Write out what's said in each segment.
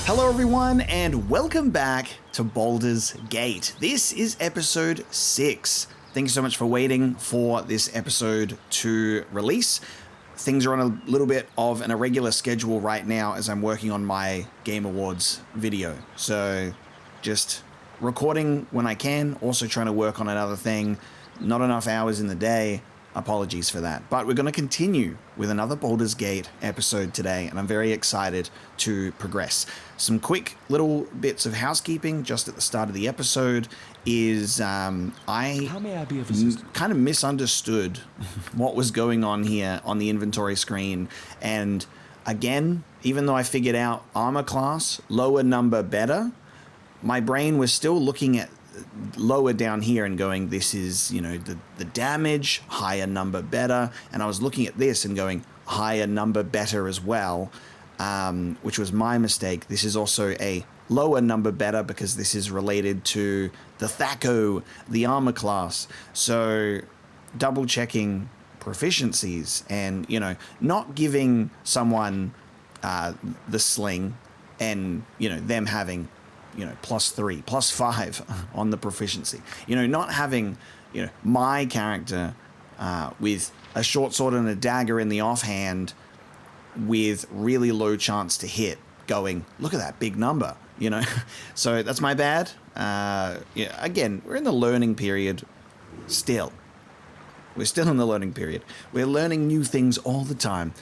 Hello everyone and welcome back to Baldur's Gate. This is episode 6. Thank you so much for waiting for this episode to release. Things are on a little bit of an irregular schedule right now as I'm working on my Game Awards video. So just recording when I can, also trying to work on another thing. Not enough hours in the day. Apologies for that. But we're going to continue with another Baldur's Gate episode today, and I'm very excited to progress. Some quick little bits of housekeeping just at the start of the episode is How may I be of assistance? Kind of misunderstood what was going on here on the inventory screen. And again, even though I figured out armor class, lower number better, my brain was still looking at lower down here and going, this is, you know, the damage, higher number better. And I was looking at this and going, higher number better as well, which was my mistake. This is also a lower number better because this is related to the Thaco, the armor class. So double checking proficiencies and, you know, not giving someone the sling and, you know, them having, you know, +3, +5 on the proficiency. You know, not having, you know, my character with a short sword and a dagger in the offhand with really low chance to hit going, look at that big number, you know. So that's my bad. Yeah, again, we're in the learning period still. We're still in the learning period. We're learning new things all the time.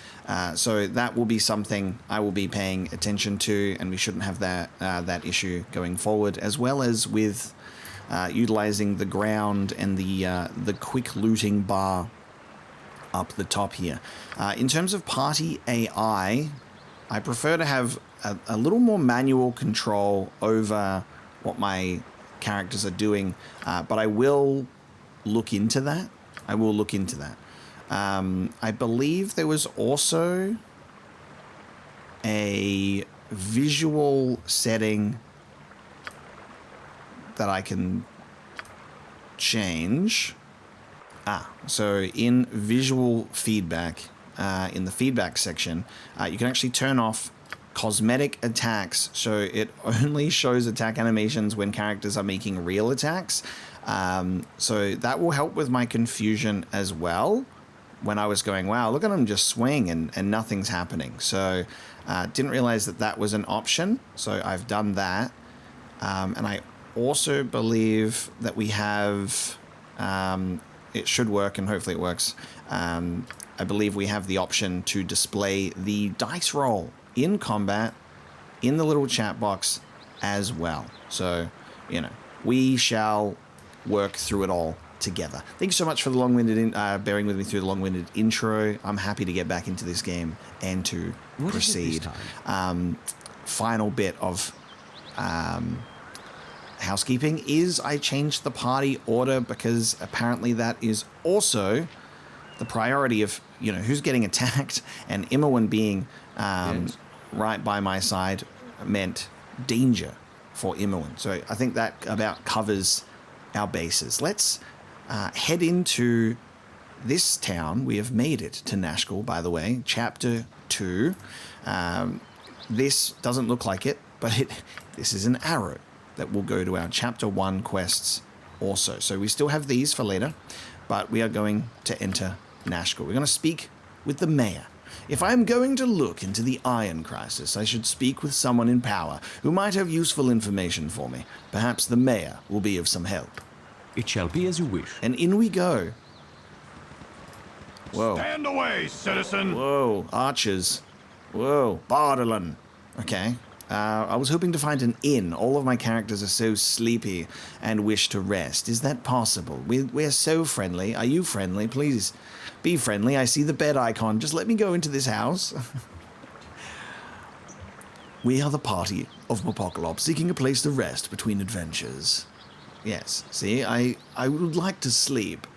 So that will be something I will be paying attention to, and we shouldn't have that issue going forward, as well as with utilizing the ground and the quick looting bar up the top here. In terms of party AI, I prefer to have a little more manual control over what my characters are doing, but I will look into that. I believe there was also a visual setting that I can change. So in visual feedback, in the feedback section, you can actually turn off cosmetic attacks, so it only shows attack animations when characters are making real attacks. So that will help with my confusion as well when I was going, wow, look at him just swing and nothing's happening. So didn't realize that was an option, so I've done that. And I also believe that we have, it should work and hopefully it works. I believe we have the option to display the dice roll in combat in the little chat box as well. So, you know, we shall work through it all together. Thank you so much for the long-winded bearing with me through the long-winded intro. I'm happy to get back into this game and to proceed. Final bit of housekeeping is I changed the party order because apparently that is also the priority of, you know, who's getting attacked, and Imowen being right by my side meant danger for Imowen. So I think that about covers our bases. Let's head into this town. We have made it to Nashkel, by the way, chapter 2. This doesn't look like it, but this is an arrow that will go to our chapter 1 quests also. So we still have these for later, but we are going to enter Nashkel. We're going to speak with the mayor. If I am going to look into the Iron Crisis, I should speak with someone in power who might have useful information for me. Perhaps the mayor will be of some help. It shall be as you wish. And in we go. Whoa. Stand away, citizen! Whoa, archers. Whoa, Bardalan. Okay. I was hoping to find an inn. All of my characters are so sleepy and wish to rest. Is that possible? We're so friendly. Are you friendly? Please be friendly. I see the bed icon. Just let me go into this house. We are the party of Mopokolops, seeking a place to rest between adventures. Yes, see, I would like to sleep.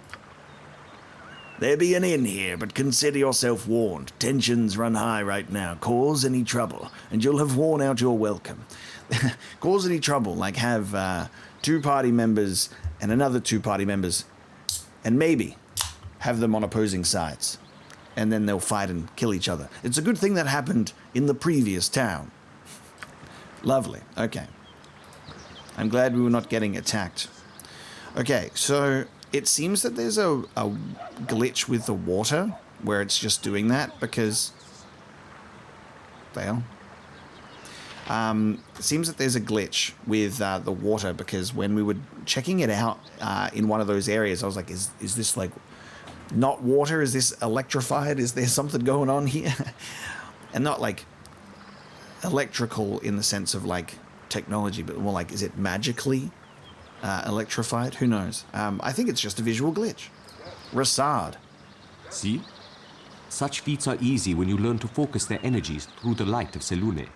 There be an inn here, but consider yourself warned. Tensions run high right now. Cause any trouble, and you'll have worn out your welcome. Cause any trouble, like have 2 party members and another 2 party members, and maybe have them on opposing sides. And then they'll fight and kill each other. It's a good thing that happened in the previous town. Lovely. Okay. I'm glad we were not getting attacked. Okay, so it seems that there's a glitch with the water where it's just doing that because... Fail. It seems that there's a glitch with the water because when we were checking it out in one of those areas, I was like, is this like not water? Is this electrified? Is there something going on here? And not like electrical in the sense of like technology, but more like, is it magically electrified? Who knows? I think it's just a visual glitch. Rasaad. See? Such feats are easy when you learn to focus their energies through the light of Selune.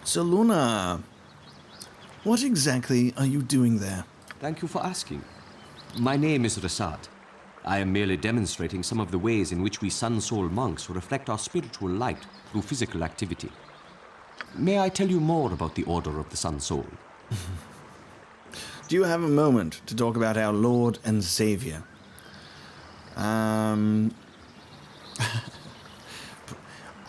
Seluna, what exactly are you doing there? Thank you for asking. My name is Rasaad. I am merely demonstrating some of the ways in which we Sun Soul monks reflect our spiritual light through physical activity. May I tell you more about the Order of the Sun Soul? Do you have a moment to talk about our Lord and Savior? I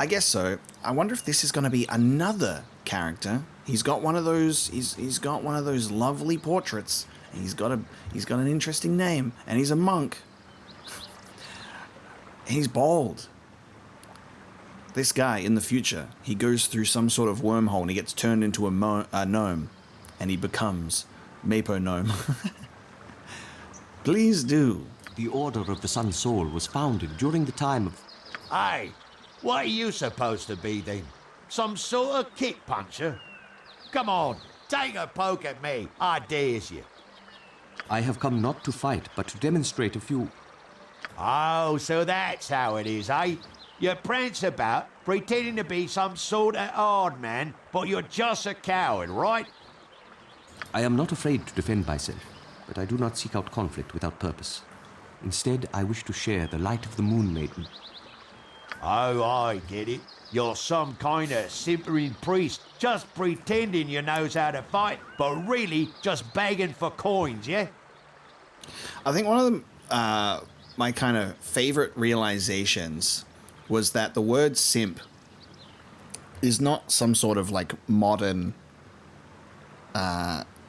guess so. I wonder if this is going to be another character. He's got one of those. He's got one of those lovely portraits. And he's got an interesting name, and he's a monk. He's bald. This guy in the future, he goes through some sort of wormhole and he gets turned into a gnome, and he becomes Mapo Gnome. Please do. The Order of the Sun Soul was founded during the time of... Hey, what are you supposed to be then? Some sort of kick puncher? Come on, take a poke at me, I dares you. I have come not to fight, but to demonstrate a few... Oh, so that's how it is, eh? You prance about, pretending to be some sort of hard man, but you're just a coward, right? I am not afraid to defend myself, but I do not seek out conflict without purpose. Instead, I wish to share the light of the Moon Maiden. Oh, I get it. You're some kind of simpering priest, just pretending you knows how to fight, but really just begging for coins, yeah? I think one of my kind of favorite realizations was that the word simp is not some sort of like modern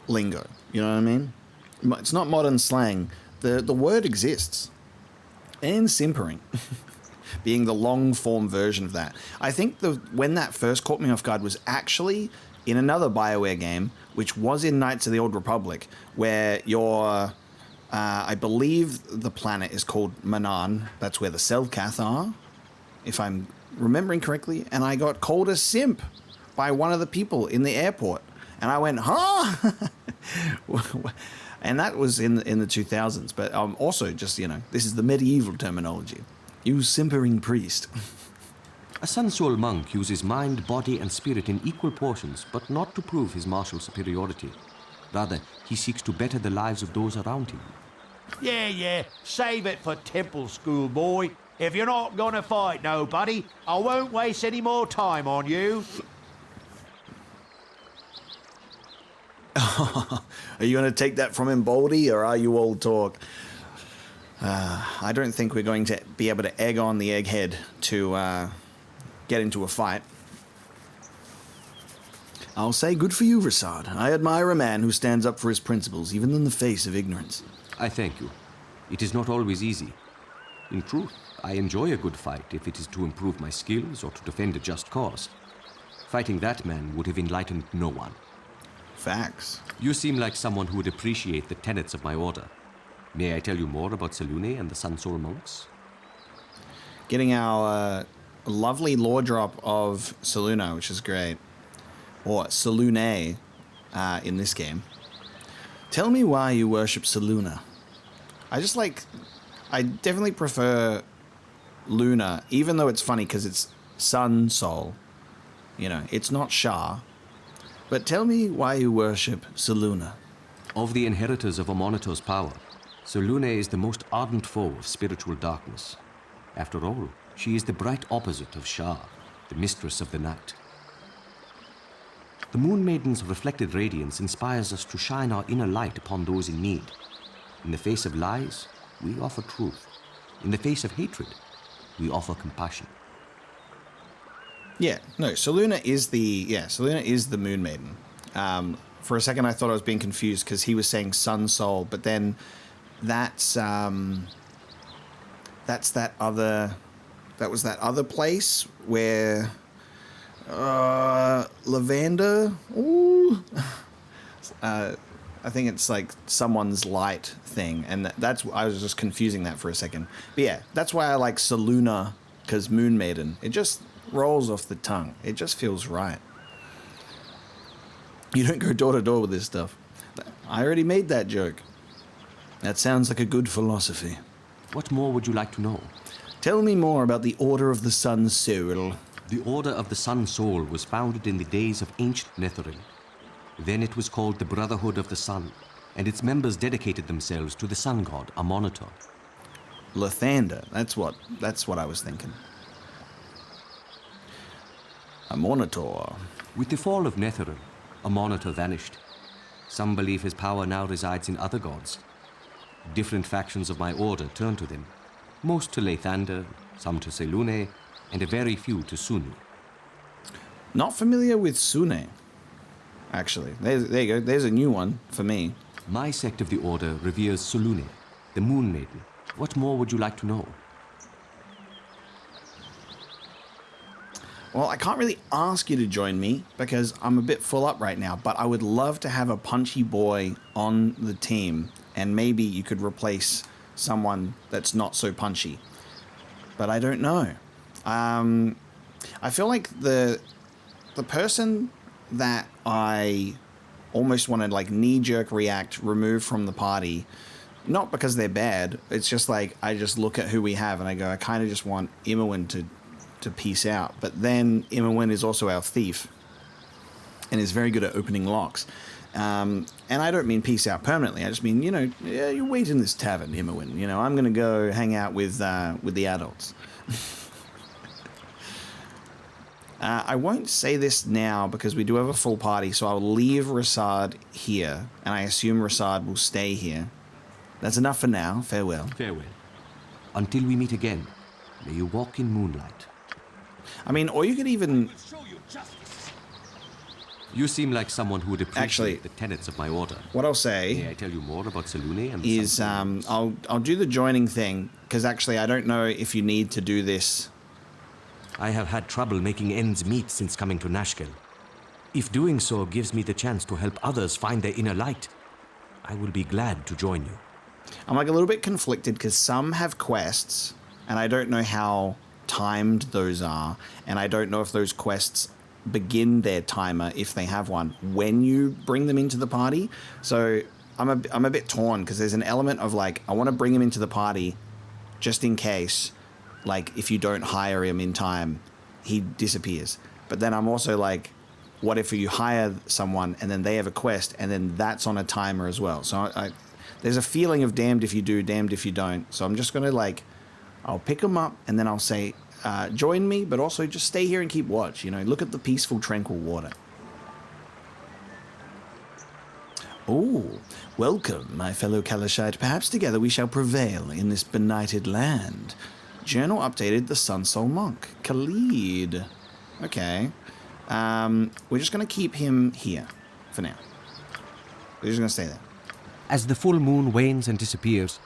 lingo. You know what I mean? It's not modern slang. The word exists. And simpering being the long form version of that. I think when that first caught me off guard was actually in another BioWare game, which was in Knights of the Old Republic, where you're, I believe the planet is called Manan. That's where the Selkath are, if I'm remembering correctly. And I got called a simp by one of the people in the airport. And I went, huh? And that was in the 2000s. But also just, this is the medieval terminology. You simpering priest. A Sun Soul monk uses mind, body, and spirit in equal portions, but not to prove his martial superiority. Rather, he seeks to better the lives of those around him. Yeah, save it for temple school, boy. If you're not gonna fight nobody, I won't waste any more time on you. Are you going to take that from him, Baldy, or are you all talk? I don't think we're going to be able to egg on the egghead to get into a fight. I'll say good for you, Rasaad. I admire a man who stands up for his principles, even in the face of ignorance. I thank you. It is not always easy. In truth, I enjoy a good fight if it is to improve my skills or to defend a just cause. Fighting that man would have enlightened no one. Facts. You seem like someone who would appreciate the tenets of my order. May I tell you more about Selune and the Sun Soul monks? Getting our lovely lore drop of Seluna, which is great. Or Selune in this game. Tell me why you worship Seluna. I definitely prefer Luna, even though it's funny because it's Sun Soul. It's not Shah. But tell me why you worship Seluna. Of the inheritors of Omonitor's power, Selune is the most ardent foe of spiritual darkness. After all, she is the bright opposite of Shah, the mistress of the night. The Moon Maiden's reflected radiance inspires us to shine our inner light upon those in need. In the face of lies, we offer truth. In the face of hatred, we offer compassion. Yeah, no, Selûne is the Moon Maiden. For a second, I thought I was being confused because he was saying Sun Soul, but then that's that other place where Lavender. Ooh. I think it's like someone's light thing, and I was just confusing that for a second. But yeah, that's why I like Selûne, because Moon Maiden. It just rolls off the tongue. It just feels right. You don't go door to door with this stuff. I already made that joke. That sounds like a good philosophy. What more would you like to know? Tell me more about the Order of the Sun Soul. The Order of the Sun Soul was founded in the days of ancient Netheril. Then it was called the Brotherhood of the Sun, and its members dedicated themselves to the sun god, a monitor. Lathander, that's what I was thinking. A monitor. With the fall of Netheril, a monitor vanished. Some believe his power now resides in other gods. Different factions of my order turned to them, most to Lathander, some to Selûne, and a very few to Sunu. Not familiar with Sune. Actually, there you go. There's a new one for me. My sect of the order reveres Selûne, the Moon Maiden. What more would you like to know? Well, I can't really ask you to join me because I'm a bit full up right now, but I would love to have a punchy boy on the team, and maybe you could replace someone that's not so punchy. But I don't know. I feel like the person that I almost want to like knee-jerk react, remove from the party, not because they're bad, it's just like I just look at who we have and I go, I kind of just want Immerwin to peace out. But then Immerwin is also our thief and is very good at opening locks. And I don't mean peace out permanently. I just mean, yeah, you wait in this tavern, Immerwin. I'm going to go hang out with the adults. I won't say this now because we do have a full party, so I'll leave Rasaad here, and I assume Rasaad will stay here. That's enough for now. Farewell. Farewell. Until we meet again, may you walk in moonlight. I mean, or you could even... You seem like someone who would appreciate Actually, the tenets of my order. What I'll say... May I tell you more about Selûne and... Is, I'll do the joining thing, because actually I don't know if you need to do this... I have had trouble making ends meet since coming to Nashkel. If doing so gives me the chance to help others find their inner light, I will be glad to join you. I'm like a little bit conflicted because some have quests, and I don't know how timed those are, and I don't know if those quests begin their timer, if they have one, when you bring them into the party. So I'm a bit torn because there's an element of like, I want to bring him into the party just in case... Like, if you don't hire him in time, he disappears. But then I'm also like, what if you hire someone and then they have a quest and then that's on a timer as well? So there's a feeling of damned if you do, damned if you don't. So I'm just going to like, I'll pick them up and then I'll say, join me, but also just stay here and keep watch. Look at the peaceful, tranquil water. Oh, welcome, my fellow Kalashite. Perhaps together we shall prevail in this benighted land. Journal updated, the Sun Soul Monk. Khalid. Okay. We're just going to keep him here for now. We're just going to stay there. As the full moon wanes and disappears,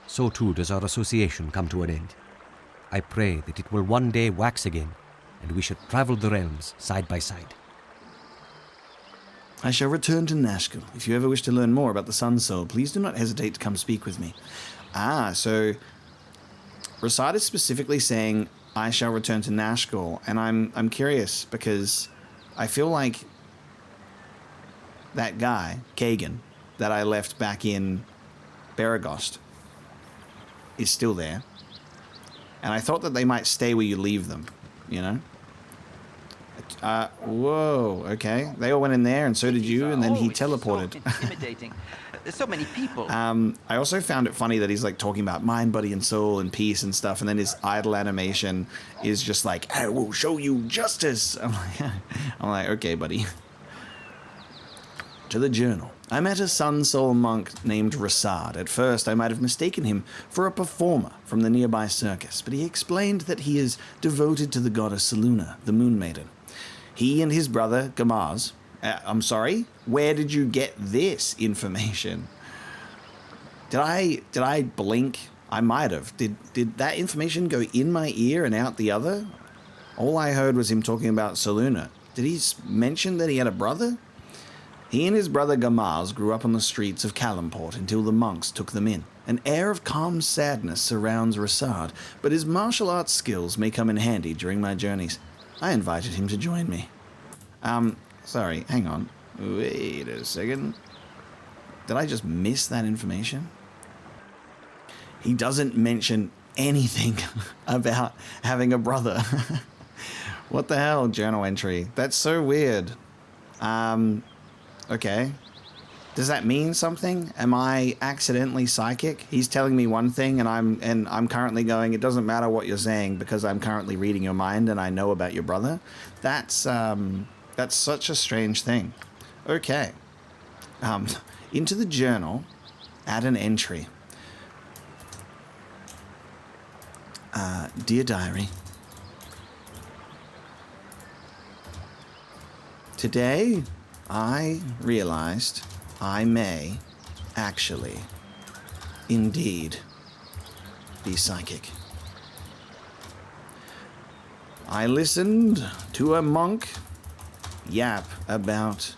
so too does our association come to an end. I pray that it will one day wax again, and we should travel the realms side by side. I shall return to Nashkel. If you ever wish to learn more about the Sun Soul, please do not hesitate to come speak with me. So... Rasaad is specifically saying, I shall return to Nashkel, and I'm curious because I feel like that guy, Kagan, that I left back in Baragost, is still there. And I thought that they might stay where you leave them, Whoa, okay. They all went in there, and so did you, and then he teleported. So intimidating. There's so many people. I also found it funny that he's like talking about mind, body, and soul, and peace and stuff, and then his idle animation is just like, I will show you justice. I'm like, okay, buddy. to the journal. I met a Sun Soul monk named Rasaad. At first, I might have mistaken him for a performer from the nearby circus, but he explained that he is devoted to the goddess Selûne, the Moon Maiden. He and his brother, Gamaz... I'm sorry? Where did you get this information? Did I blink? I might have. Did that information go in my ear and out the other? All I heard was him talking about Selûne. Did he mention that he had a brother? He and his brother Gamaz grew up on the streets of Kalamport until the monks took them in. An air of calm sadness surrounds Rasaad, but his martial arts skills may come in handy during my journeys. I invited him to join me. Sorry, hang on. Wait a second. Did I just miss that information? He doesn't mention anything about having a brother. What the hell, journal entry? That's so weird. Okay. Does that mean something? Am I accidentally psychic? He's telling me one thing and I'm currently going, it doesn't matter what you're saying because I'm currently reading your mind and I know about your brother. That's such a strange thing. Okay. Into the journal, add an entry. Dear Diary. Today, I realized I may actually, indeed, be psychic. I listened to a monk yap about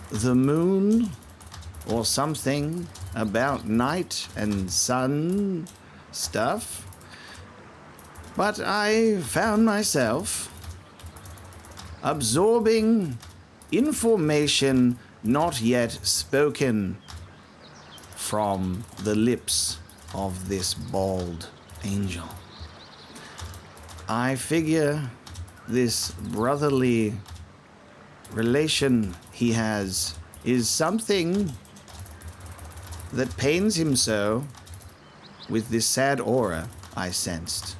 the moon or something about night and sun stuff, but I found myself absorbing information not yet spoken from the lips of this bald angel. I figure this brotherly relation he has is something that pains him so with this sad aura I sensed.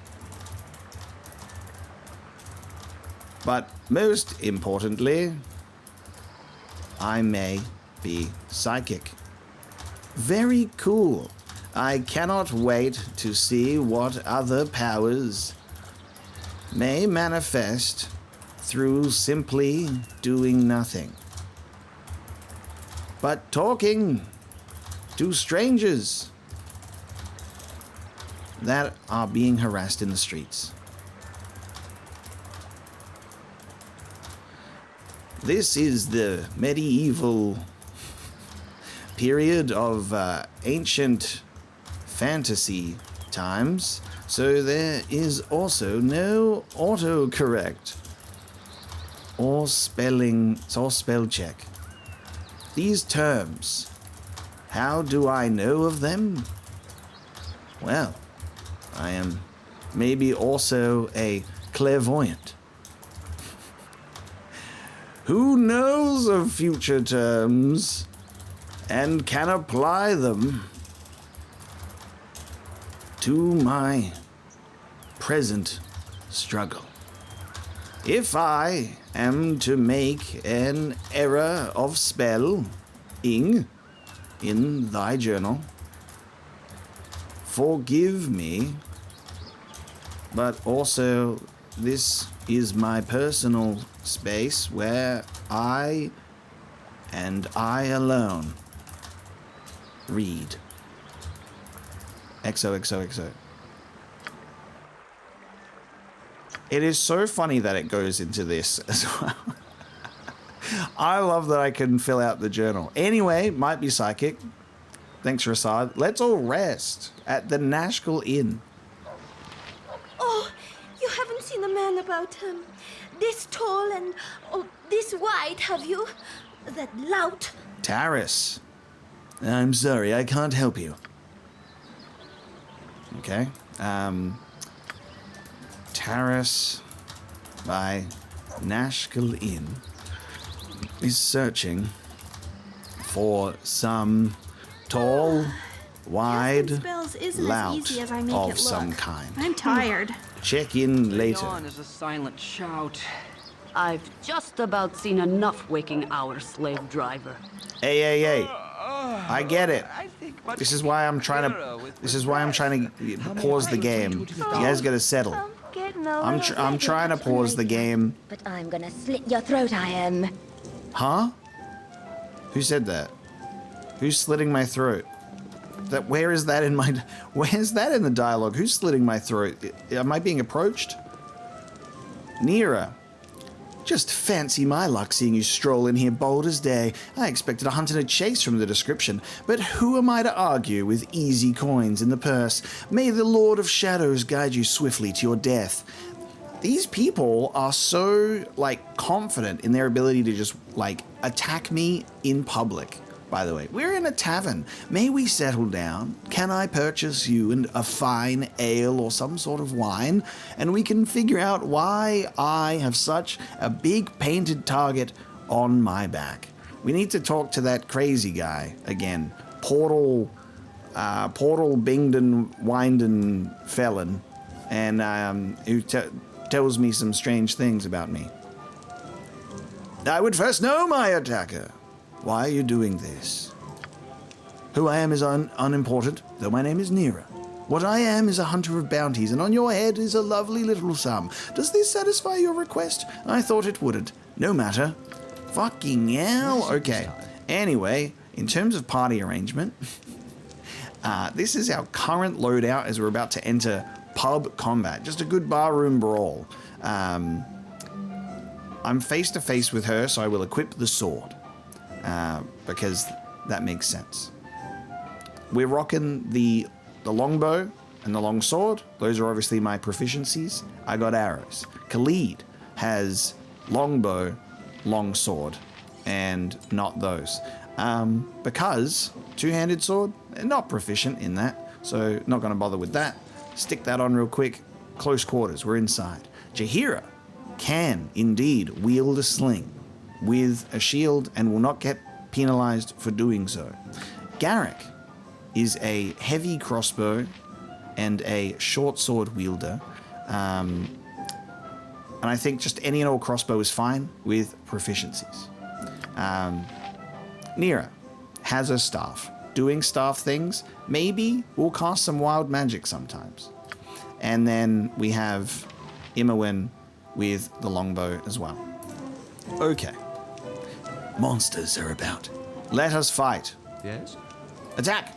But most importantly, I may be psychic. Very cool. I cannot wait to see what other powers may manifest through simply doing nothing, but talking to strangers that are being harassed in the streets. This is the medieval period of ancient fantasy times, so there is also no autocorrect or spell check. These terms, how do I know of them? Well, I am maybe also a clairvoyant. Who knows of future terms and can apply them to my present struggle. If I am to make an error of spelling in thy journal, forgive me, but also this is my personal space where I and I alone read. XOXOXO. It is so funny that it goes into this as well. I love that I can fill out the journal. Anyway, might be psychic. Thanks, Rasaad. Let's all rest at the Nashkel Inn. Oh, you haven't seen the man about this tall and this wide, have you? That lout. Taris. I'm sorry, I can't help you. Okay. Taris by Nashkel Inn is searching for some tall, wide lout of some kind. I'm tired. Check in later. Yawn is a silent shout. I've just about seen enough waking our slave driver. Hey. I get it. I think much This is why I'm trying clearer to. with This is why I'm trying to pause the game. You guys gotta settle. I'm trying to pause the game. But I'm gonna slit your throat, I am. Huh? Who said that? Who's slitting my throat? Where's that in the dialogue? Who's slitting my throat? Am I being approached? Nira. Just fancy my luck seeing you stroll in here bold as day. I expected a hunt and a chase from the description, but who am I to argue with easy coins in the purse? May the Lord of Shadows guide you swiftly to your death. These people are so, confident in their ability to just, attack me in public. By the way, we're in a tavern. May we settle down? Can I purchase you a fine ale or some sort of wine? And we can figure out why I have such a big painted target on my back. We need to talk to that crazy guy again. Portal Bingden Winden felon. And who tells me some strange things about me. I would first know my attacker. Why are you doing this? Who I am is unimportant, though my name is Nira. What I am is a hunter of bounties, and on your head is a lovely little sum. Does this satisfy your request? I thought it wouldn't. No matter. Fucking hell. Okay. Anyway, in terms of party arrangement, this is our current loadout as we're about to enter pub combat. Just a good barroom brawl. I'm face to face with her, so I will equip the sword. Because that makes sense. We're rocking the longbow and the longsword. Those are obviously my proficiencies. I got arrows. Khalid has longbow, longsword, and not those. Because two-handed sword, not proficient in that, so not going to bother with that. Stick that on real quick. Close quarters, we're inside. Jaheira can indeed wield a sling with a shield and will not get penalized for doing so. Garrick is a heavy crossbow and a short sword wielder. And I think just any and all crossbow is fine with proficiencies. Nira has a staff. Doing staff things, maybe we'll cast some wild magic sometimes. And then we have Imowen with the longbow as well. Okay. Monsters are about. Let us fight. Yes? Attack!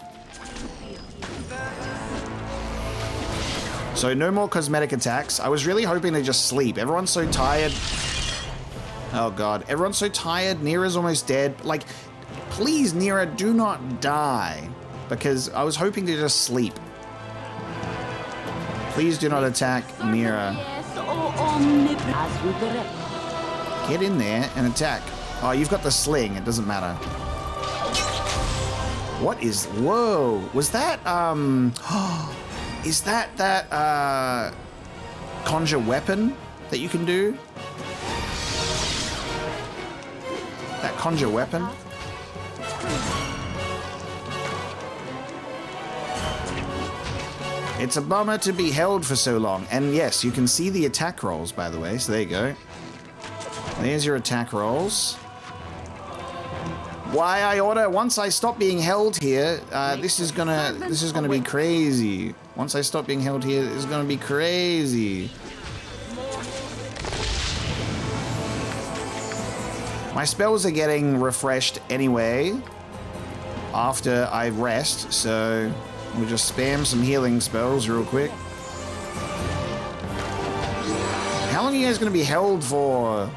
So no more cosmetic attacks. I was really hoping to just sleep. Everyone's so tired. Oh god. Everyone's so tired. Nira's almost dead. Please, Nira, do not die. Because I was hoping to just sleep. Please do not attack Nira. Get in there and attack. Oh, you've got the sling. It doesn't matter. What is... Whoa. Was that, Is that conjure weapon that you can do? That conjure weapon? It's a bummer to be held for so long. And yes, you can see the attack rolls, by the way. So there you go. There's your attack rolls. Why I order? Once I stop being held here, this is gonna be crazy. Once I stop being held here, it's gonna be crazy. My spells are getting refreshed anyway after I rest, so we'll just spam some healing spells real quick. How long are you guys gonna be held for?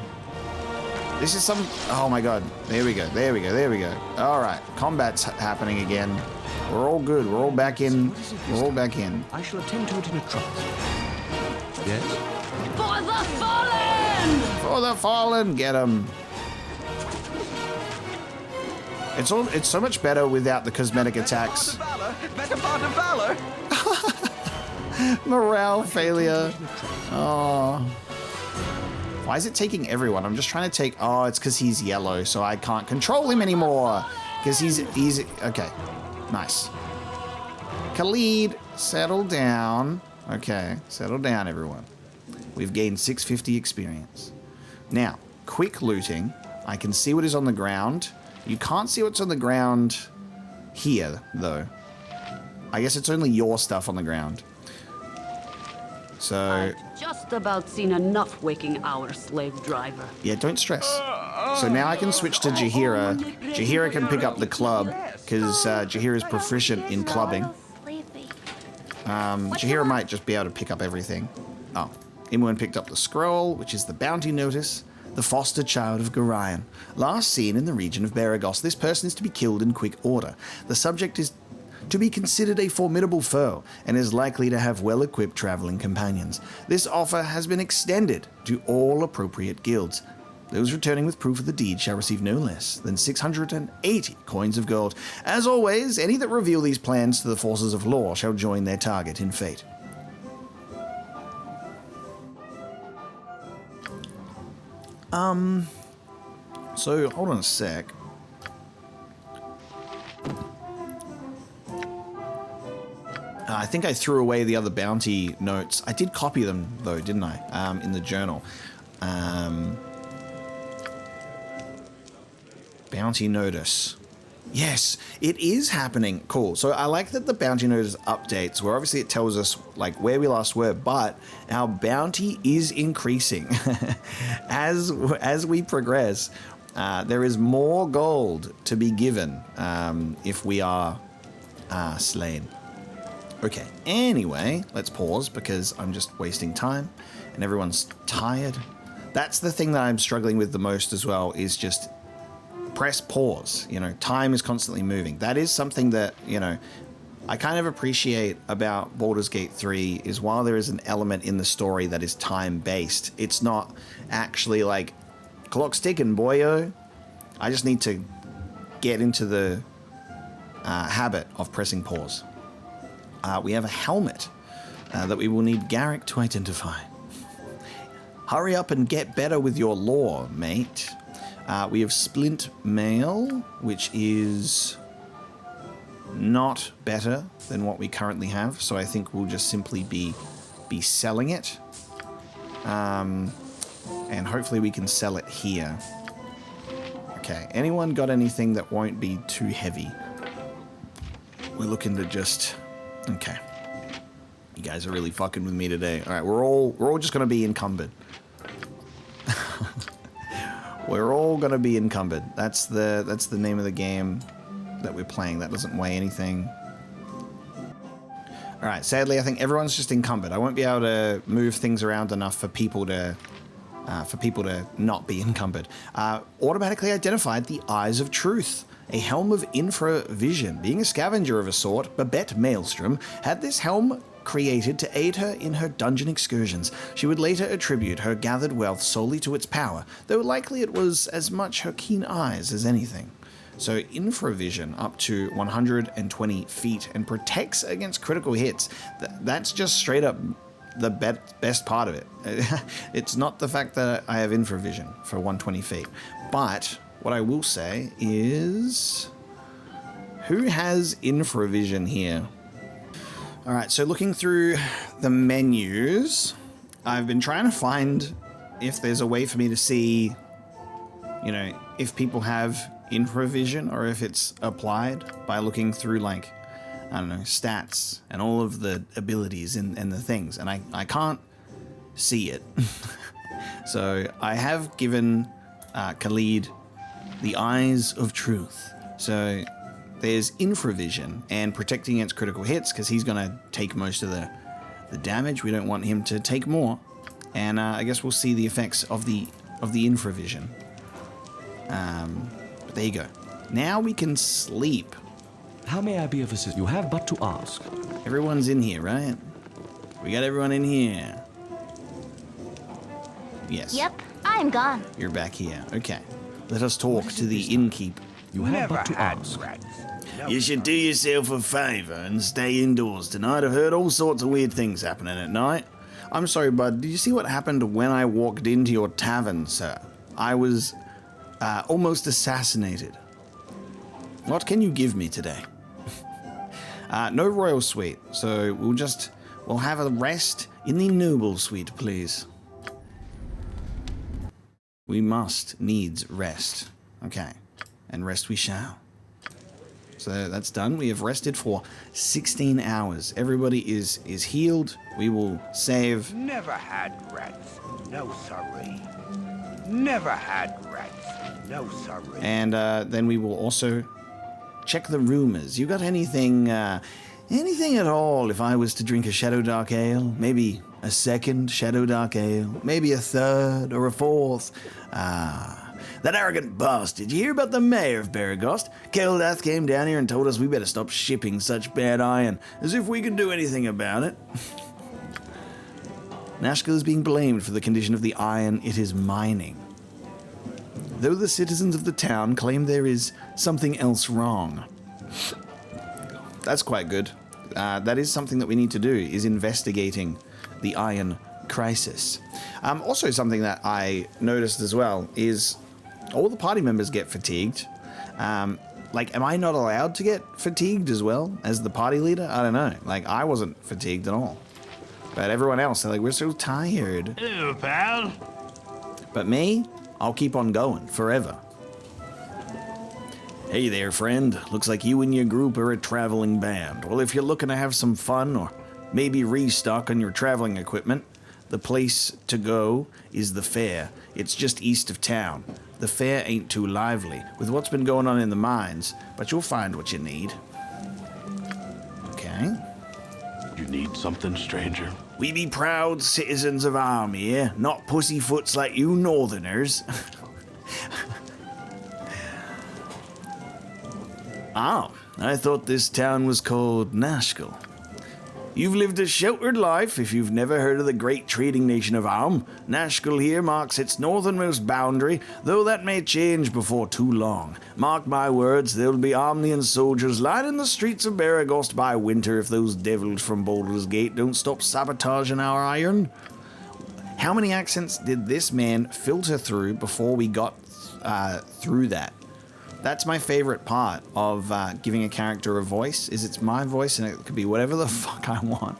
This is some... Oh my god. There we go. There we go. There we go. Alright. Combat's happening again. We're all good. We're all back in. We're all back in. I shall attend to it in a trice. Yes? For the fallen! For the fallen! Get them. It's so much better without the cosmetic attacks. Better part of valor. Morale failure. Oh. Why is it taking everyone? I'm just trying to take... Oh, it's because he's yellow, so I can't control him anymore. Because he's... Okay. Nice. Khalid, settle down. Okay, settle down, everyone. We've gained 650 experience. Now, quick looting. I can see what is on the ground. You can't see what's on the ground here, though. I guess it's only your stuff on the ground. So... I've just about seen enough waking hour, slave driver. yeah, don't stress. So now I can switch to Jaheira. Jaheira can pick up the club, because Jaheira is proficient in clubbing. Jaheira might just be able to pick up everything. Oh, Imwen picked up the scroll, which is the bounty notice. The foster child of Gorion. Last seen in the region of Beragos, this person is to be killed in quick order. The subject is to be considered a formidable foe and is likely to have well-equipped traveling companions. This offer has been extended to all appropriate guilds. Those returning with proof of the deed shall receive no less than 680 coins of gold. As always, any that reveal these plans to the forces of law shall join their target in fate. So, hold on a sec. I think I threw away the other bounty notes. I did copy them, though, didn't I? In the journal. Bounty notice. Yes, it is happening. Cool. So I like that the bounty notice updates, where obviously it tells us like where we last were, but our bounty is increasing as we progress. There is more gold to be given if we are slain. Okay, anyway, let's pause because I'm just wasting time and everyone's tired. That's the thing that I'm struggling with the most as well, is just press pause. You know, time is constantly moving. That is something that, you know, I kind of appreciate about Baldur's Gate 3 is while there is an element in the story that is time-based, it's not actually like, clock's ticking, boyo. I just need to get into the habit of pressing pause. We have a helmet that we will need Garrick to identify. Hurry up and get better with your lore, mate. We have splint mail, which is not better than what we currently have, so I think we'll just simply be selling it. And hopefully we can sell it here. Okay, anyone got anything that won't be too heavy? We're looking to just... okay. You guys are really fucking with me today. All right, we're all just gonna be encumbered. We're all gonna be encumbered. That's the name of the game that we're playing. That doesn't weigh anything. All right. Sadly, I think everyone's just encumbered. I won't be able to move things around enough for people to not be encumbered. Automatically identified the Eyes of Truth. A helm of infravision. Being a scavenger of a sort, Babette Maelstrom had this helm created to aid her in her dungeon excursions. She would later attribute her gathered wealth solely to its power, though likely it was as much her keen eyes as anything. So infravision up to 120 feet and protects against critical hits. That's just straight up the best part of it. It's not the fact that I have infravision for 120 feet, but what I will say is, who has infravision here? All right, so looking through the menus, I've been trying to find if there's a way for me to see, you know, if people have infravision or if it's applied by looking through, like, I don't know, stats and all of the abilities and the things. And I can't see it. So I have given Khalid the Eyes of Truth. So there's infravision and protecting against critical hits, because he's going to take most of the damage. We don't want him to take more. And I guess we'll see the effects of the infravision. But there you go. Now we can sleep. How may I be of assistance? You have but to ask. Everyone's in here, right? We got everyone in here. Yes. Yep, I'm gone. You're back here. Okay. Let us talk to the innkeep. You have but to ask. You should do yourself a favor and stay indoors tonight. I've heard all sorts of weird things happening at night. I'm sorry, bud. Did you see what happened when I walked into your tavern, sir? I was almost assassinated. What can you give me today? No royal suite, so we'll have a rest in the noble suite, please. We must needs rest. Okay. And rest we shall. So that's done. We have rested for 16 hours. Everybody is healed. We will save. Never had rats. No sorry. Never had rats. No sorry. And then we will also check the rumors. You got anything at all if I was to drink a Shadow Dark Ale? Maybe a second Shadow Dark Ale? Maybe a third or a fourth? That arrogant bastard. Did you hear about the mayor of Baragost? Keldath came down here and told us we better stop shipping such bad iron, as if we could do anything about it. Nashkel is being blamed for the condition of the iron it is mining. Though the citizens of the town claim there is something else wrong. That's quite good. That is something that we need to do, is investigating the iron crisis. Also something that I noticed as well is all the party members get fatigued. Am I not allowed to get fatigued as well as the party leader? I don't know. I wasn't fatigued at all. But everyone else, they're like, we're so tired. Hello, pal. But me, I'll keep on going forever. Hey there, friend. Looks like you and your group are a traveling band. Well, if you're looking to have some fun or maybe restock on your traveling equipment, the place to go is the fair. It's just east of town. The fair ain't too lively with what's been going on in the mines, but you'll find what you need. Okay. You need something, stranger? We be proud citizens of Arm here, not pussyfoots like you northerners. Oh, I thought this town was called Nashkel. You've lived a sheltered life if you've never heard of the great trading nation of Arm. Nashkel here marks its northernmost boundary, though that may change before too long. Mark my words, there'll be Armnian soldiers lining the streets of Baragost by winter if those devils from Baldur's Gate don't stop sabotaging our iron. How many accents did this man filter through before we got through that? That's my favorite part of giving a character a voice, is it's my voice and it could be whatever the fuck I want.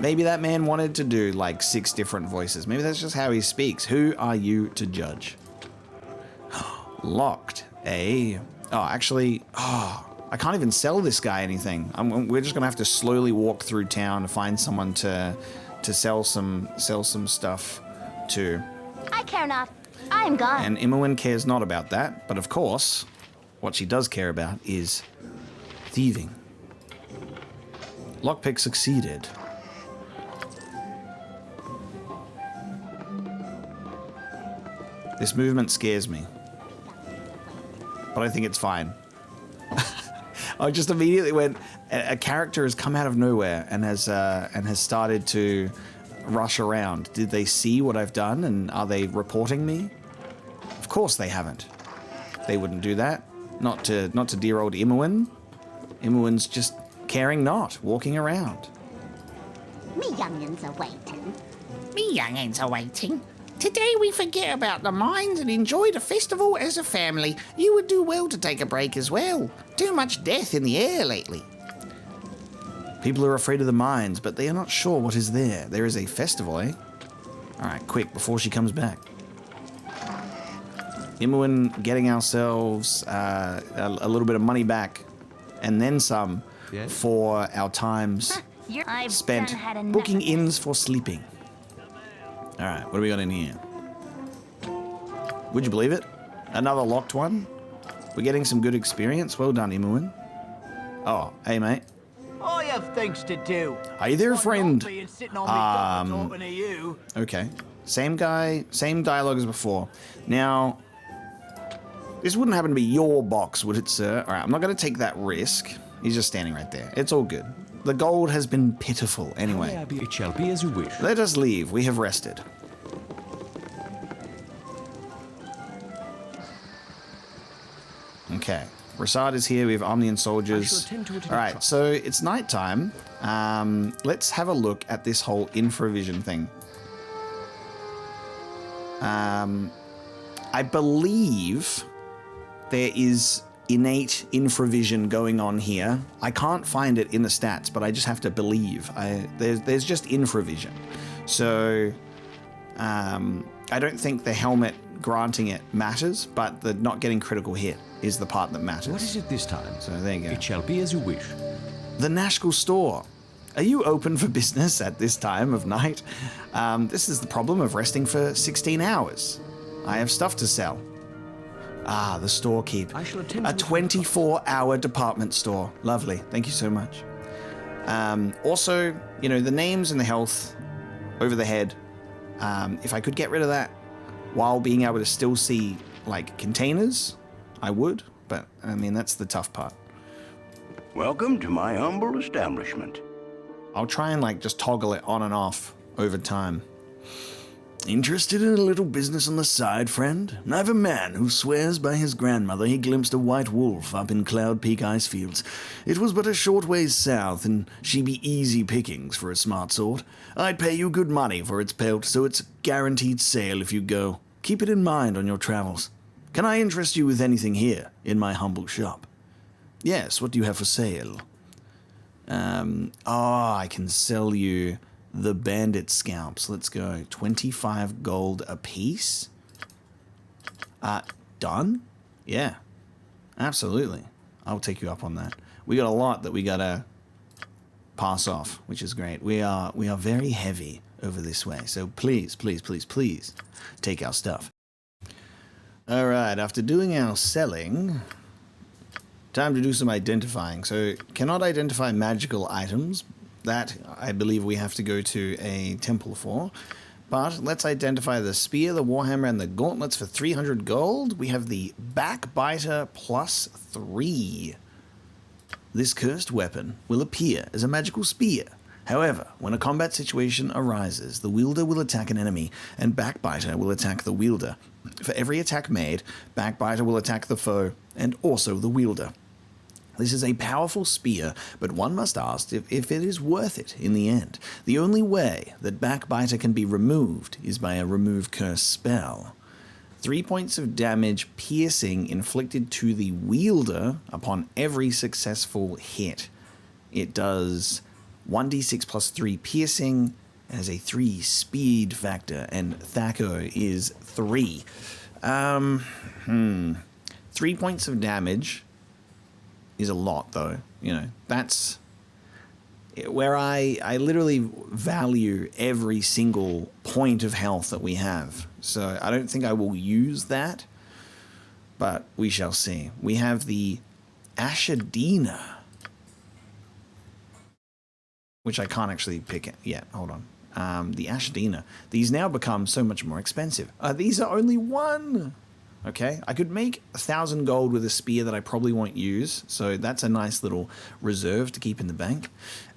Maybe that man wanted to do 6 different voices. Maybe that's just how he speaks. Who are you to judge? Locked, eh? Oh, actually, I can't even sell this guy anything. We're just gonna have to slowly walk through town to find someone to sell some stuff to. I care not. I am gone. And Imoen cares not about that, but of course, what she does care about is thieving. Lockpick succeeded. This movement scares me, but I think it's fine. I just immediately went, a character has come out of nowhere and has started to rush around. Did they see what I've done and are they reporting me? Of course they haven't. They wouldn't do that. Not to dear old Imoen. Imoen's just caring not, walking around. Me youngins are waiting. Me youngins are waiting. Today we forget about the mines and enjoy the festival as a family. You would do well to take a break as well. Too much death in the air lately. People are afraid of the mines, but they are not sure what is there. There is a festival, eh? Alright, quick, before she comes back. Imoen getting ourselves a little bit of money back, and then some, for our times spent booking inns for sleeping. Alright, what do we got in here? Would you believe it? Another locked one? We're getting some good experience. Well done, Imoen. Oh, hey mate. I have things to do. Hey there, friend. Talking to you. Okay. Same guy, same dialogue as before. Now, this wouldn't happen to be your box, would it, sir? All right, I'm not going to take that risk. He's just standing right there. It's all good. The gold has been pitiful anyway. It shall be as you wish. Let us leave. We have rested. Okay. Rasaad is here. We have Omnian soldiers. All right, so it's nighttime. Let's have a look at this whole infravision thing. I believe there is innate infravision going on here. I can't find it in the stats, but I just have to believe. There's just infravision. So I don't think the helmet granting it matters, but the not getting critical hit is the part that matters. What is it this time? So there you go. It shall be as you wish. The Nashkel store. Are you open for business at this time of night? This is the problem of resting for 16 hours. I have stuff to sell. Ah, the storekeep. I shall attend A 24-hour department store. Lovely. Thank you so much. Also, you know, the names and the health over the head. If I could get rid of that while being able to still see, like, containers, I would. But, I mean, that's the tough part. Welcome to my humble establishment. I'll try and, like, just toggle it on and off over time. Interested in a little business on the side, friend? I've a man who swears by his grandmother he glimpsed a white wolf up in Cloud Peak Icefields. It was but a short ways south, and she be easy pickings for a smart sort. I'd pay you good money for its pelt, so it's guaranteed sale if you go. Keep it in mind on your travels. Can I interest you with anything here, in my humble shop? Yes, what do you have for sale? I can sell you the bandit scalps. Let's go. 25 gold a piece. Done? Yeah. Absolutely. I'll take you up on that. We got a lot that we gotta pass off, which is great. We are very heavy over this way. So please, please, please, please take our stuff. All right, after doing our selling, time to do some identifying. So cannot identify magical items. That, I believe, we have to go to a temple for. But let's identify the spear, the warhammer, and the gauntlets for 300 gold. We have the backbiter +3. This cursed weapon will appear as a magical spear. However, when a combat situation arises, the wielder will attack an enemy, and backbiter will attack the wielder. For every attack made, backbiter will attack the foe, and also the wielder. This is a powerful spear, but one must ask if it is worth it in the end. The only way that backbiter can be removed is by a remove curse spell. 3 points of damage piercing inflicted to the wielder upon every successful hit. It does 1d6 plus 3 piercing, and has a 3 speed factor, and Thaco is 3. 3 points of damage is a lot, though. You know, that's where I literally value every single point of health that we have. So I don't think I will use that, but we shall see. We have the Ashadina, which I can't actually pick it yet. Hold on. The Ashadina. These now become so much more expensive. These are only 1. Okay, I could make 1,000 gold with a spear that I probably won't use, so that's a nice little reserve to keep in the bank.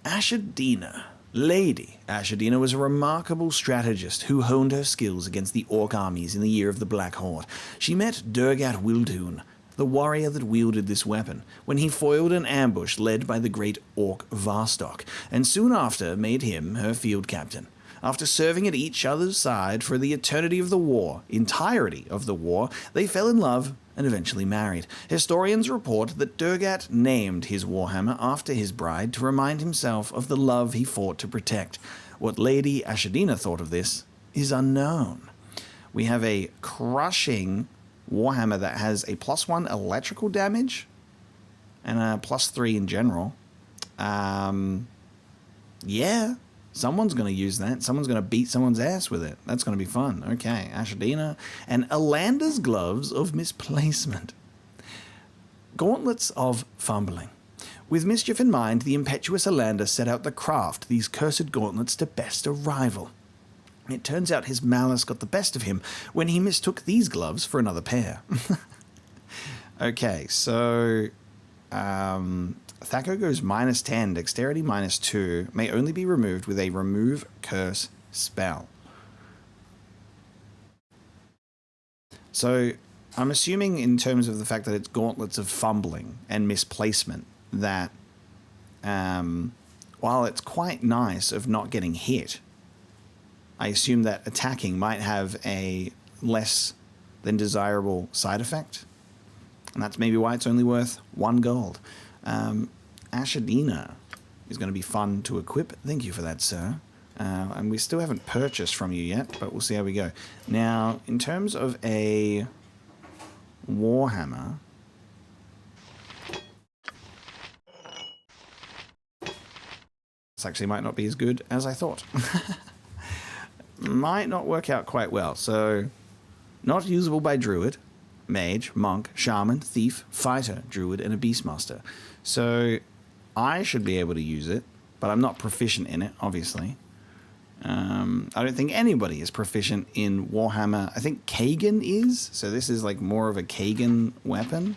Ashadina. Lady Ashadina was a remarkable strategist who honed her skills against the orc armies in the year of the Black Horde. She met Durgat Wildhoon, the warrior that wielded this weapon, when he foiled an ambush led by the great orc Varstok, and soon after made him her field captain. After serving at each other's side for the entirety of the war, they fell in love and eventually married. Historians report that Durgat named his warhammer after his bride to remind himself of the love he fought to protect. What Lady Ashadina thought of this is unknown. We have a crushing warhammer that has a +1 electrical damage and a +3 in general. Yeah. Someone's going to use that. Someone's going to beat someone's ass with it. That's going to be fun. Okay, Ashadina. And Alanda's gloves of misplacement. Gauntlets of fumbling. With mischief in mind, the impetuous Alanda set out to craft these cursed gauntlets to best a rival. It turns out his malice got the best of him when he mistook these gloves for another pair. Okay, so Thaco goes -10, dexterity -2, may only be removed with a remove curse spell. So I'm assuming in terms of the fact that it's gauntlets of fumbling and misplacement that while it's quite nice of not getting hit, I assume that attacking might have a less than desirable side effect. And that's maybe why it's only worth 1 gold. Ashadina is going to be fun to equip. Thank you for that, sir. And we still haven't purchased from you yet, but we'll see how we go. Now, in terms of a Warhammer... This actually might not be as good as I thought. Might not work out quite well. So, not usable by Druid, Mage, Monk, Shaman, Thief, Fighter, Druid, and a Beastmaster. So, I should be able to use it, but I'm not proficient in it, obviously. I don't think anybody is proficient in Warhammer. I think Kagan is, so this is like more of a Kagan weapon.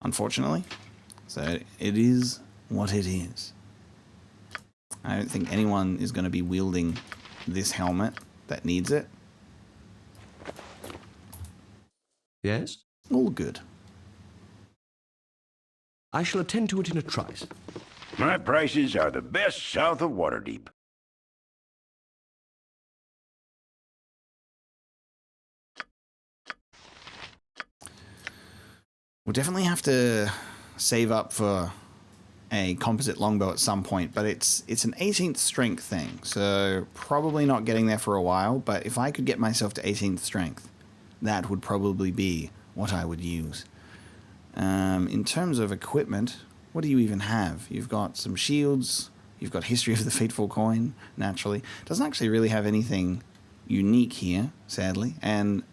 Unfortunately. So it is what it is. I don't think anyone is going to be wielding this helmet that needs it. Yes? All good. I shall attend to it in a trice. My prices are the best south of Waterdeep. We'll definitely have to save up for a composite longbow at some point, but it's an 18th strength thing, so probably not getting there for a while, but if I could get myself to 18th strength, that would probably be what I would use. In terms of equipment, what do you even have? You've got some shields, you've got History of the Fateful Coin, naturally. Doesn't actually really have anything unique here, sadly, and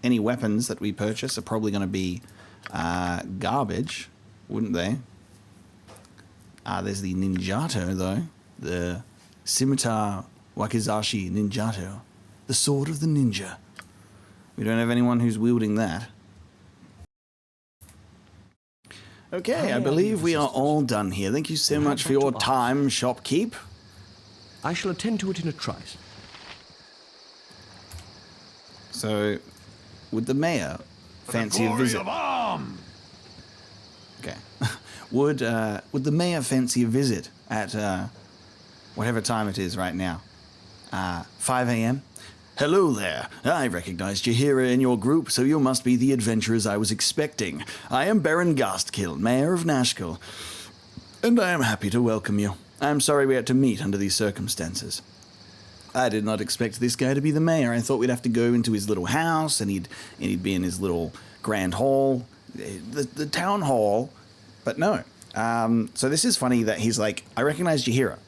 any weapons that we purchase are probably going to be garbage, wouldn't they? There's the Ninjato, though. The Scimitar Wakizashi Ninjato. The Sword of the Ninja. We don't have anyone who's wielding that. Okay, I believe we are all done here. Thank you so much for your time, shopkeep. I shall attend to it in a trice. So, would the mayor fancy a visit? Okay. Would the mayor fancy a visit at whatever time it is right now? 5 a.m.? Hello there. I recognized you here in your group, so you must be the adventurers I was expecting. I am Baron Ghastkill, Mayor of Nashkel, and I am happy to welcome you. I'm sorry we had to meet under these circumstances. I did not expect this guy to be the mayor. I thought we'd have to go into his little house, and he'd be in his little grand hall, the town hall, but no. So this is funny that he's like, I recognized you here.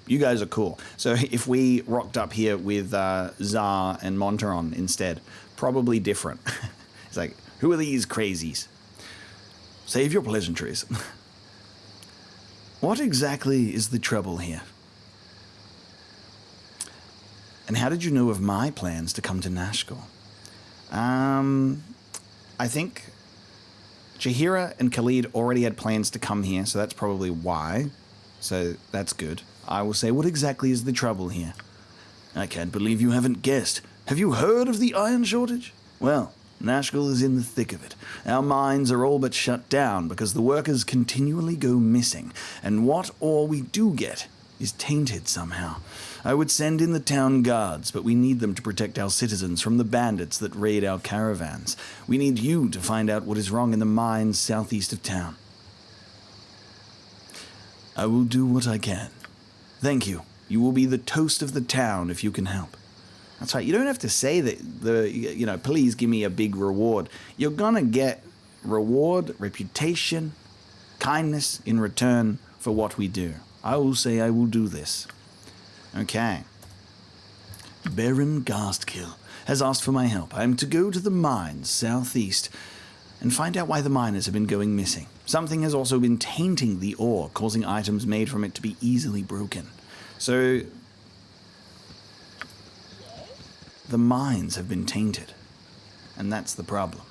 You guys are cool. So if we rocked up here with Zar and Monteron instead, probably different. It's like, who are these crazies? Save your pleasantries. What exactly is the trouble here? And how did you know of my plans to come to Nashkel? I think Jaheira and Khalid already had plans to come here, so that's probably why. So that's good. I will say, what exactly is the trouble here? I can't believe you haven't guessed. Have you heard of the iron shortage? Well, Nashkel is in the thick of it. Our mines are all but shut down because the workers continually go missing, and what ore we do get is tainted somehow. I would send in the town guards, but we need them to protect our citizens from the bandits that raid our caravans. We need you to find out what is wrong in the mines southeast of town. I will do what I can. Thank you. You will be the toast of the town if you can help. That's right. You don't have to say that, please give me a big reward. You're gonna get reward, reputation, kindness in return for what we do. I will say I will do this. Okay. Baron Ghastkill has asked for my help. I am to go to the mines southeast and find out why the miners have been going missing. Something has also been tainting the ore, causing items made from it to be easily broken. So, the mines have been tainted, and that's the problem.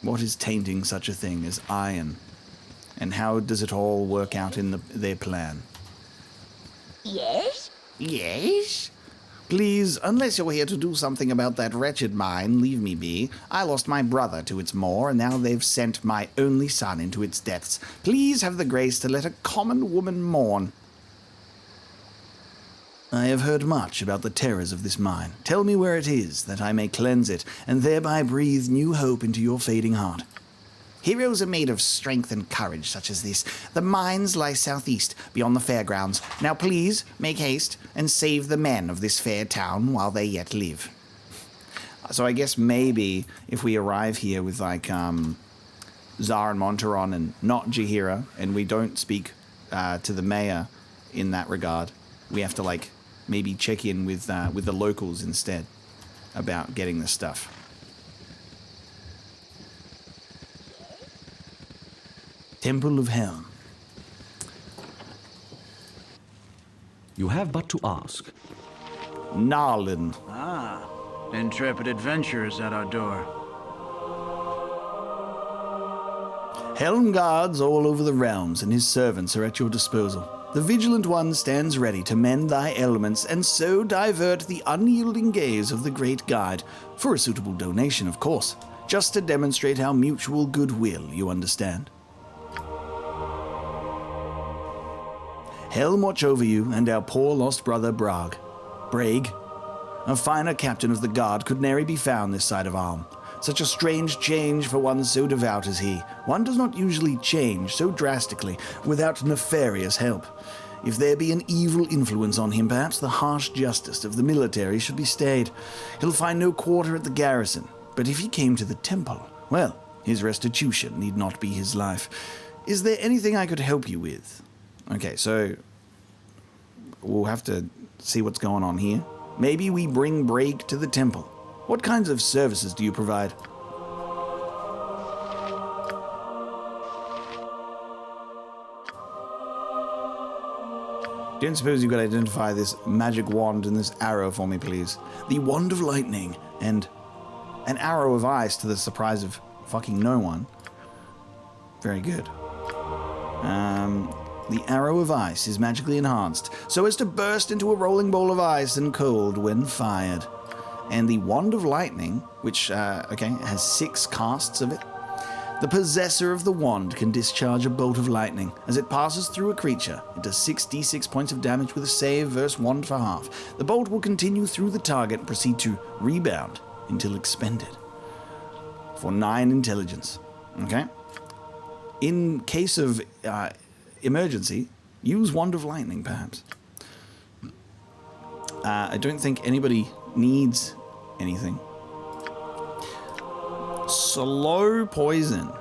What is tainting such a thing as iron? And how does it all work out in their plan? Yes? Yes? Please, unless you're here to do something about that wretched mine, leave me be. I lost my brother to its maw, and now they've sent my only son into its depths. Please have the grace to let a common woman mourn. I have heard much about the terrors of this mine. Tell me where it is, that I may cleanse it, and thereby breathe new hope into your fading heart. Heroes are made of strength and courage such as this. The mines lie southeast, beyond the fairgrounds. Now please, make haste and save the men of this fair town while they yet live. So I guess maybe if we arrive here with like Zar and Monteron and not Jaheira, and we don't speak to the mayor in that regard, we have to like maybe check in with the locals instead about getting this stuff. Temple of Helm. You have but to ask. Narlin. Ah, intrepid adventurers at our door. Helm guards all over the realms, and his servants are at your disposal. The vigilant one stands ready to mend thy ailments, and so divert the unyielding gaze of the great guide, for a suitable donation, of course, just to demonstrate our mutual goodwill, you understand. Helm watch over you and our poor lost brother Brag. A finer captain of the guard could nary be found this side of Alm. Such a strange change for one so devout as he. One does not usually change so drastically without nefarious help. If there be an evil influence on him, perhaps the harsh justice of the military should be stayed. He'll find no quarter at the garrison, but if he came to the temple, well, his restitution need not be his life. Is there anything I could help you with? Okay, so we'll have to see what's going on here. Maybe we bring Brag to the temple. What kinds of services do you provide? Don't suppose you could identify this magic wand and this arrow for me, please? The wand of lightning and an arrow of ice, to the surprise of fucking no one. Very good. The arrow of ice is magically enhanced so as to burst into a rolling ball of ice and cold when fired. And the wand of lightning, which, has 6 casts of it. The possessor of the wand can discharge a bolt of lightning. As it passes through a creature, it does 6d6 points of damage with a save versus wand for half. The bolt will continue through the target and proceed to rebound until expended. For 9 intelligence. Okay? In case of emergency, use wand of lightning, perhaps. I don't think anybody needs anything. Slow poison.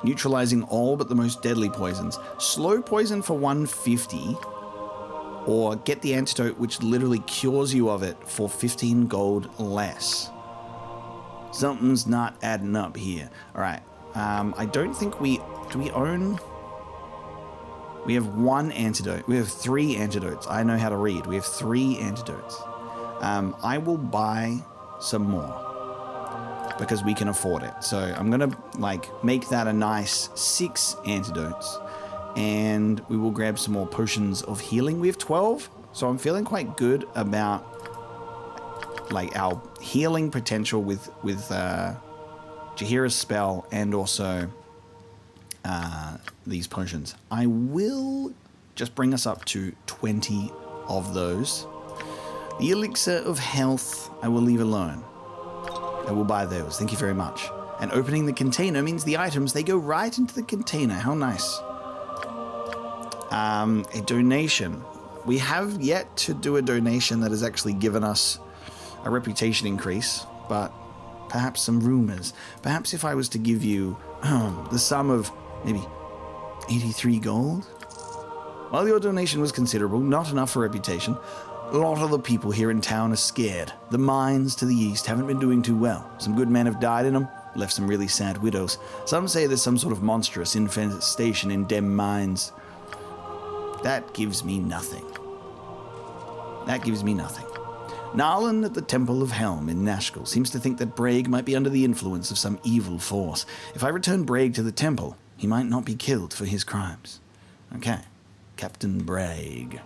Neutralizing all but the most deadly poisons. Slow poison for 150. Or get the antidote which literally cures you of it for 15 gold less. Something's not adding up here. Alright. I don't think we... Do we own... We have 1 antidote. We have 3 antidotes. I know how to read. We have 3 antidotes. I will buy some more because we can afford it. So I'm going to make that a nice 6 antidotes, and we will grab some more potions of healing. We have 12, so I'm feeling quite good about our healing potential with Jaheira's spell and also these potions. I will just bring us up to 20 of those. The elixir of health I will leave alone. I will buy those, thank you very much. And opening the container means the items, they go right into the container. How nice. A donation. We have yet to do a donation that has actually given us a reputation increase, but perhaps some rumors. Perhaps if I was to give you the sum of maybe 83 gold? While your donation was considerable, not enough for reputation, a lot of the people here in town are scared. The mines to the east haven't been doing too well. Some good men have died in them, left some really sad widows. Some say there's some sort of monstrous infestation in dem mines. That gives me nothing. Narlin at the Temple of Helm in Nashkel seems to think that Brag might be under the influence of some evil force. If I return Brag to the temple, he might not be killed for his crimes. Okay, Captain Brag.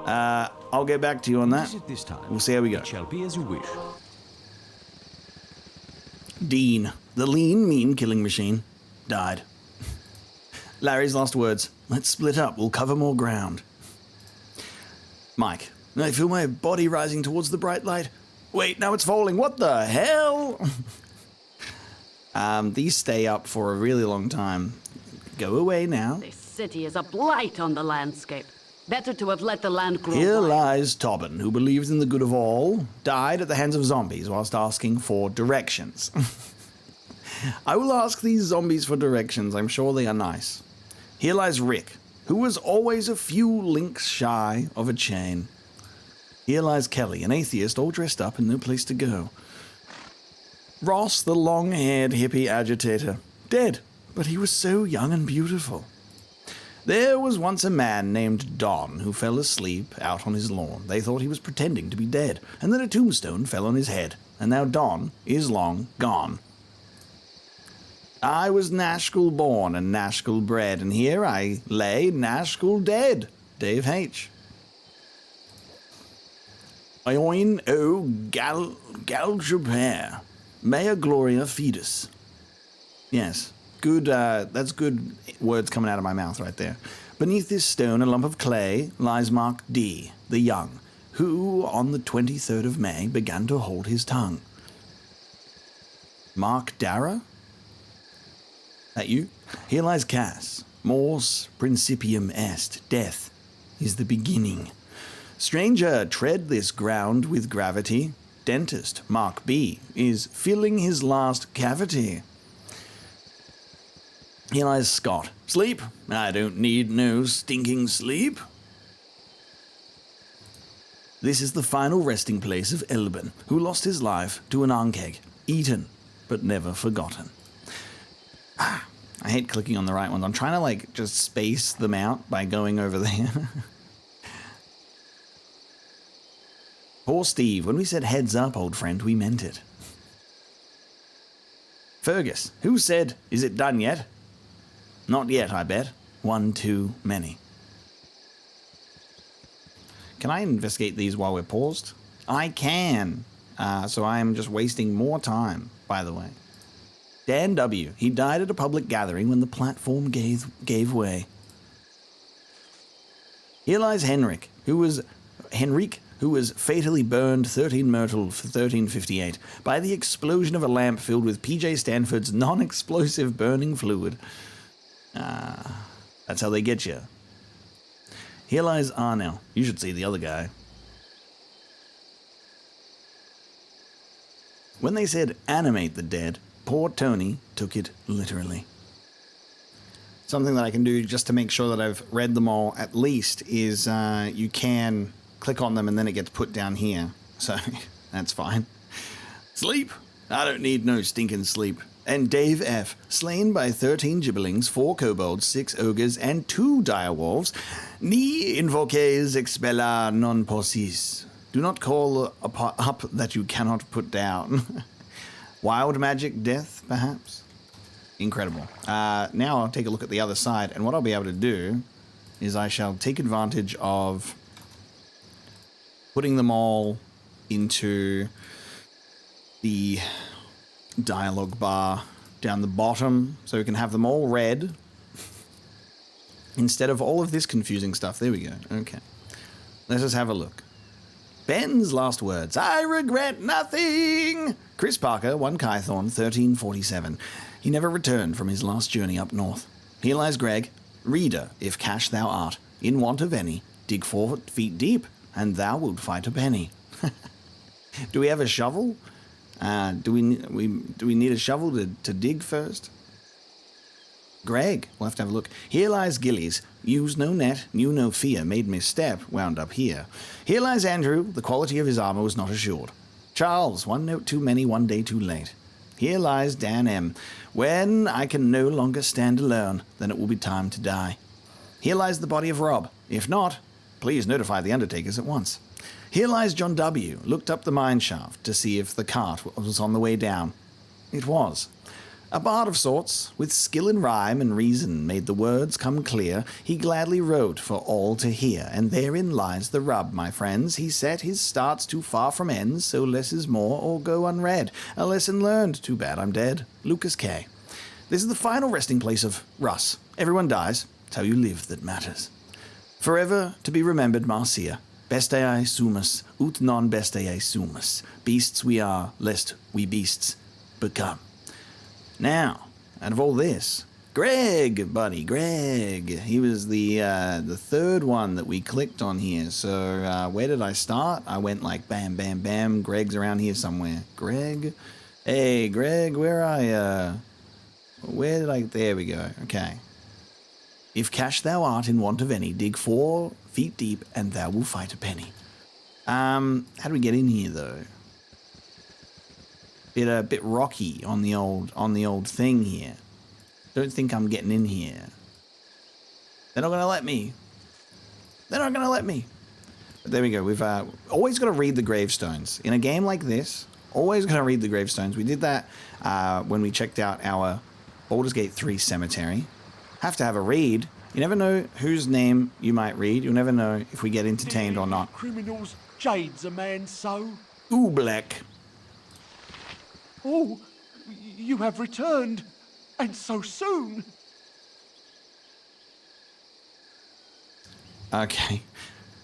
I'll get back to you on that. This time. We'll see how we go. It shall be as you wish. Dean, the lean, mean killing machine, died. Larry's last words. Let's split up. We'll cover more ground. Mike, I feel my body rising towards the bright light. Wait, now it's falling. What the hell? These stay up for a really long time. Go away now. This city is a blight on the landscape. Better to have let the land grow Here wild. lies Tobin, who believes in the good of all, died at the hands of zombies whilst asking for directions. I will ask these zombies for directions. I'm sure they are nice. Here lies Rick, who was always a few links shy of a chain. Here lies Kelly, an atheist all dressed up and no place to go. Ross, the long-haired hippie agitator, dead, but he was so young and beautiful. There was once a man named Don who fell asleep out on his lawn. They thought he was pretending to be dead, and then a tombstone fell on his head, and now Don is long gone. I was Nashkel born and Nashkel bred, and here I lay Nashkel dead. Dave H. Ioin o Galjaper. Mea Gloria Fidus. Yes, good, that's good words coming out of my mouth right there. Beneath this stone, a lump of clay, lies Mark D, the young, who, on the 23rd of May, began to hold his tongue. Mark Dara? That you? Here lies Cass. Mors principium est. Death is the beginning. Stranger, tread this ground with gravity. Dentist, Mark B, is filling his last cavity. Here lies Scott. Sleep? I don't need no stinking sleep. This is the final resting place of Elben, who lost his life to an ankeg, eaten, but never forgotten. I hate clicking on the right ones. I'm trying to, just space them out by going over there. Poor Steve, when we said heads up, old friend, we meant it. Fergus, who said, is it done yet? Not yet, I bet. One too many. Can I investigate these while we're paused? I can. So I am just wasting more time, by the way. Dan W. He died at a public gathering when the platform gave way. Here lies Henrik, who was fatally burned 13 Myrtle for 1358 by the explosion of a lamp filled with PJ Stanford's non-explosive burning fluid. That's how they get you. Here lies Arnell. You should see the other guy. When they said animate the dead, poor Tony took it literally. Something that I can do just to make sure that I've read them all at least is you can click on them and then it gets put down here. So that's fine. Sleep? I don't need no stinking sleep. And Dave F. Slain by 13 gibberlings, 4 kobolds, 6 ogres, and 2 direwolves. Ni invoques expella non possis. Do not call up that you cannot put down. Wild magic death, perhaps? Incredible. Now I'll take a look at the other side, and what I'll be able to do is I shall take advantage of putting them all into the dialogue bar down the bottom so we can have them all read instead of all of this confusing stuff. There we go. Okay. Let's just have a look. Ben's last words. I regret nothing. Chris Parker, 1 Kythorn, 1347. He never returned from his last journey up north. Here lies Greg. Reader, if cash thou art, in want of any, dig 4 feet deep, and thou wilt fight a penny. Do we have a shovel? Do we need a shovel to dig first? Greg, we'll have to have a look. Here lies Gillies. Use no net, knew no fear, made misstep, wound up here. Here lies Andrew. The quality of his armor was not assured. Charles, 1 note too many, 1 day too late. Here lies Dan M. When I can no longer stand alone, then it will be time to die. Here lies the body of Rob. If not, please notify the undertakers at once. Here lies John W. Looked up the mine shaft to see if the cart was on the way down. It was. A bard of sorts, with skill in rhyme and reason made the words come clear. He gladly wrote for all to hear, and therein lies the rub, my friends. He set his starts too far from ends, so less is more, or go unread. A lesson learned, too bad I'm dead. Lucas K. This is the final resting place of Russ. Everyone dies, it's how you live that matters. Forever to be remembered, Marcia. Besteae sumus, ut non besteae sumus. Beasts we are, lest we beasts become. Now, out of all this, Greg, buddy, Greg. He was the third one that we clicked on here. So where did I start? I went like bam, bam, bam. Greg's around here somewhere. Greg? Hey, Greg, where are ya? Where did I... There we go. Okay. If cash thou art in want of any, dig 4 feet deep, and thou will fight a penny. How do we get in here, though? Bit rocky on the old thing here. Don't think I'm getting in here. They're not gonna let me. They're not gonna let me. But there we go. We've always got to read the gravestones in a game like this. Always got to read the gravestones. We did that when we checked out our Baldur's Gate 3 cemetery. Have to have a read. You never know whose name you might read. You'll never know if we get entertained or not. Criminals, jades a man so. Oobleck. Oh, you have returned, and so soon. Okay.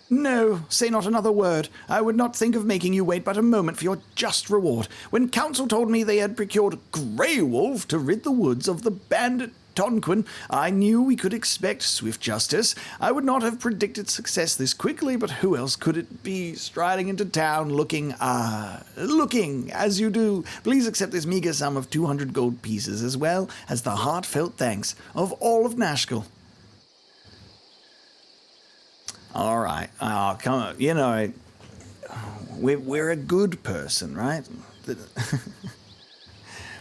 No, say not another word. I would not think of making you wait but a moment for your just reward. When council told me they had procured Grey Wolf to rid the woods of the bandit Tonquin, I knew we could expect swift justice. I would not have predicted success this quickly, but who else could it be striding into town looking as you do? Please accept this meager sum of 200 gold pieces, as well as the heartfelt thanks of all of Nashkel. All right. Oh, come on. You know, we're a good person, right?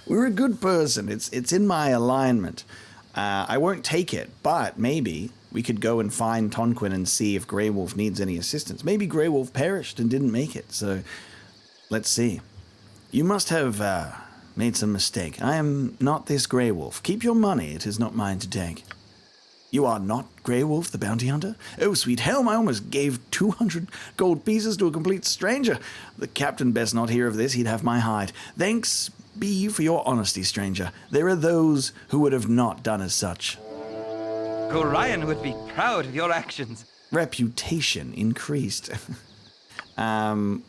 We're a good person. It's in my alignment. I won't take it, but maybe we could go and find Tonquin and see if Grey Wolf needs any assistance. Maybe Grey Wolf perished and didn't make it, so let's see. You must have made some mistake. I am not this Grey Wolf. Keep your money. It is not mine to take. You are not Grey Wolf, the bounty hunter? Oh, sweet helm, I almost gave 200 gold pieces to a complete stranger. The captain best not hear of this, he'd have my hide. Thanks be for your honesty, stranger. There are those who would have not done as such. Gorion would be proud of your actions. Reputation increased. No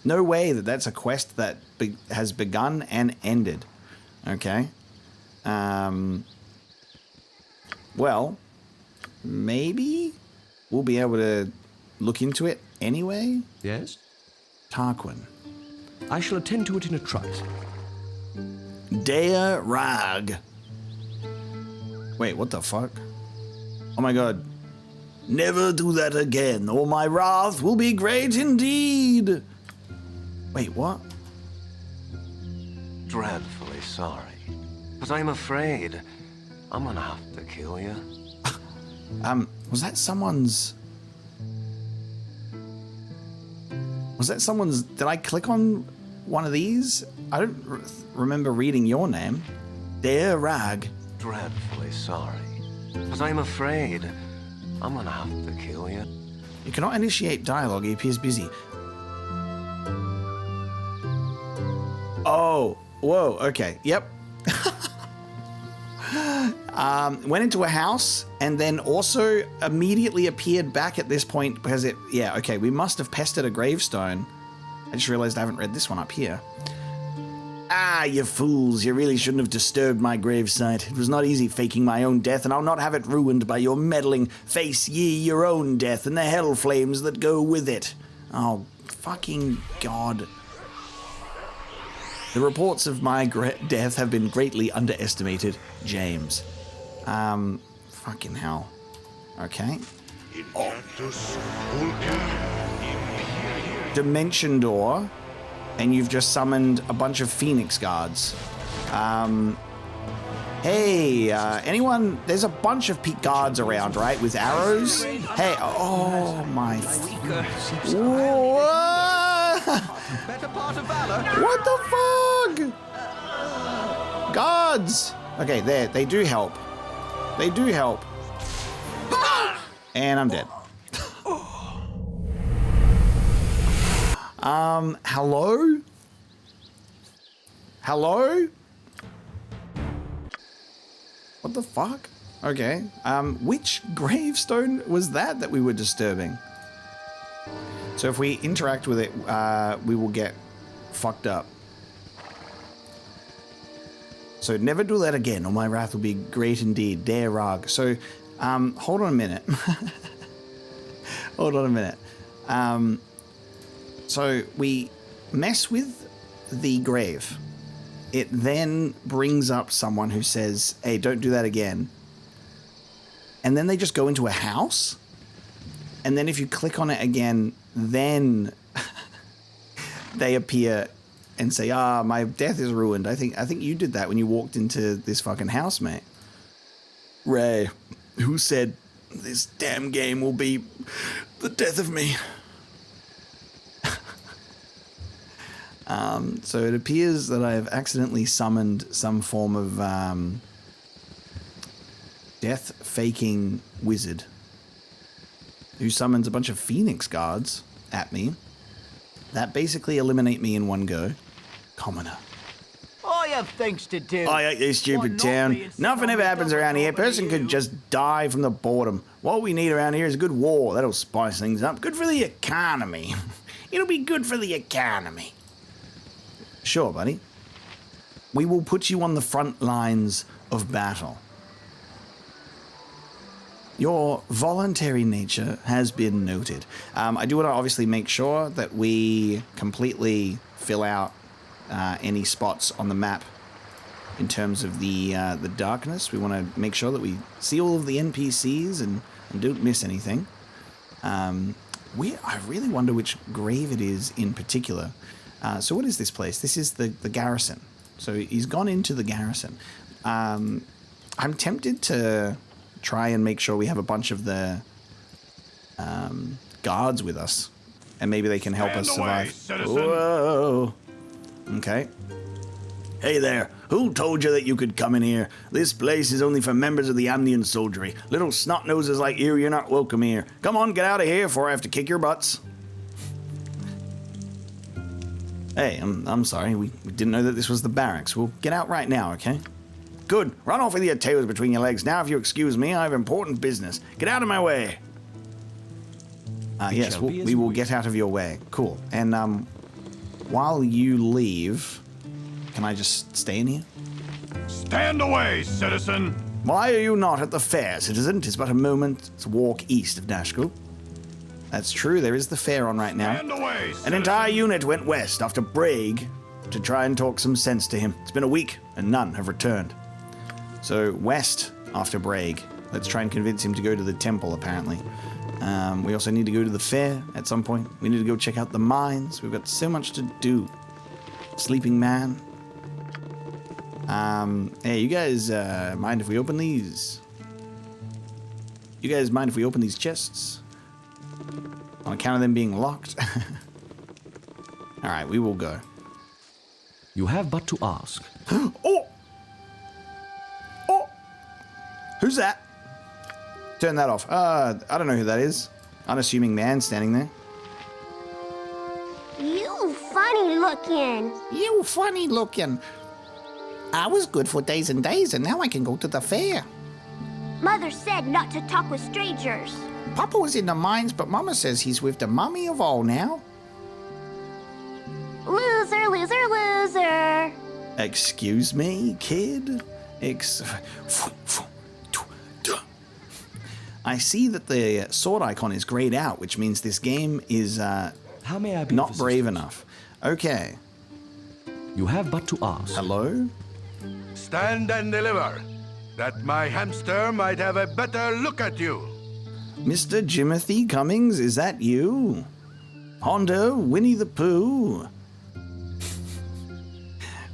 way that's a quest that has begun and ended. Okay. Well, maybe we'll be able to look into it anyway? Yes? Tarquin. I shall attend to it in a trice. Dea Rag. Wait, what the fuck? Oh my god. Never do that again, or my wrath will be great indeed. Wait, what? Dreadfully sorry, but I'm afraid I'm gonna have to kill you. Was that someone's... Did I click on one of these? I don't remember reading your name. Dear Rag. Dreadfully sorry, but I'm afraid I'm gonna have to kill you. You cannot initiate dialogue, he appears busy. Oh, whoa, okay, yep. Went into a house and then also immediately appeared back at this point because we must have pestered a gravestone. I just realized I haven't read this one up here. Ah, you fools, you really shouldn't have disturbed my gravesite. It was not easy faking my own death, and I'll not have it ruined by your meddling. Face ye your own death and the hell flames that go with it. Oh, fucking God. The reports of my death have been greatly underestimated, James. Fucking hell. Okay. Oh. Dimension door, and you've just summoned a bunch of Phoenix guards. Hey, anyone? There's a bunch of guards around, right, with arrows? Hey, oh my... What? Better part of valor. What the fuck? Guards! Okay, there, they do help. They do help. And I'm dead. Hello? Hello? What the fuck? Okay, which gravestone was that we were disturbing? So if we interact with it, we will get fucked up. So never do that again, or my wrath will be great indeed. Dare Rag. So, hold on a minute. Hold on a minute. So we mess with the grave. It then brings up someone who says, hey, don't do that again. And then they just go into a house. And then if you click on it again, then they appear and say, my death is ruined. I think you did that when you walked into this fucking house, mate. Ray, who said this damn game will be the death of me? So it appears that I have accidentally summoned some form of death-faking wizard who summons a bunch of phoenix guards at me that basically eliminate me in one go. Commoner. I have things to do. I hate this stupid town. Nothing ever happens around here. A person could just die from the boredom. What we need around here is a good war. That'll spice things up. Good for the economy. It'll be good for the economy. Sure, buddy. We will put you on the front lines of battle. Your voluntary nature has been noted. I do want to obviously make sure that we completely fill out any spots on the map in terms of the darkness. We want to make sure that we see all of the NPCs and don't miss anything. I really wonder which grave it is in particular. So what is this place? This is the Garrison. So he's gone into the Garrison. I'm tempted to try and make sure we have a bunch of the guards with us. And maybe they can help us survive. Whoa! Okay. Hey there, who told you that you could come in here? This place is only for members of the Amnian soldiery. Little snot-noses like you're not welcome here. Come on, get out of here before I have to kick your butts. Hey, I'm sorry, we didn't know that this was the barracks. We'll get out right now, okay? Good, run off with your tails between your legs. Now, if you excuse me, I have important business. Get out of my way. Yes, we will get out of your way. Cool. And, while you leave, can I just stay in here? Stand away, citizen! Why are you not at the fair, citizen? 'Tis but a moment's walk east of Nashkel. That's true, there is the fair on right now. Stand away, citizen. An entire unit went west after Brague to try and talk some sense to him. It's been a week, and none have returned. So, west after Brague. Let's try and convince him to go to the temple, apparently. We also need to go to the fair at some point. We need to go check out the mines. We've got so much to do. Sleeping man. Hey, you guys mind if we open these? You guys mind if we open these chests? On account of them being locked? Alright, we will go. You have but to ask. Oh! Oh! Who's that? Turn that off. I don't know who that is. Unassuming man standing there. You funny looking. You funny looking. I was good for days and days, and now I can go to the fair. Mother said not to talk with strangers. Papa was in the mines, but Mama says he's with the mummy of all now. Loser, loser, loser. Excuse me, kid? I see that the sword icon is grayed out, which means this game is How may I be not brave enough. Okay. You have but to ask. Hello? Stand and deliver, that my hamster might have a better look at you. Mr. Jimothy Cummings, is that you? Hondo, Winnie the Pooh.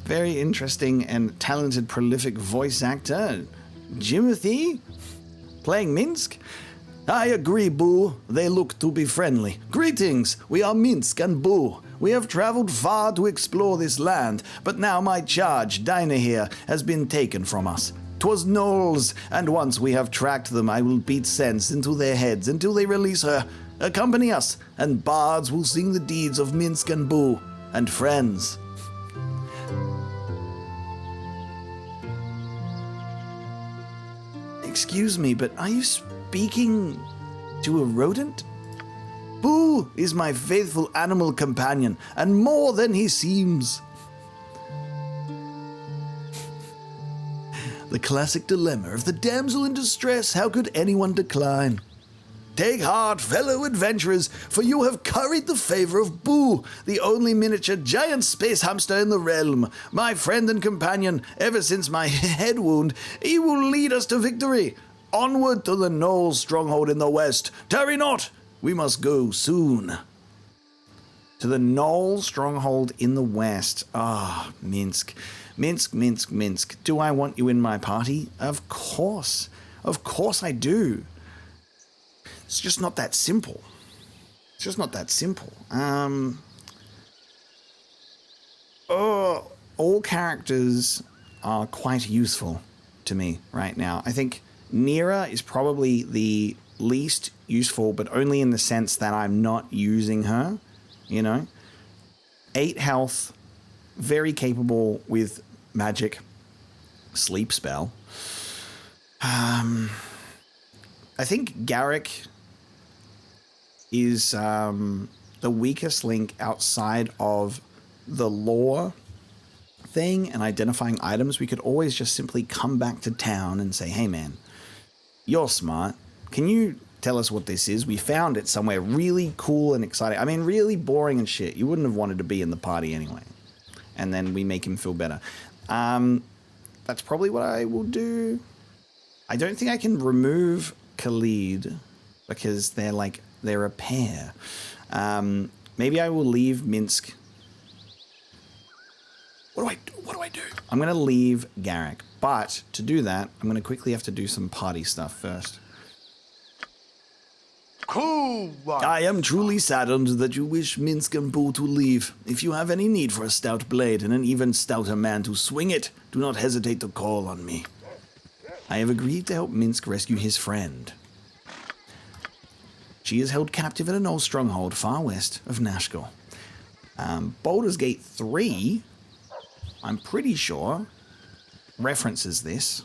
Very interesting and talented, prolific voice actor. Jimothy? Playing Minsk? I agree, Boo. They look to be friendly. Greetings, we are Minsk and Boo. We have traveled far to explore this land, but now my charge, Dinah here, has been taken from us. 'Twas Knowles, and once we have tracked them, I will beat sense into their heads until they release her. Accompany us, and bards will sing the deeds of Minsk and Boo, and friends. Excuse me, but are you speaking to a rodent? Boo is my faithful animal companion, and more than he seems. The classic dilemma of the damsel in distress, how could anyone decline? Take heart, fellow adventurers, for you have curried the favor of Boo, the only miniature giant space hamster in the realm. My friend and companion, ever since my head wound, he will lead us to victory. Onward to the Knoll stronghold in the west. Tarry not, we must go soon. To the Knoll stronghold in the west. Ah, Minsk. Minsk, Minsk, Minsk. Do I want you in my party? Of course. Of course I do. It's just not that simple. It's just not that simple. All characters are quite useful to me right now. I think Nira is probably the least useful, but only in the sense that I'm not using her, you know? 8 health, very capable with magic, sleep spell. I think Garrick is the weakest link outside of the lore thing and identifying items. We could always just simply come back to town and say, hey man, you're smart. Can you tell us what this is? We found it somewhere really cool and exciting. I mean, really boring and shit. You wouldn't have wanted to be in the party anyway. And then we make him feel better. That's probably what I will do. I don't think I can remove Khalid because they're a pair. Maybe I will leave Minsk. What do I do? I'm going to leave Garrick. But to do that, I'm going to quickly have to do some party stuff first. Cool one. I am truly saddened that you wish Minsk and Boo to leave. If you have any need for a stout blade and an even stouter man to swing it, do not hesitate to call on me. I have agreed to help Minsk rescue his friend. She is held captive in an old stronghold far west of Nashkel. Baldur's Gate 3, I'm pretty sure, references this.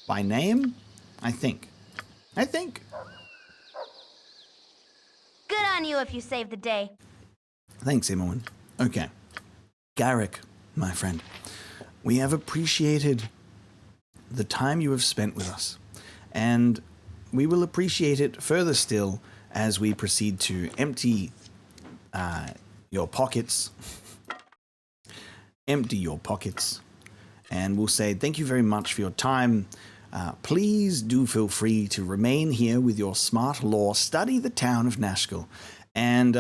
By name? I think. Good on you if you saved the day. Thanks, Imoen. Okay. Garrick, my friend, we have appreciated the time you have spent with us, and we will appreciate it further still as we proceed to empty your pockets. Empty your pockets. And we'll say thank you very much for your time. Please do feel free to remain here with your smart lore, study the town of Nashkel, and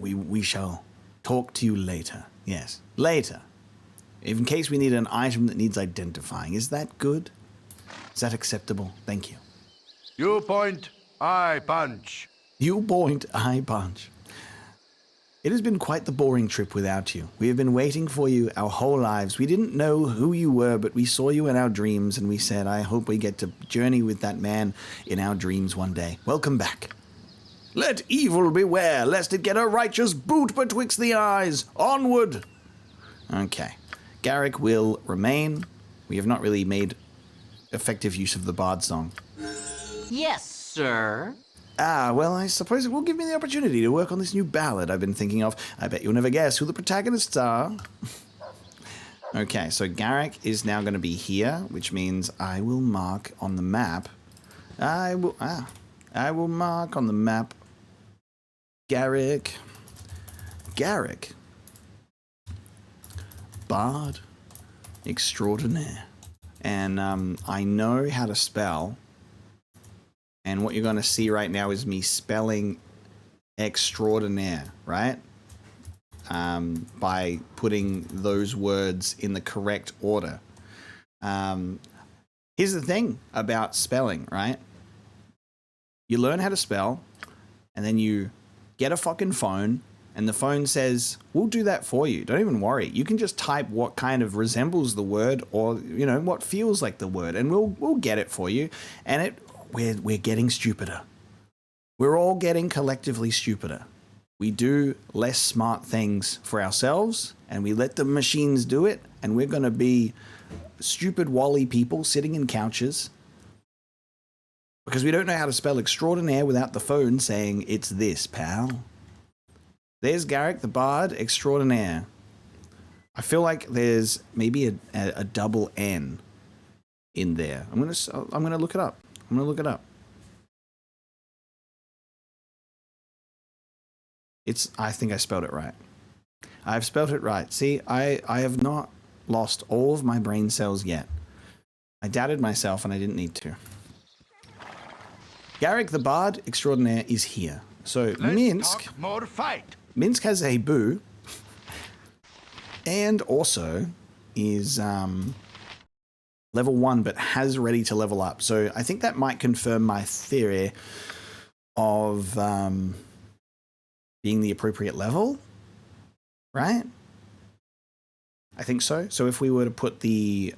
we shall talk to you later. Yes, later. In case we need an item that needs identifying. Is that good? Is that acceptable? Thank you. You point, I punch. You point, I punch. It has been quite the boring trip without you. We have been waiting for you our whole lives. We didn't know who you were, but we saw you in our dreams, and we said, I hope we get to journey with that man in our dreams one day. Welcome back. Let evil beware, lest it get a righteous boot betwixt the eyes. Onward! Okay. Garrick will remain. We have not really made effective use of the bard song. Yes, sir. Well, I suppose it will give me the opportunity to work on this new ballad I've been thinking of. I bet you'll never guess who the protagonists are. Okay, so Garrick is now going to be here, which means I will mark on the map. I will mark on the map Garrick. Bard extraordinaire. And I know how to spell. And what you're going to see right now is me spelling extraordinaire, right? By putting those words in the correct order. Here's the thing about spelling, right? You learn how to spell, and then you get a fucking phone, and the phone says, we'll do that for you. Don't even worry. You can just type what kind of resembles the word or, you know, what feels like the word, and we'll get it for you. And we're getting stupider. We're all getting collectively stupider. We do less smart things for ourselves, and we let the machines do it, and we're going to be stupid Wally people sitting in couches because we don't know how to spell extraordinaire without the phone saying, it's this, pal. There's Garrick the Bard extraordinaire. I feel like there's maybe a double N in there. I'm gonna look it up. I'm gonna look it up. I think I spelled it right. I've spelled it right. See, I have not lost all of my brain cells yet. I doubted myself and I didn't need to. Garrick the Bard Extraordinaire is here. So Minsk. Talk more fight. Minsk has a boo. And also is level 1, but has ready to level up. So I think that might confirm my theory of being the appropriate level, right? I think so. So if we were to put the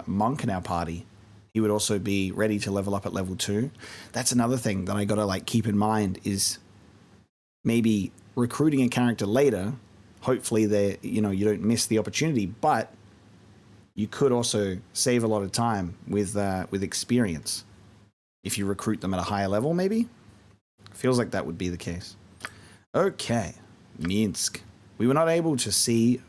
monk in our party, he would also be ready to level up at level 2. That's another thing that I gotta like keep in mind is maybe recruiting a character later. Hopefully you don't miss the opportunity, but you could also save a lot of time with experience if you recruit them at a higher level. Maybe feels like that would be the case. Okay, Minsk. We were not able to see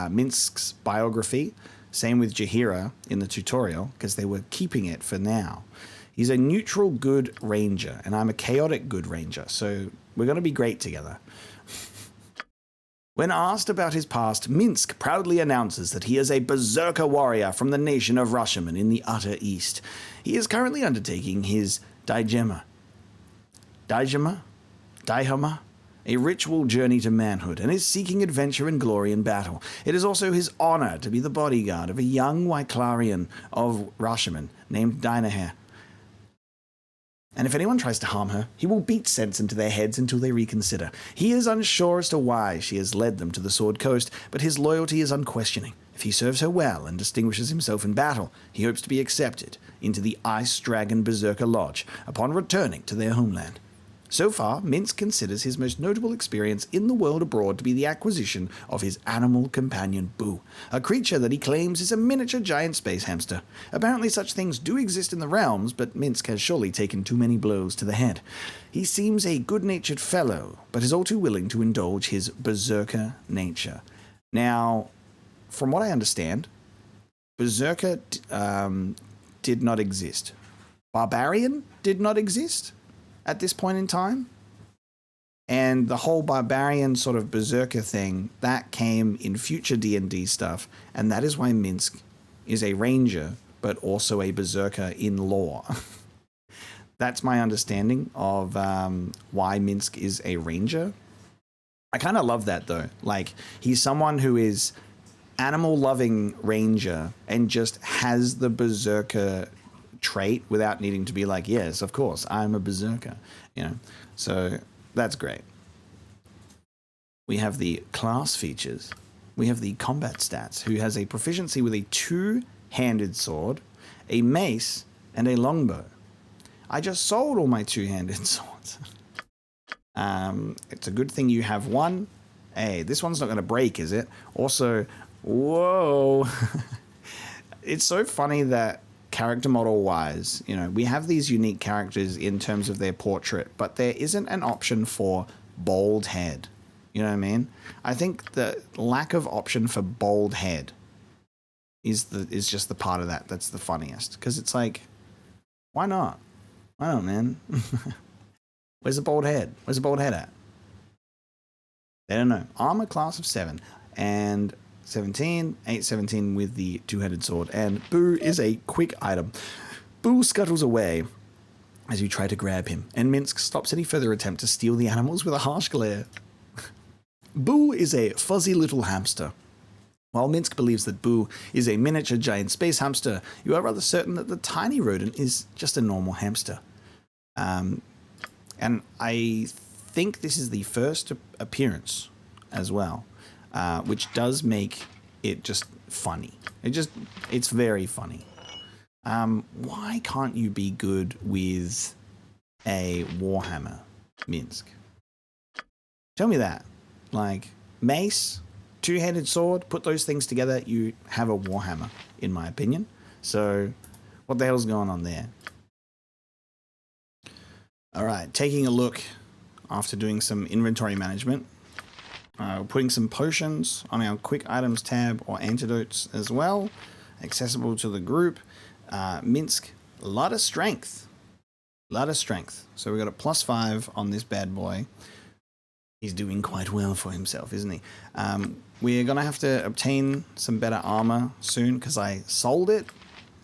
Minsk's biography. Same with Jaheira in the tutorial because they were keeping it for now. He's a neutral good ranger, and I'm a chaotic good ranger, so we're going to be great together. When asked about his past, Minsk proudly announces that he is a berserker warrior from the nation of Rashomon in the utter east. He is currently undertaking his Daihama, a ritual journey to manhood, and is seeking adventure and glory in battle. It is also his honor to be the bodyguard of a young Wyclarian of Rashomon named Dynahair. And if anyone tries to harm her, he will beat sense into their heads until they reconsider. He is unsure as to why she has led them to the Sword Coast, but his loyalty is unquestioning. If he serves her well and distinguishes himself in battle, he hopes to be accepted into the Ice Dragon Berserker Lodge upon returning to their homeland. So far, Minsk considers his most notable experience in the world abroad to be the acquisition of his animal companion Boo, a creature that he claims is a miniature giant space hamster. Apparently such things do exist in the realms, but Minsk has surely taken too many blows to the head. He seems a good-natured fellow, but is all too willing to indulge his berserker nature. Now, from what I understand, berserker did not exist. Barbarian did not exist at this point in time. And the whole barbarian sort of berserker thing, that came in future D&D stuff, and that is why Minsk is a ranger, but also a berserker in lore. That's my understanding of why Minsk is a ranger. I kind of love that though. Like, he's someone who is animal-loving ranger and just has the berserker trait without needing to be like, yes, of course, I'm a berserker, so that's great. We have the class features. We have the combat stats, who has a proficiency with a 2-handed sword, a mace, and a longbow. I just sold all my 2-handed swords. It's a good thing you have one. Hey, this one's not going to break, is it? Also, whoa. It's so funny that character model wise, we have these unique characters in terms of their portrait, but there isn't an option for bald head. You know what I mean? I think the lack of option for bald head is just the part of that's the funniest, because it's like, why not? Why not, man? Where's the bald head? Where's the bald head at? They don't know. Armor class of 7 and 817 with the 2-handed sword, and Boo is a quick item. Boo scuttles away as you try to grab him, and Minsk stops any further attempt to steal the animals with a harsh glare. Boo is a fuzzy little hamster. While Minsk believes that Boo is a miniature giant space hamster, you are rather certain that the tiny rodent is just a normal hamster. And I think this is the first appearance as well. Which does make it just funny. It's very funny. Why can't you be good with a Warhammer, Minsk? Tell me that. Like, mace, 2-handed sword, put those things together, you have a Warhammer, in my opinion. So, what the hell's going on there? Alright, taking a look after doing some inventory management. Putting some potions on our quick items tab or antidotes as well, accessible to the group. Minsk, a lot of strength. So we got a +5 on this bad boy. He's doing quite well for himself, isn't he? We're going to have to obtain some better armor soon because I sold it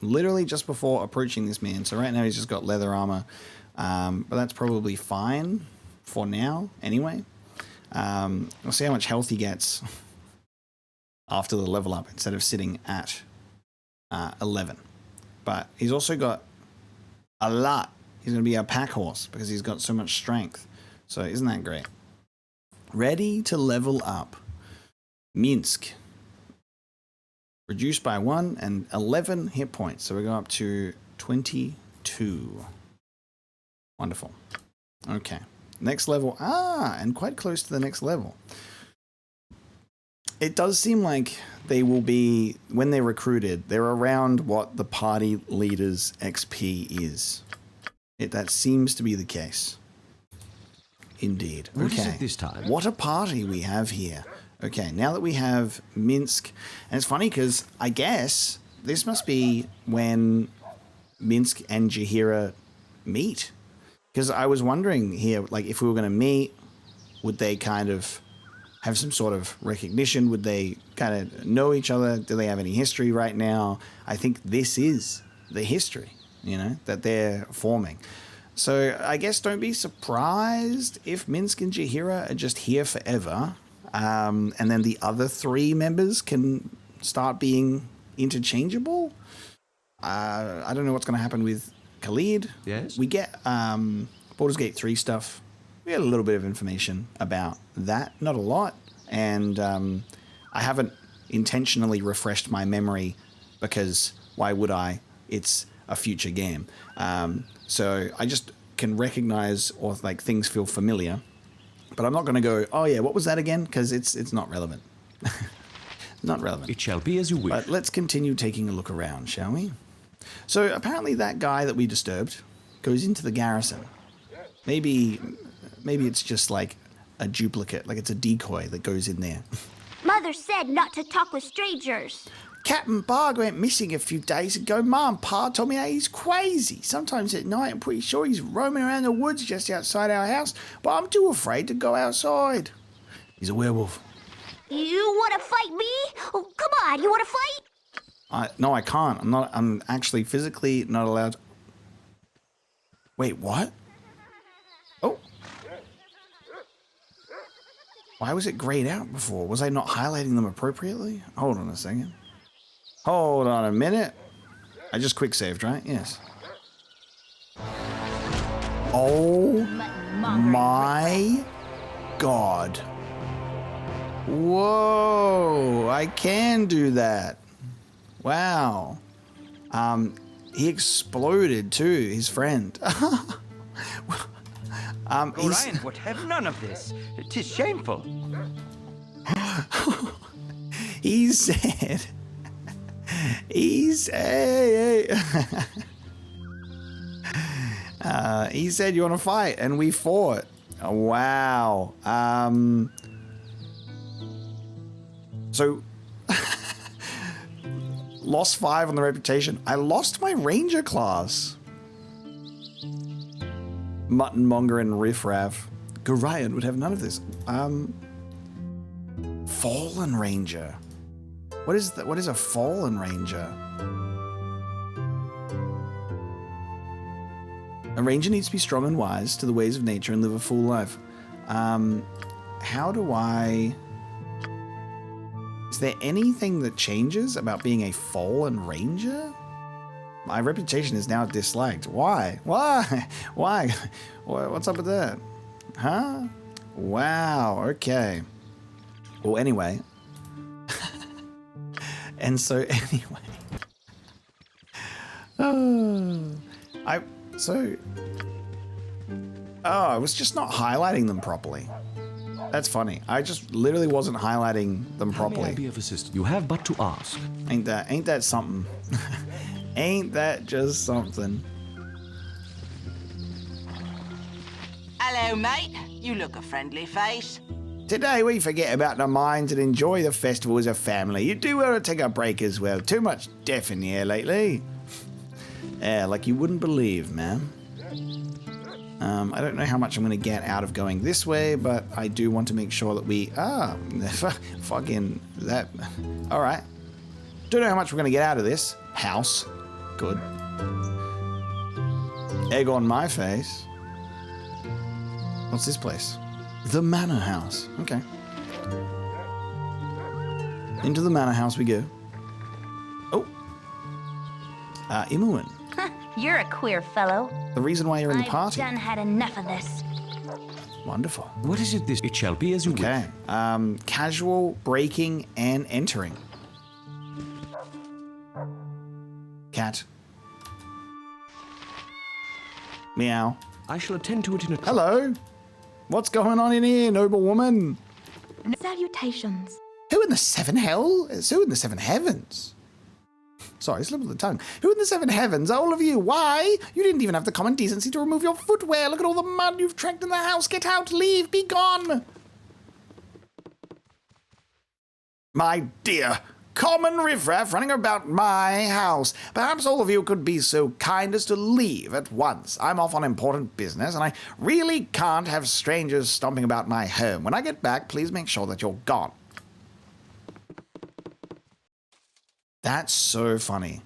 literally just before approaching this man. So right now he's just got leather armor, but that's probably fine for now anyway. We'll see how much health he gets after the level up instead of sitting at 11. But he's also got a lot. He's going to be a pack horse because he's got so much strength. So isn't that great? Ready to level up. Minsk. Reduced by 1 and 11 hit points. So we go up to 22. Wonderful. Okay. Next level. And quite close to the next level. It does seem like they will be, when they're recruited, they're around what the party leader's XP is. That seems to be the case. Indeed. What okay. is it this time? What a party we have here. Okay, now that we have Minsk, and it's funny because I guess this must be when Minsk and Jaheira meet. Because I was wondering here, like, if we were going to meet, would they kind of have some sort of recognition? Would they kind of know each other? Do they have any history right now? I think this is the history, you know, that they're forming. So I guess don't be surprised if Minsk and Jaheira are just here forever. And then the other 3 members can start being interchangeable. I don't know what's going to happen with Khalid. Yes. We get Baldur's Gate 3 stuff. We had a little bit of information about that. Not a lot. And I haven't intentionally refreshed my memory because why would I? It's a future game. So I just can recognize or like things feel familiar. But I'm not going to go, oh yeah, what was that again? Because it's not relevant. Not relevant. It shall be as you wish. But let's continue taking a look around, shall we? So apparently that guy that we disturbed goes into the garrison. Maybe it's just like a duplicate, like it's a decoy that goes in there. Mother said not to talk with strangers. Captain Bard went missing a few days ago. Ma and Pa told me how he's crazy. Sometimes at night I'm pretty sure he's roaming around the woods just outside our house, but I'm too afraid to go outside. He's a werewolf. You want to fight me? Oh, come on, you want to fight? No, I can't. I'm actually physically not allowed. Wait, what? Oh. Why was it grayed out before? Was I not highlighting them appropriately? Hold on a second. Hold on a minute. I just quick saved, right? Yes. Oh my God. Whoa, I can do that. Wow. He exploded too, his friend. Orion would have none of this. 'Tis shameful. He said, he said, you want to fight? And we fought. Oh, wow. So, lost 5 on the reputation. I lost my ranger class. Mutton Monger and Riffraff. Gorion would have none of this. Fallen Ranger. What is that? What is a Fallen Ranger? A ranger needs to be strong and wise to the ways of nature and live a full life. How do I... Is there anything that changes about being a Fallen Ranger? My reputation is now disliked. Why? Why? Why? What's up with that? Huh? Wow, okay. Well, anyway. And so, anyway. I was just not highlighting them properly. That's funny. I just literally wasn't highlighting them properly. How may I be of assistance? You have but to ask. Ain't that something? Ain't that just something? Hello, mate. You look a friendly face. Today we forget about the mines and enjoy the festival as a family. You do well to take a break as well. Too much death in the air lately. Yeah, like you wouldn't believe, man. I don't know how much I'm going to get out of going this way, but I do want to make sure that we... fucking... that... Alright. Don't know how much we're going to get out of this. House. Good. Egg on my face. What's this place? The Manor House. Okay. Into the Manor House we go. Oh. Imoen. You're a queer fellow. The reason why you're in the party. I've done had enough of this. Wonderful. What is it this? It shall be as you wish. Okay. Casual breaking and entering. Cat. Meow. I shall attend to it in a... Hello. What's going on in here, noble woman? Salutations. Who in the seven hells? Who in the seven heavens? Sorry, slip of the tongue. Who in the seven heavens? All of you. Why? You didn't even have the common decency to remove your footwear. Look at all the mud you've tracked in the house. Get out. Leave. Be gone. My dear, common riffraff running about my house. Perhaps all of you could be so kind as to leave at once. I'm off on important business, and I really can't have strangers stomping about my home. When I get back, please make sure that you're gone. That's so funny.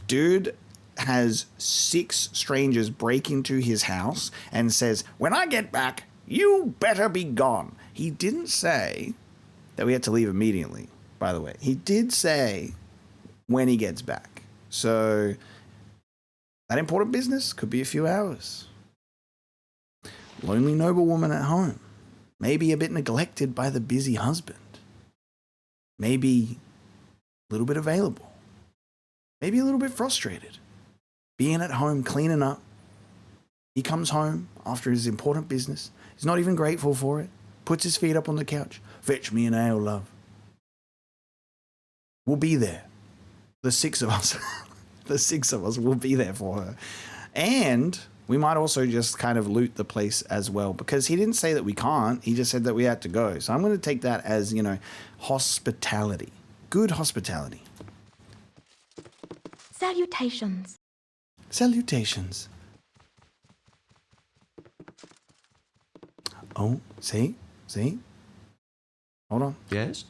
Dude has 6 strangers break into his house and says, when I get back, you better be gone. He didn't say that we had to leave immediately, by the way. He did say when he gets back. So that important business could be a few hours. Lonely noble woman at home. Maybe a bit neglected by the busy husband. Maybe a little bit available. Maybe a little bit frustrated. Being at home, cleaning up. He comes home after his important business. He's not even grateful for it. Puts his feet up on the couch. Fetch me an ale, love. We'll be there. The 6 of us. The 6 of us will be there for her. And we might also just kind of loot the place as well, because he didn't say that we can't. He just said that we had to go. So I'm going to take that as, hospitality. Good hospitality. Salutations. Salutations. Oh, see? Hold on. Yes?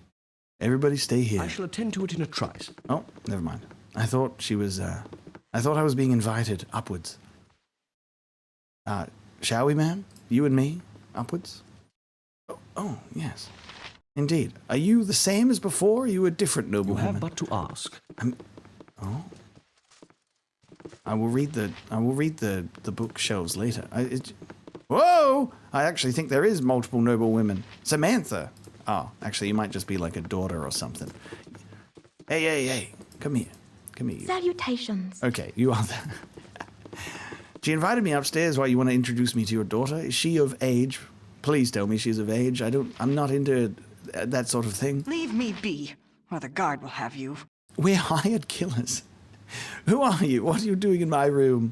Everybody stay here. I shall attend to it in a trice. Oh, never mind. I thought she was, I thought I was being invited upwards. Shall we, ma'am? You and me? Upwards? Oh, yes. Indeed. Are you the same as before, or are you a different noble woman? You have but to ask. I will read the bookshelves later. Whoa! I actually think there is multiple noble women. Samantha. Oh, actually, you might just be like a daughter or something. Hey. Come here. Salutations. Okay, you are there. She invited me upstairs. Why, you want to introduce me to your daughter? Is she of age? Please tell me she's of age. I'm not into that sort of thing. Leave me be, or the guard will have you. We're hired killers. Who are you? What are you doing in my room?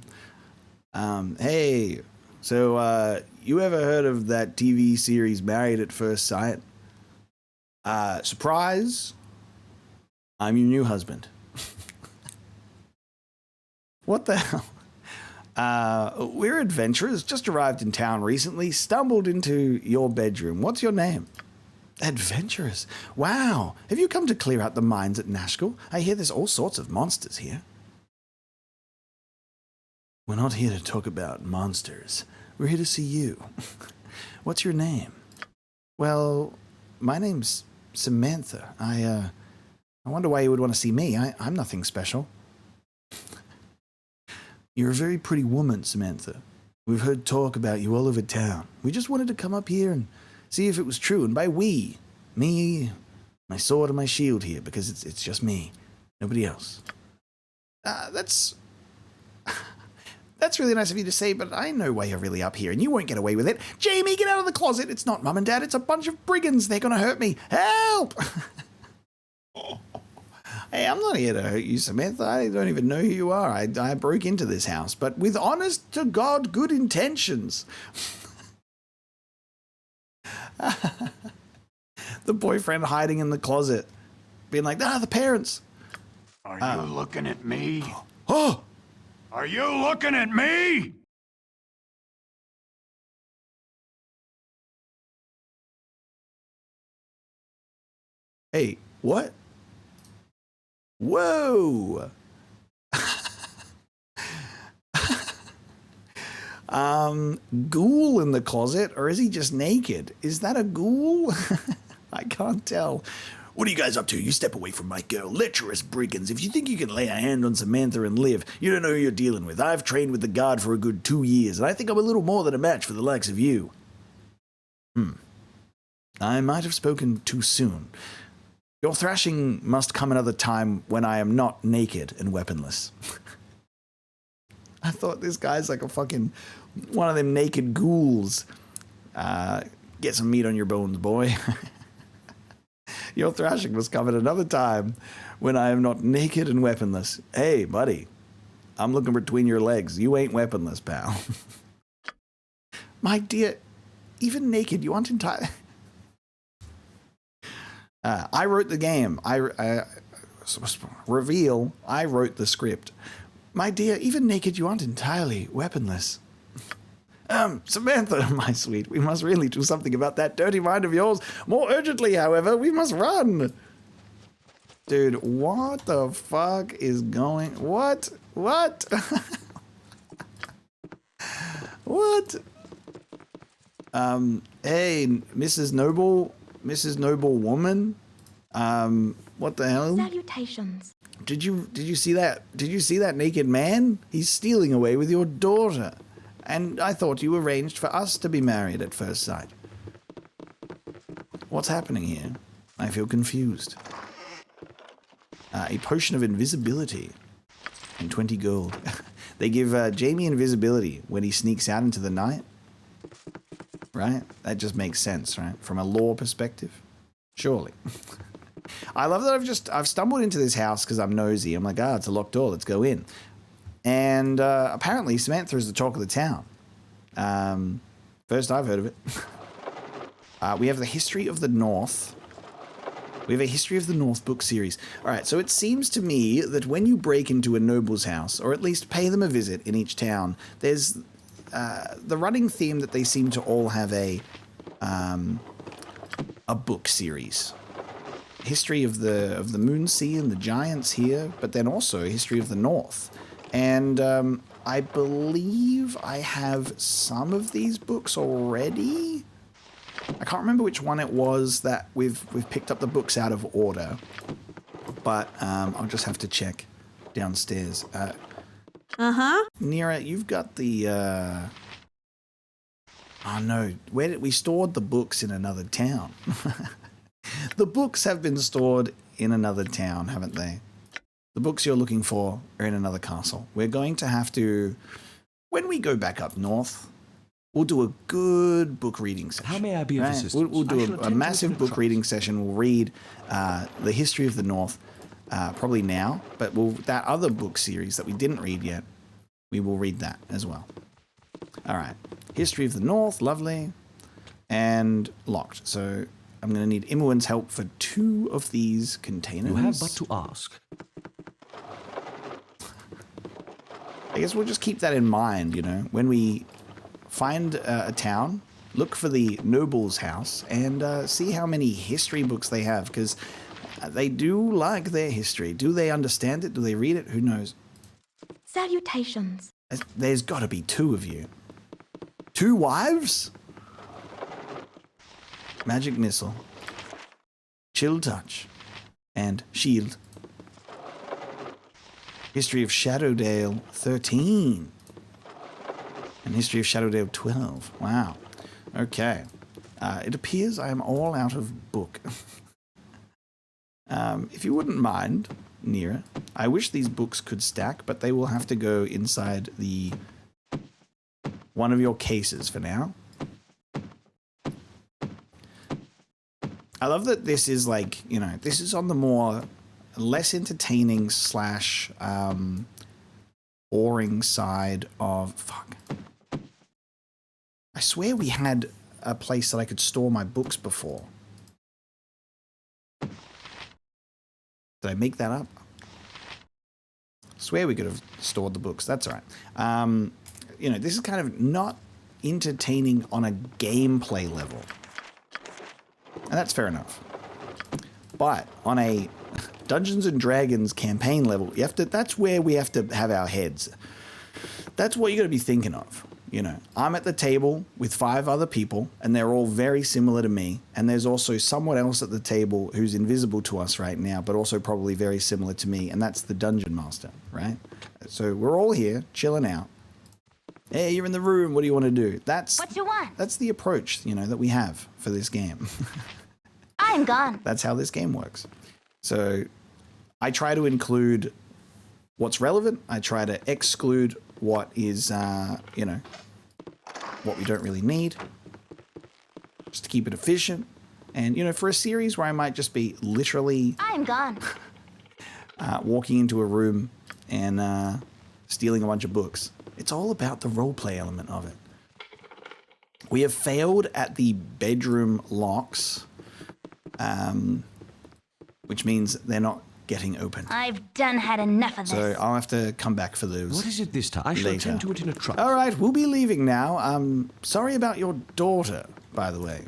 Hey, so, you ever heard of that TV series Married at First Sight? Surprise! I'm your new husband. What the hell? We're adventurers, just arrived in town recently, stumbled into your bedroom. What's your name? Adventurers? Wow. Have you come to clear out the mines at Nashkel? I hear there's all sorts of monsters here. We're not here to talk about monsters. We're here to see you. What's your name? Well, my name's Samantha. I wonder why you would want to see me. I'm nothing special. You're a very pretty woman, Samantha. We've heard talk about you all over town. We just wanted to come up here and see if it was true. And by we, me, my sword and my shield here, because it's just me. Nobody else. That's really nice of you to say, but I know why you're really up here, and you won't get away with it. Jamie, get out of the closet. It's not Mum and Dad. It's a bunch of brigands. They're going to hurt me. Help! Hey, I'm not here to hurt you, Samantha. I don't even know who you are. I broke into this house, but with honest to God good intentions. The boyfriend hiding in the closet, being like, the parents. Are you looking at me? Oh! Are you looking at me? Hey, what? Whoa! Ghoul in the closet, or is he just naked? Is that a ghoul? I can't tell. What are you guys up to? You step away from my girl, lecherous brigands. If you think you can lay a hand on Samantha and live, you don't know who you're dealing with. I've trained with the guard for a good 2 years, and I think I'm a little more than a match for the likes of you. I might have spoken too soon. Your thrashing must come another time when I am not naked and weaponless. I thought this guy's like a fucking one of them naked ghouls. Get some meat on your bones, boy. Your thrashing must come at another time when I am not naked and weaponless. Hey, buddy, I'm looking between your legs. You ain't weaponless, pal. My dear, even naked, you aren't entirely... I wrote the game. Reveal, I wrote the script. My dear, even naked, you aren't entirely weaponless. Samantha, my sweet, we must really do something about that dirty mind of yours. More urgently, however, we must run. Dude, what the fuck is going... What? What? What? Hey, Mrs. Noble Woman? What the hell? Salutations. Did you see that? Did you see that naked man? He's stealing away with your daughter. And I thought you arranged for us to be married at first sight. What's happening here? I feel confused. A potion of invisibility and 20 gold. They give Jamie invisibility when he sneaks out into the night. Right? That just makes sense, right? From a lore perspective. Surely. I love that I've stumbled into this house because I'm nosy. I'm like, it's a locked door. Let's go in. And apparently Samantha is the talk of the town. First I've heard of it. We have the History of the North. We have a History of the North book series. All right, so it seems to me that when you break into a noble's house, or at least pay them a visit in each town, there's the running theme that they seem to all have a book series. History of the Moonsea and the Giants here, but then also History of the North. And I believe I have some of these books already. I can't remember which one it was that we've picked up the books out of order, but I'll just have to check downstairs. Nira, you've got the. Oh no, we stored the books in another town. The books have been stored in another town, haven't they? The books you're looking for are in another castle. We're going to have to, when we go back up north, we'll do a good book reading session. How may I be of assistance? We'll do a massive book reading session. We'll read the History of the North, probably now, but that other book series that we didn't read yet, we will read that as well. All right. History of the North, lovely, and locked. So I'm going to need Imowen's help for 2 of these containers. You have but to ask. I guess we'll just keep that in mind, you know, when we find a town, look for the noble's house and see how many history books they have, because they do like their history. Do they understand it? Do they read it? Who knows? Salutations. There's got to be 2 of you. 2 wives? Magic Missile, Chill Touch, and Shield. History of Shadowdale 13. And History of Shadowdale 12. Wow. Okay. It appears I am all out of book. If you wouldn't mind, Nira, I wish these books could stack, but they will have to go inside one of your cases for now. I love that this is like, you know, this is on the more less entertaining / boring side of... Fuck. I swear we had a place that I could store my books before. Did I make that up? I swear we could have stored the books. That's all right. You know, this is kind of not entertaining on a gameplay level. And that's fair enough. But on a Dungeons and Dragons campaign level, you have to, that's where we have to have our heads. That's what you got to be thinking of. You know, I'm at the table with 5 other people, and they're all very similar to me. And there's also someone else at the table who's invisible to us right now, but also probably very similar to me, and that's the Dungeon Master, right? So we're all here, chilling out. Hey, you're in the room. What do you want to do? What you want? That's the approach, you know, that we have for this game. I'm gone. That's how this game works. So I try to include what's relevant. I try to exclude what is, you know, what we don't really need, just to keep it efficient. And, you know, for a series where I might just be literally I'm gone. Walking into a room and stealing a bunch of books, it's all about the roleplay element of it. We have failed at the bedroom locks, which means they're not getting open. I've done had enough of this. So I'll have to come back for those. What is it this time? I shall attend to it in a truck. All right, we'll be leaving now. Sorry about your daughter, by the way.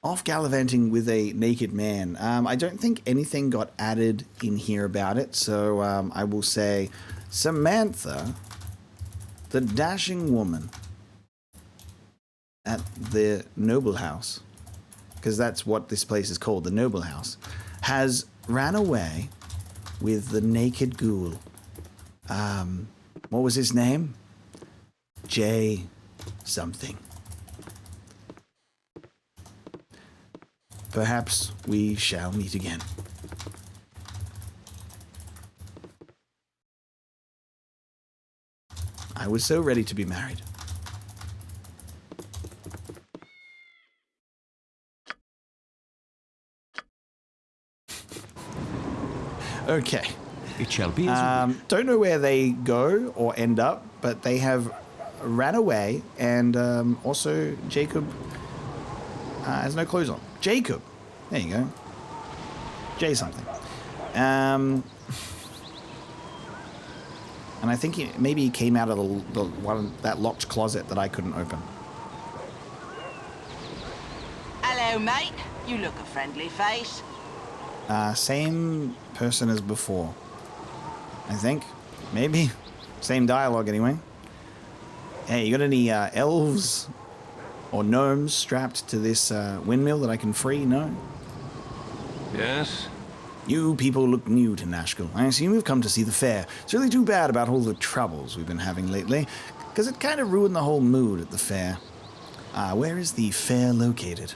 Off gallivanting with a naked man. I don't think anything got added in here about it, so I will say Samantha, the dashing woman at the Noble House, because that's what this place is called, the Noble House, has ran away with the naked ghoul. What was his name? J something. Perhaps we shall meet again. I was so ready to be married. Okay. It shall be. Don't know where they go or end up, but they have ran away, and also Jacob has no clothes on. Jacob. There you go. J something. And I think maybe he came out of the one that locked closet that I couldn't open. Hello, mate. You look a friendly face. Same person as before. I think. Maybe. Same dialogue anyway. Hey, you got any elves or gnomes strapped to this windmill that I can free? No? Yes? You people look new to Nashkel. I assume you've come to see the fair. It's really too bad about all the troubles we've been having lately, because it kind of ruined the whole mood at the fair. Where is the fair located?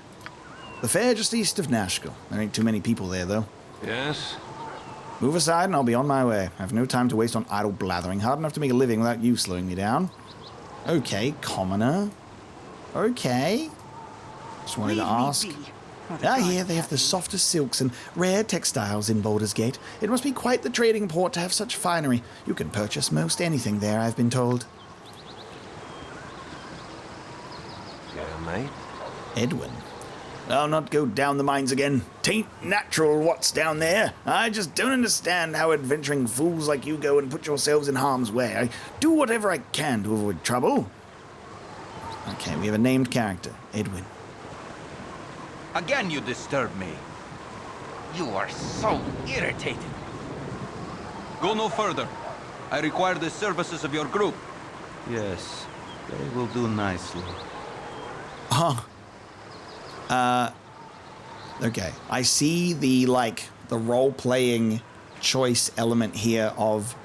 The fair just east of Nashkel. There ain't too many people there, though. Yes? Move aside and I'll be on my way. I have no time to waste on idle blathering. Hard enough to make a living without you slowing me down. Okay, commoner. Okay. Just wanted to ask. I hear they have the softest silks and rare textiles in Baldur's Gate. It must be quite the trading port to have such finery. You can purchase most anything there, I've been told. Yeah, mate? Edwin. I'll not go down the mines again. Tain't natural what's down there. I just don't understand how adventuring fools like you go and put yourselves in harm's way. I do whatever I can to avoid trouble. Okay, we have a named character, Edwin. Again you disturb me. You are so irritating. Go no further. I require the services of your group. Yes, they will do nicely. Okay. I see the role-playing choice element here of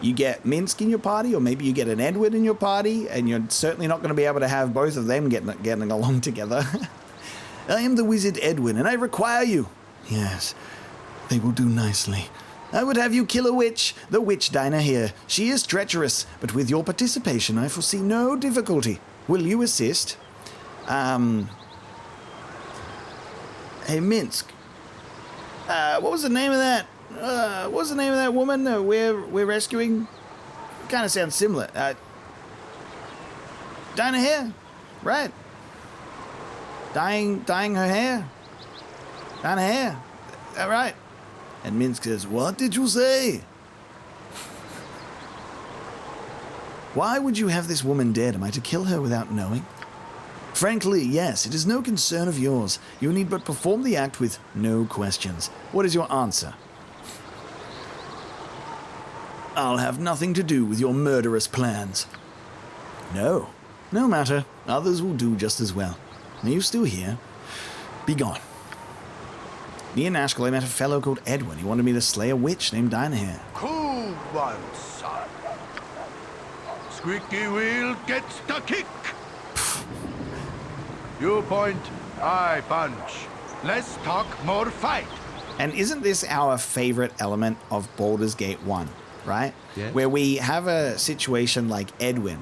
you get Minsk in your party, or maybe you get an Edwin in your party, and you're certainly not going to be able to have both of them getting along together. I am the wizard Edwin, and I require you. Yes, they will do nicely. I would have you kill a witch, the witch diner here. She is treacherous, but with your participation, I foresee no difficulty. Will you assist? Hey, Minsk. What was the name of that? What was the name of that woman we're rescuing? Kind of sounds similar. Dyeing her hair, right? Dyeing her hair. Dyeing her hair. All right. And Minsk says, "What did you say?" "Why would you have this woman dead? Am I to kill her without knowing?" "Frankly, yes, it is no concern of yours. You need but perform the act with no questions. What is your answer?" "I'll have nothing to do with your murderous plans." "No, no matter. Others will do just as well. Are you still here? Be gone." Near Nashkel, I met a fellow called Edwin. He wanted me to slay a witch named Dynahair. Cool one, son. Squeaky wheel gets the kick. You point, I punch. Less talk, more fight. And isn't this our favorite element of Baldur's Gate 1, right? Yeah. Where we have a situation like Edwin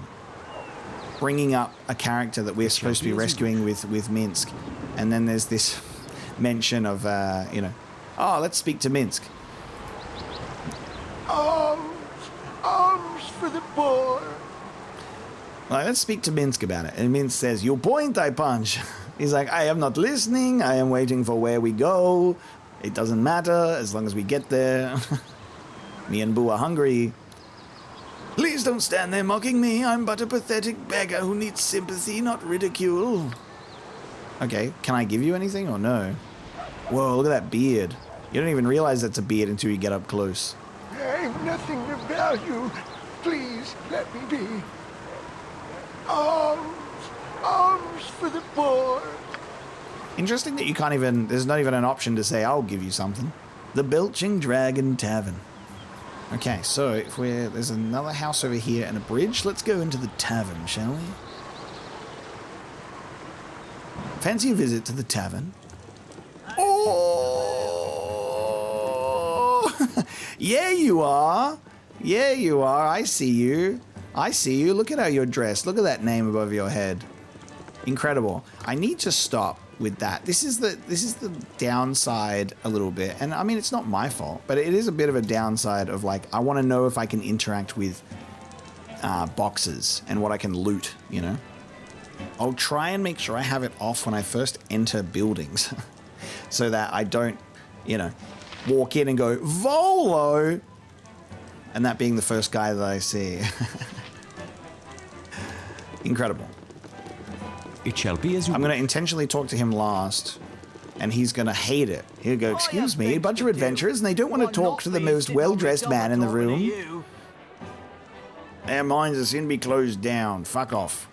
bringing up a character that we're supposed to be rescuing with Minsk. And then there's this mention of, oh, let's speak to Minsk. Arms for the poor. Like, let's speak to Minsk about it. And Minsk says, "You point, I punch." He's like, "I am not listening. I am waiting for where we go. It doesn't matter as long as we get there." Me and Boo are hungry. "Please don't stand there mocking me. I'm but a pathetic beggar who needs sympathy, not ridicule." Okay, can I give you anything or no? Whoa, look at that beard. You don't even realize that's a beard until you get up close. I've nothing to value. Please let me be. Arms for the poor. Interesting that you can't even, there's not even an option to say, "I'll give you something." The Belching Dragon Tavern. Okay, so if there's another house over here and a bridge. Let's go into the tavern, shall we? Fancy a visit to the tavern? Oh! Yeah, you are. Yeah, you are. I see you. I see you. Look at how you're dressed. Look at that name above your head. Incredible. I need to stop with that. This is the downside a little bit. And I mean, it's not my fault, but it is a bit of a downside of like, I want to know if I can interact with boxes and what I can loot, you know? I'll try and make sure I have it off when I first enter buildings so that I don't, walk in and go, "Volo!" and that being the first guy that I see. Incredible. It shall be as you... I'm going to intentionally talk to him last, and he's going to hate it. He'll go, "Excuse me, a bunch of adventurers, and they don't want to talk to the most well-dressed man in the room. Their minds are soon to be closed down. Fuck off."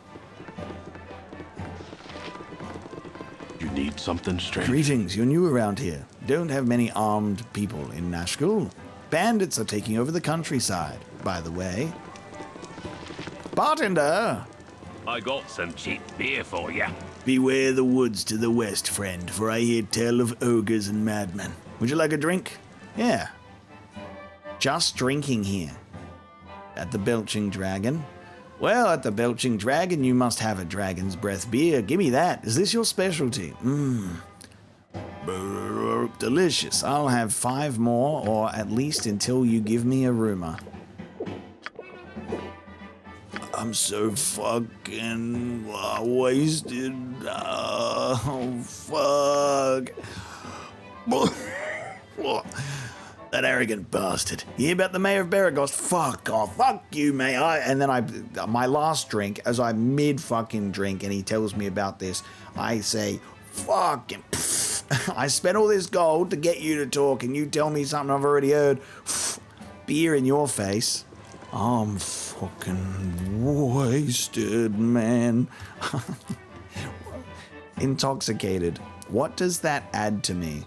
You need something strange. "Greetings, you're new around here. Don't have many armed people in Nashkel. Bandits are taking over the countryside, by the way. Bartender! I got some cheap beer for you. Beware the woods to the west, friend, for I hear tell of ogres and madmen. Would you like a drink?" "Yeah. Just drinking here. At the Belching Dragon." "Well, at the Belching Dragon, you must have a dragon's breath beer. Give me that. Is this your specialty?" Delicious. I'll have 5 more, or at least until you give me a rumor. I'm so fucking wasted. Oh, fuck. That arrogant bastard. You hear about the mayor of Baragost? Fuck off. Fuck you, mayor. And then my last drink, as I mid-fucking drink, and he tells me about this, I say, "Fucking I spent all this gold to get you to talk, and you tell me something I've already heard. Beer in your face. I'm fucking wasted, man." Intoxicated. What does that add to me?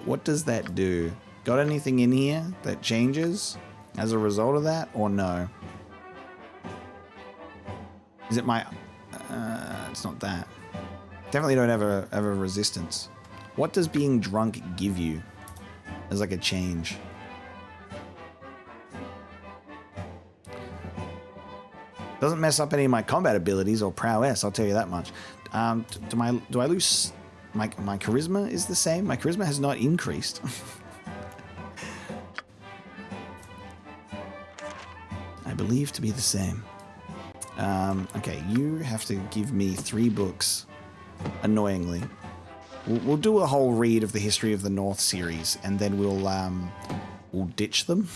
What does that do? Got anything in here that changes as a result of that, or no? Is it my... it's not that. Definitely don't have a resistance. What does being drunk give you as like a change? Doesn't mess up any of my combat abilities or prowess, I'll tell you that much. Do I lose... My charisma is the same? My charisma has not increased. I believe to be the same. Okay, you have to give me 3 books, annoyingly. We'll do a whole read of the History of the North series, and then we'll ditch them.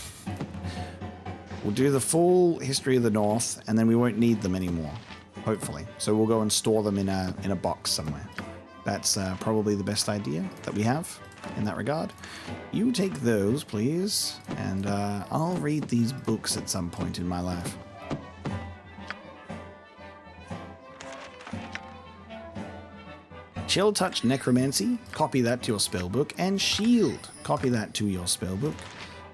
We'll do the full History of the North, and then we won't need them anymore, hopefully. So we'll go and store them in a box somewhere. That's probably the best idea that we have in that regard. You take those, please, and I'll read these books at some point in my life. Chill Touch Necromancy, copy that to your spellbook, and Shield, copy that to your spellbook.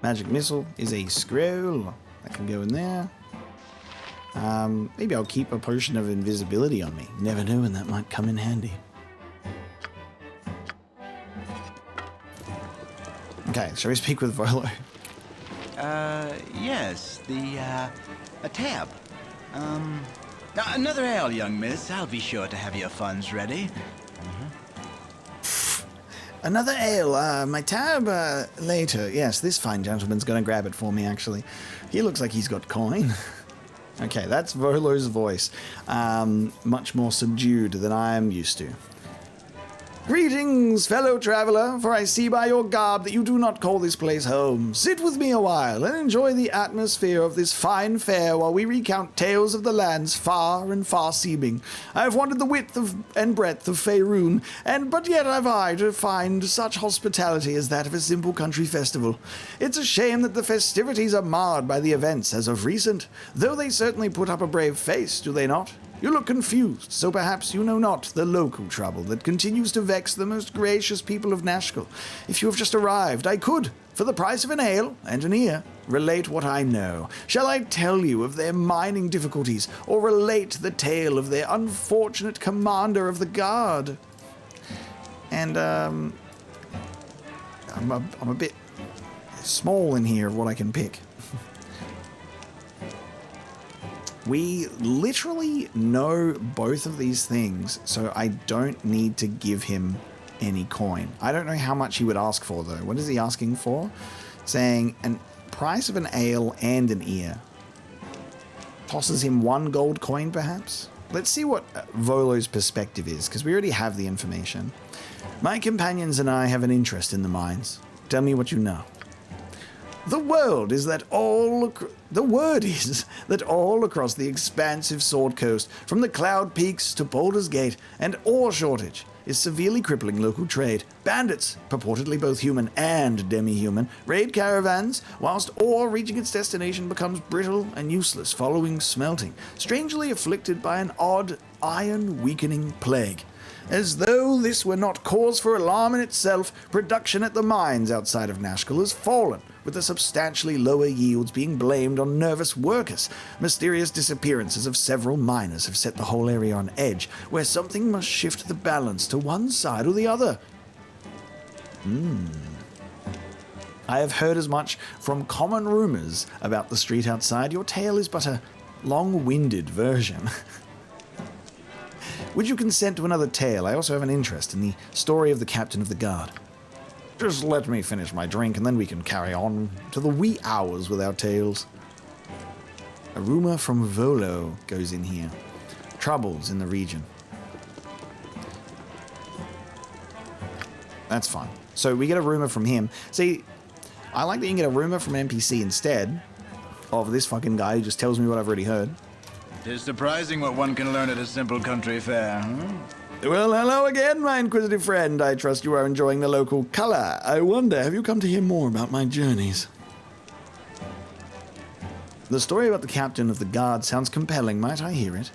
Magic Missile is a scroll that can go in there. Maybe I'll keep a potion of invisibility on me. Never know when that might come in handy. Okay, shall we speak with Volo? Yes, a tab. Another ale, young miss. I'll be sure to have your funds ready. Another ale, my tab, later. Yes, this fine gentleman's gonna grab it for me, actually. He looks like he's got coin. Okay, that's Volo's voice. Much more subdued than I am used to. Greetings, fellow traveler, for I see by your garb that you do not call this place home. Sit with me a while and enjoy the atmosphere of this fine fair while we recount tales of the lands far and far-seeming. I have wandered the width and breadth of Faerun, but yet have I to find such hospitality as that of a simple country festival. It's a shame that the festivities are marred by the events as of recent, though they certainly put up a brave face, do they not? You look confused, so perhaps you know not the local trouble that continues to vex the most gracious people of Nashkel. If you have just arrived, I could, for the price of an ale and an ear, relate what I know. Shall I tell you of their mining difficulties, or relate the tale of their unfortunate commander of the guard? And, I'm a bit small in here of what I can pick. We literally know both of these things, so I don't need to give him any coin. I don't know how much he would ask for, though. What is he asking for? Saying a price of an ale and an ear. Tosses him 1 gold coin, perhaps? Let's see what Volo's perspective is, because we already have the information. My companions and I have an interest in the mines. Tell me what you know. The word is that all across the expansive Sword Coast, from the Cloud Peaks to Baldur's Gate, and ore shortage is severely crippling local trade. Bandits, purportedly both human and demi-human, raid caravans, whilst ore reaching its destination becomes brittle and useless following smelting, strangely afflicted by an odd, iron-weakening plague. As though this were not cause for alarm in itself, production at the mines outside of Nashkel has fallen, with the substantially lower yields being blamed on nervous workers. Mysterious disappearances of several miners have set the whole area on edge, where something must shift the balance to one side or the other. I have heard as much from common rumors about the street outside. Your tale is but a long-winded version. Would you consent to another tale? I also have an interest in the story of the captain of the guard. Just let me finish my drink, and then we can carry on to the wee hours with our tales. A rumor from Volo goes in here. Troubles in the region. That's fine. So we get a rumor from him. See, I like that you can get a rumor from an NPC instead of this fucking guy who just tells me what I've already heard. It is surprising what one can learn at a simple country fair, huh? Well, hello again, my inquisitive friend. I trust you are enjoying the local colour. I wonder, have you come to hear more about my journeys? The story about the captain of the guard sounds compelling. Might I hear it?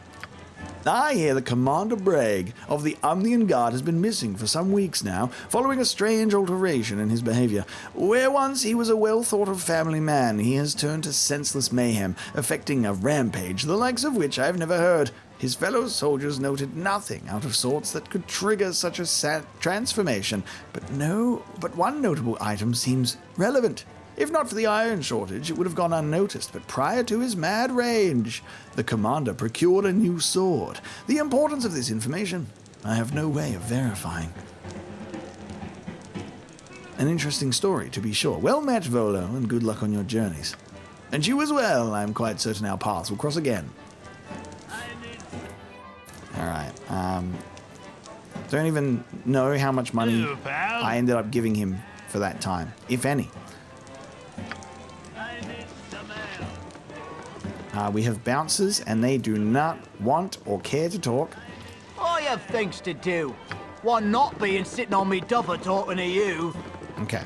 I hear that Commander Bragg of the Umnian Guard has been missing for some weeks now, following a strange alteration in his behavior. Where once he was a well-thought-of family man, he has turned to senseless mayhem, effecting a rampage, the likes of which I have never heard. His fellow soldiers noted nothing out of sorts that could trigger such a transformation, but one notable item seems relevant. If not for the iron shortage, it would have gone unnoticed, but prior to his mad rage, the commander procured a new sword. The importance of this information, I have no way of verifying. An interesting story, to be sure. Well met, Volo, and good luck on your journeys. And you as well. I am quite certain our paths will cross again. Alright, Don't even know how much money I ended up giving him for that time, if any. We have bouncers, and they do not want or care to talk. I have things to do. One not being sitting on me duffer talking to you. Okay.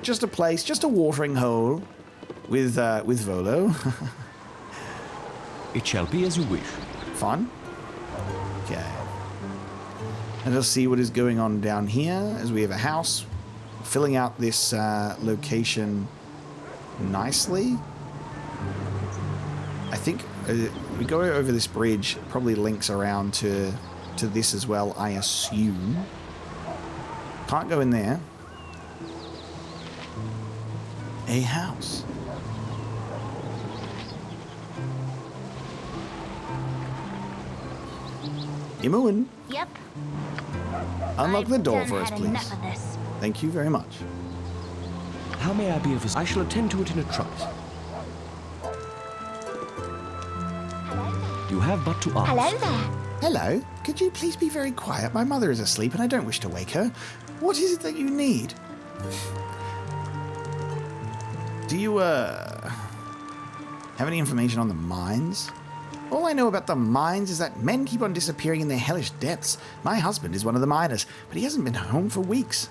Just a place, just a watering hole with Volo. It shall be as you wish. Fun. Okay. Let us see what is going on down here as we have a house. Filling out this location nicely. I think we go over this bridge, probably links around to this as well, I assume. Can't go in there. A house. Imuin. Yep. Unlock the door I've for us, had please. enough of this. Thank you very much. How may I be of assistance? I shall attend to it in a trice. You have but to ask. Hello there. Hello. Could you please be very quiet? My mother is asleep and I don't wish to wake her. What is it that you need? Do you, have any information on the mines? All I know about the mines is that men keep on disappearing in their hellish depths. My husband is one of the miners, but he hasn't been home for weeks.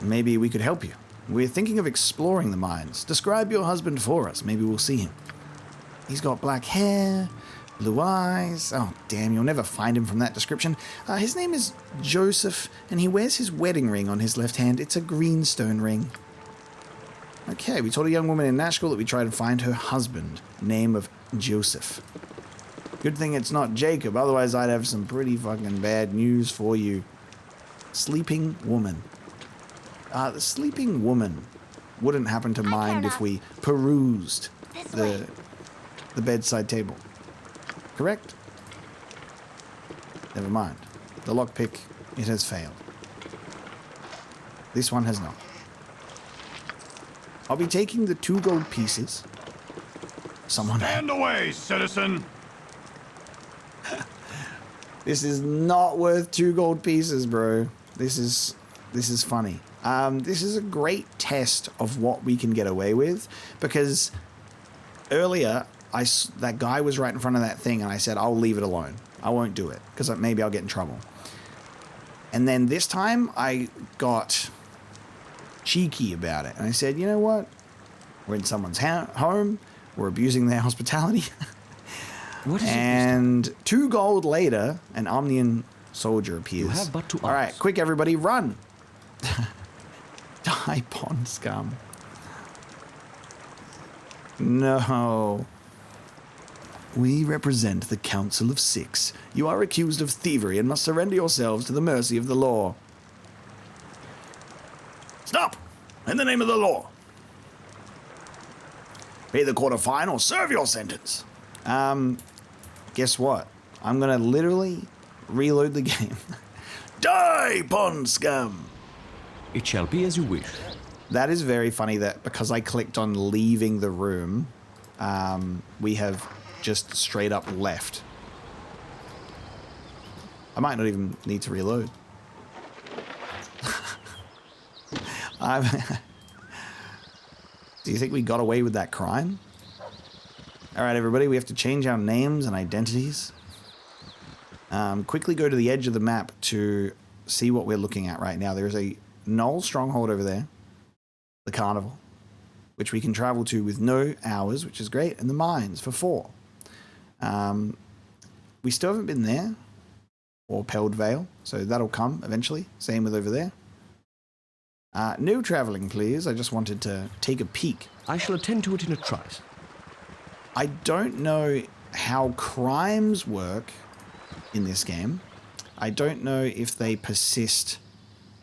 Maybe we could help you. We're thinking of exploring the mines. Describe your husband for us. Maybe we'll see him. He's got black hair, blue eyes. Oh, damn, you'll never find him from that description. His name is Joseph, and he wears his wedding ring on his left hand. It's a greenstone ring. Okay, we told a young woman in Nashkel that we tried to find her husband, name of Joseph. Good thing it's not Jacob, otherwise I'd have some pretty fucking bad news for you. Sleeping woman. The sleeping woman wouldn't happen to mind if we perused the bedside table. Correct? Never mind. The lockpick, it has failed. This one has not. I'll be taking the 2 gold pieces. Someone... Stand away, citizen! This is not worth 2 gold pieces, bro. This is funny. This is a great test of what we can get away with, because earlier that guy was right in front of that thing and I said, I'll leave it alone. I won't do it because maybe I'll get in trouble. And then this time I got cheeky about it and I said, you know what? We're in someone's home. We're abusing their hospitality. What is and 2 gold later, an Omnian soldier appears. You have but to ask. All right, quick, everybody, run! Die, pond scum. No. We represent the Council of 6. You are accused of thievery and must surrender yourselves to the mercy of the law. Stop! In the name of the law. Pay the quarter fine or serve your sentence. Guess what? I'm gonna literally reload the game. Die, pond scum! It shall be as you wish. That is very funny that because I clicked on leaving the room, we have just straight up left. I might not even need to reload. Do you think we got away with that crime? All right, everybody, we have to change our names and identities. Quickly go to the edge of the map to see what we're looking at right now. There's a Knoll stronghold over there, the Carnival, which we can travel to with no hours, which is great, and the mines for 4. We still haven't been there, or Peld Vale, so that'll come eventually. Same with over there. No traveling, please. I just wanted to take a peek. I shall attend to it in a trice. I don't know how crimes work in this game. I don't know if they persist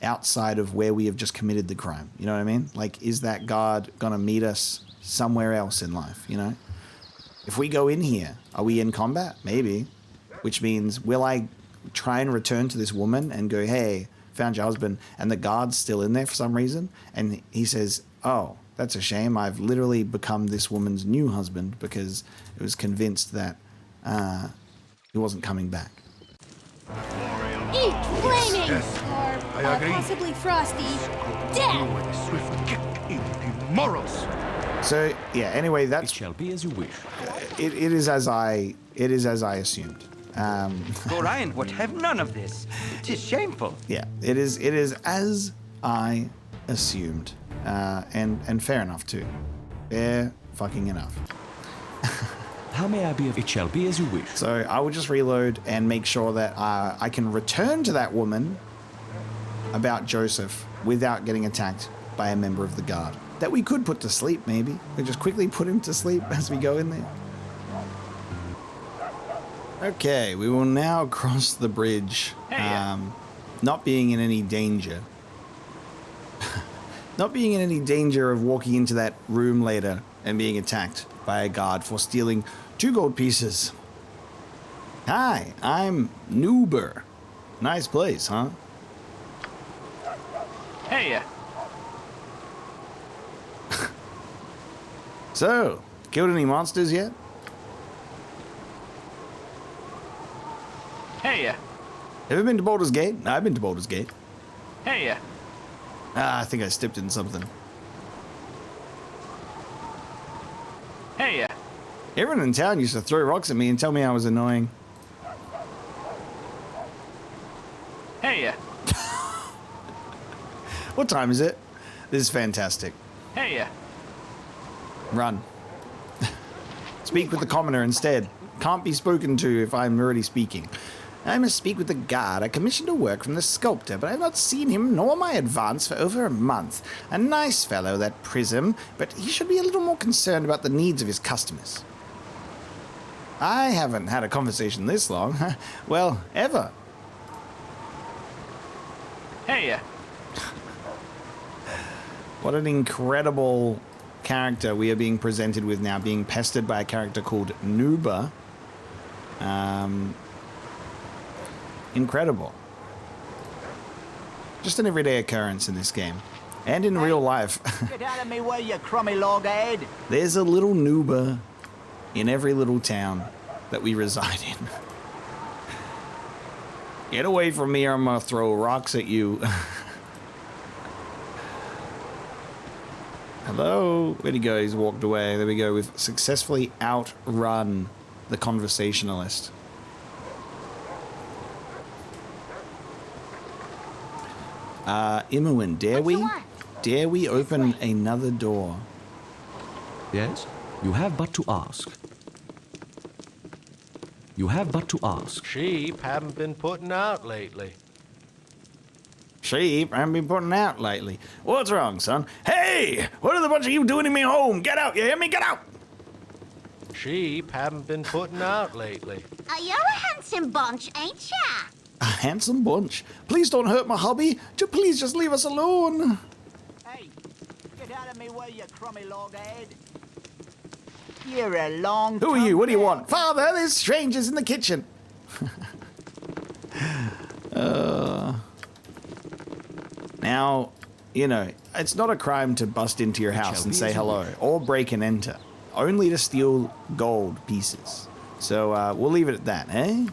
outside of where we have just committed the crime. You know what I mean? Like, is that guard gonna meet us somewhere else in life, you know? If we go in here, are we in combat? Maybe. Which means, will I try and return to this woman and go, hey, found your husband, and the guard's still in there for some reason, and he says, oh, that's a shame, I've literally become this woman's new husband because it was convinced that he wasn't coming back. Warrior Eat flaming! Yes, Or I agree. possibly frosty. Death! With a swift kick in the morals. So yeah. Anyway, that's It shall be as you wish. it is as I assumed. Gorion would have none of this. It is shameful. Yeah, it is as I assumed, and fair enough too. Fair fucking enough. How may I be of it shall be as you wish. So I will just reload and make sure that I can return to that woman about Joseph without getting attacked by a member of the guard. That we could put to sleep, maybe. We just quickly put him to sleep as we go in there. Okay, we will now cross the bridge, not being in any danger. Not being in any danger of walking into that room later and being attacked by a guard for stealing 2 gold pieces. Hi, I'm Noober. Nice place, huh? Hey, So, killed any monsters yet? hey, Ever been to Baldur's Gate? I've been to Baldur's Gate. hey, I think I stepped in something. hey. Everyone in town used to throw rocks at me and tell me I was annoying. Hey, What time is it? This is fantastic. hey. Run. Speak with the commoner instead. Can't be spoken to if I'm already speaking. I must speak with the guard. I commissioned a work from the sculptor, but I have not seen him nor my advance for over a month. A nice fellow, that Prism, but he should be a little more concerned about the needs of his customers. I haven't had a conversation this long. Well, ever. Hey, What an incredible character we are being presented with now, being pestered by a character called Noober. Incredible. Just an everyday occurrence in this game. And in real life. Get out of me way, you crummy loghead. There's a little Noober in every little town that we reside in. Get away from me or I'm gonna throw rocks at you. Hello? Where'd he go? He's walked away. There we go. We've successfully outrun the conversationalist. Imoen, dare we open another door? Yes? You have but to ask. You have but to ask. Sheep haven't been putting out lately. Sheep haven't been putting out lately. What's wrong, son? Hey! What are the bunch of you doing in me home? Get out! You hear me? Get out! Sheep haven't been putting out lately. You're a handsome bunch, ain't ya? A handsome bunch. Please don't hurt my hubby. Please just leave us alone. Hey, get out of me way, you crummy loghead. You're a long Who are you? What do you want? Father, there's strangers in the kitchen. Now, you know, it's not a crime to bust into your house and say hello or break and enter. Only to steal gold pieces. So we'll leave it at that, eh?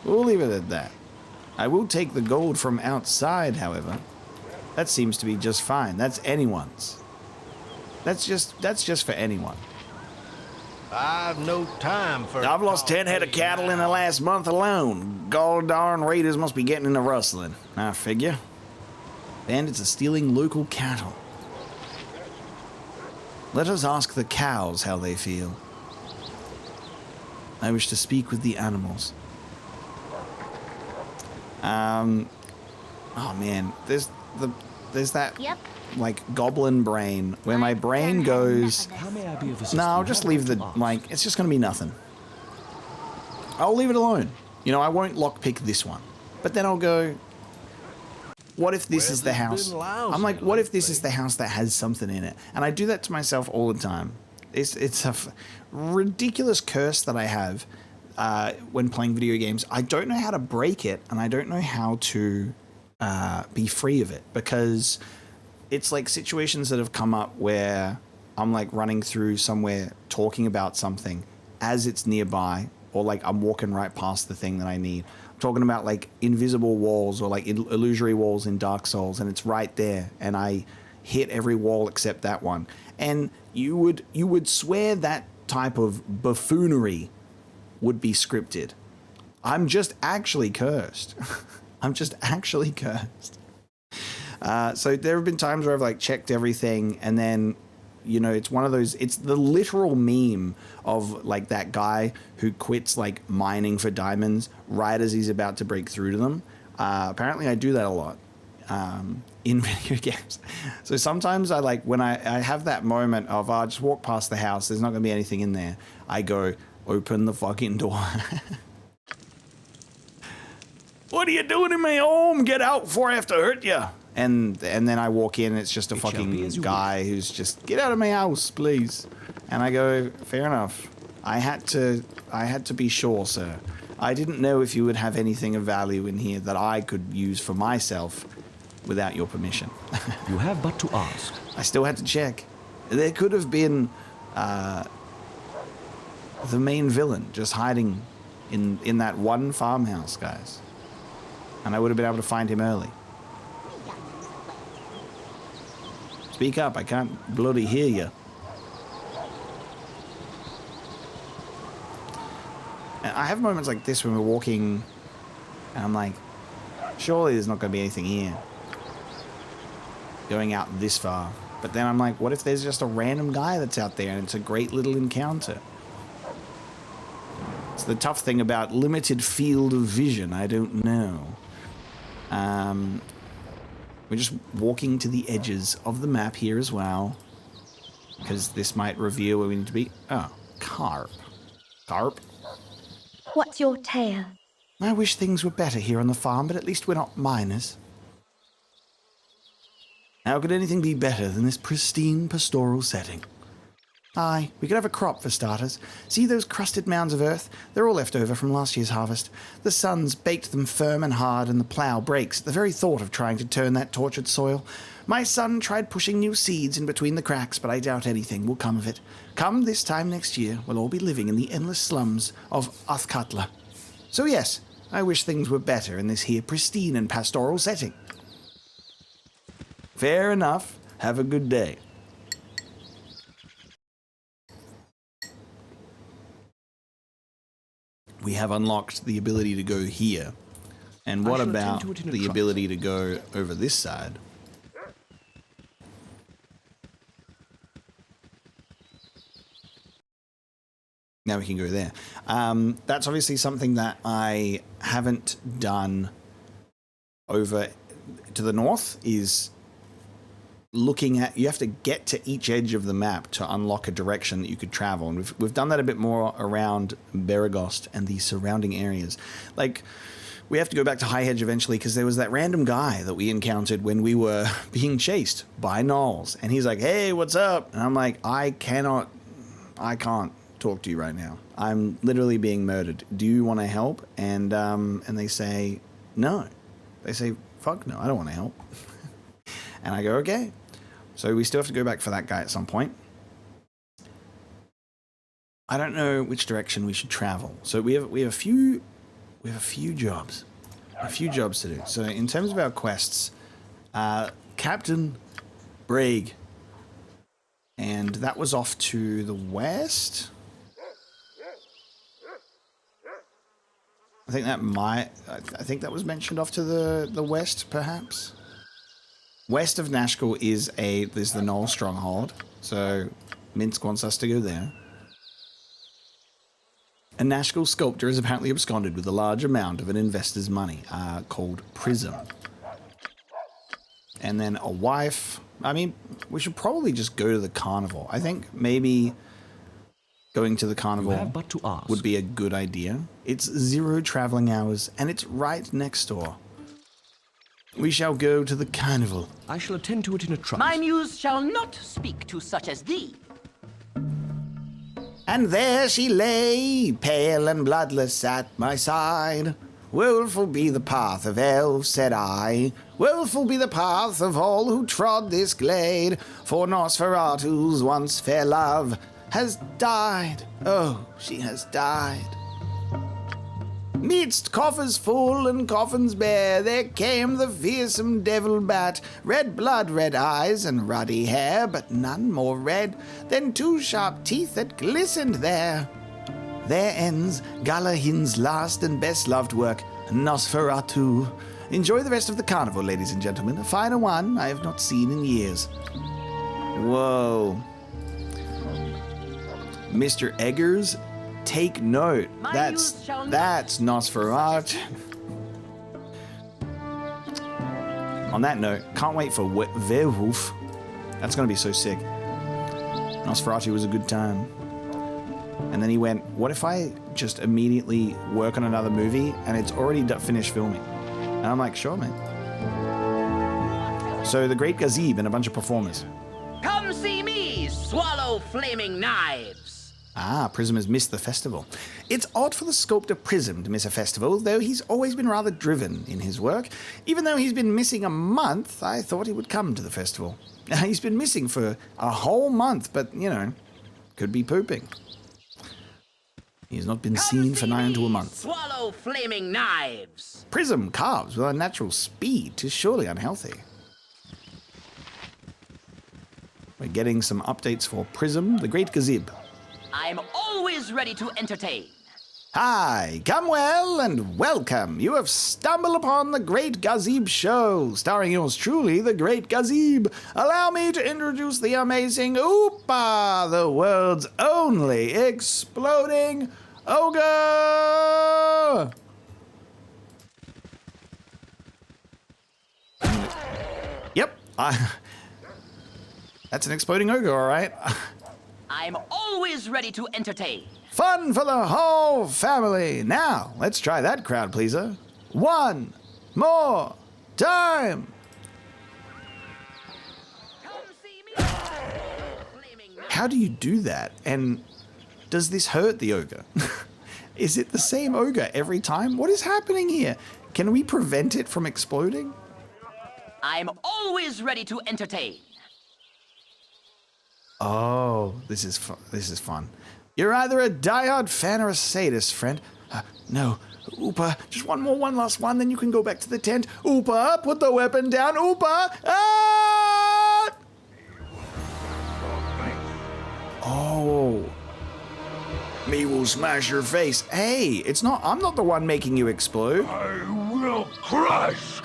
We'll leave it at that. I will take the gold from outside, however. That seems to be just fine. That's anyone's. That's just for anyone. I've no time for... I've lost 10 head of cattle in the last month alone. Gall darn raiders must be getting into rustling. I figure. Bandits are stealing local cattle. Let us ask the cows how they feel. I wish to speak with the animals. Oh man, there's that like goblin brain where my brain goes. How may I be of assistance? No, I'll just leave the like. It's just gonna be nothing. I'll leave it alone. You know, I won't lockpick this one. But then I'll go. What if this is the house? I'm like, what if this is the house that has something in it? And I do that to myself all the time. It's a ridiculous curse that I have when playing video games. I don't know how to break it, and I don't know how to be free of it, because it's like situations that have come up where I'm like running through somewhere talking about something as it's nearby, or like I'm walking right past the thing that I need. I'm talking about like invisible walls or like illusory walls in Dark Souls, and it's right there, and I hit every wall except that one. And you would swear that type of buffoonery would be scripted. I'm just actually cursed. I'm just actually cursed. So there have been times where I've like checked everything, and then, you know, it's one of those, it's the literal meme of like that guy who quits like mining for diamonds right as he's about to break through to them. Apparently I do that a lot in video games. So sometimes I like, when I have that moment of, I'll just walk past the house, there's not going to be anything in there. I go, open the fucking door. What are you doing in my home? Get out before I have to hurt you. And then I walk in, and it's just a fucking guy who's just, get out of my house, please. And I go, fair enough. I had to be sure, sir. I didn't know if you would have anything of value in here that I could use for myself without your permission. You have but to ask. I still had to check. There could have been the main villain just hiding in that one farmhouse, guys. And I would have been able to find him early. Speak up, I can't bloody hear you. And I have moments like this when we're walking, and I'm like, surely there's not going to be anything here. Going out this far. But then I'm like, what if there's just a random guy that's out there and it's a great little encounter? It's the tough thing about limited field of vision, I don't know. We're just walking to the edges of the map here as well, because this might reveal where we need to be. Oh, carp. Carp? What's your tale? I wish things were better here on the farm, but at least we're not miners. How could anything be better than this pristine pastoral setting? Aye, we could have a crop for starters. See those crusted mounds of earth? They're all left over from last year's harvest. The sun's baked them firm and hard, and the plough breaks at the very thought of trying to turn that tortured soil. My son tried pushing new seeds in between the cracks, but I doubt anything will come of it. Come this time next year, we'll all be living in the endless slums of Uthkatla. So yes, I wish things were better in this here pristine and pastoral setting. Fair enough. Have a good day. We have unlocked the ability to go here. And what about the ability to go over this side? Now we can go there. That's obviously something that I haven't done over to the north, is looking at, you have to get to each edge of the map to unlock a direction that you could travel. And we've done that a bit more around Beregost and the surrounding areas. Like, we have to go back to High Hedge eventually because there was that random guy that we encountered when we were being chased by gnolls. And he's like, hey, what's up? And I'm like, I can't talk to you right now. I'm literally being murdered. Do you want to help? And they say, no. They say, fuck no, I don't want to help. And I go, okay. So we still have to go back for that guy at some point. I don't know which direction we should travel. So we have a few jobs. A few jobs to do. So in terms of our quests, Captain Bragg. And that was off to the west. I think that was mentioned off to the west, perhaps. West of Nashkel is the Gnoll stronghold, so Minsk wants us to go there. A Nashkel sculptor is apparently absconded with a large amount of an investor's money, called Prism. And then a wife. I mean, we should probably just go to the Carnival. I think maybe going to the Carnival would be a good idea. It's 0 traveling hours, and it's right next door. We shall go to the Carnival. I shall attend to it in a trice. My muse shall not speak to such as thee. And there she lay, pale and bloodless at my side. Woeful be the path of elves, said I. Woeful be the path of all who trod this glade. For Nosferatu's once fair love has died. Oh, she has died. Midst coffers full and coffins bare, there came the fearsome devil bat, red blood, red eyes, and ruddy hair, but none more red than two sharp teeth that glistened there. There ends Galahin's last and best loved work, Nosferatu. Enjoy the rest of the carnival, ladies and gentlemen. A finer one I have not seen in years. Whoa. Mr. Eggers, take note. That's Nosferatu. On that note, can't wait for Werewolf. That's going to be so sick. Nosferatu was a good time. And then he went, what if I just immediately work on another movie and it's already finished filming? And I'm like, sure, man. So the Great Gazib and a bunch of performers. Come see me, swallow flaming knives. Ah, Prism has missed the festival. It's odd for the sculptor Prism to miss a festival, though he's always been rather driven in his work. Even though he's been missing a month, I thought he would come to the festival. He's been missing for a whole month, but, you know, could be pooping. He's not been seen for nigh unto a month. Swallow flaming knives. Prism carves with unnatural speed. 'Tis surely unhealthy. We're getting some updates for Prism, the Great Gazib. I'm always ready to entertain. Hi, come well and welcome. You have stumbled upon the Great Gazib Show, starring yours truly, the Great Gazib. Allow me to introduce the amazing Oopa, the world's only exploding ogre. Yep, that's an exploding ogre, all right. I'm always ready to entertain. Fun for the whole family. Now, let's try that crowd pleaser. One more time. How do you do that? And does this hurt the ogre? Is it the same ogre every time? What is happening here? Can we prevent it from exploding? I'm always ready to entertain. Oh, this is fun. You're either a diehard fan or a sadist, friend. No, Oopa, just one last one, then you can go back to the tent. Oopa, put the weapon down. Oopa, ah! Oh, me will smash your face. Hey, I'm not the one making you explode. I will crush.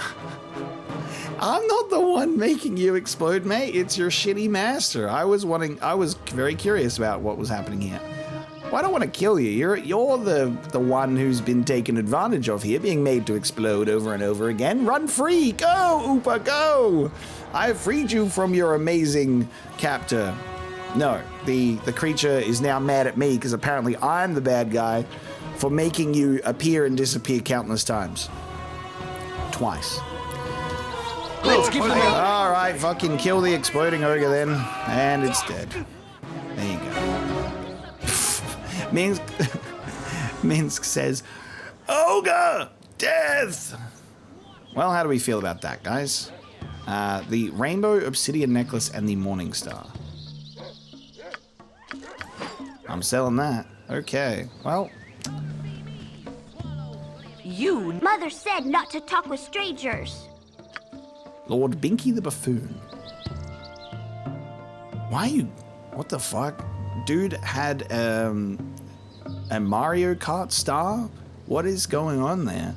I'm not the one making you explode, mate. It's your shitty master. I was very curious about what was happening here. Well, I don't want to kill you. You're the one who's been taken advantage of here, being made to explode over and over again. Run free! Go, Oopa, go! I have freed you from your amazing captor. No, the creature is now mad at me because apparently I'm the bad guy for making you appear and disappear countless times. Twice. Let's give it a All right, fucking kill the exploding ogre then, and it's dead. There you go. Minsk says, ogre, death. Well, how do we feel about that, guys? The rainbow obsidian necklace and the morning star. I'm selling that. Okay, well. Mother said not to talk with strangers. Lord Binky the Buffoon. What the fuck? Dude had a Mario Kart star? What is going on there?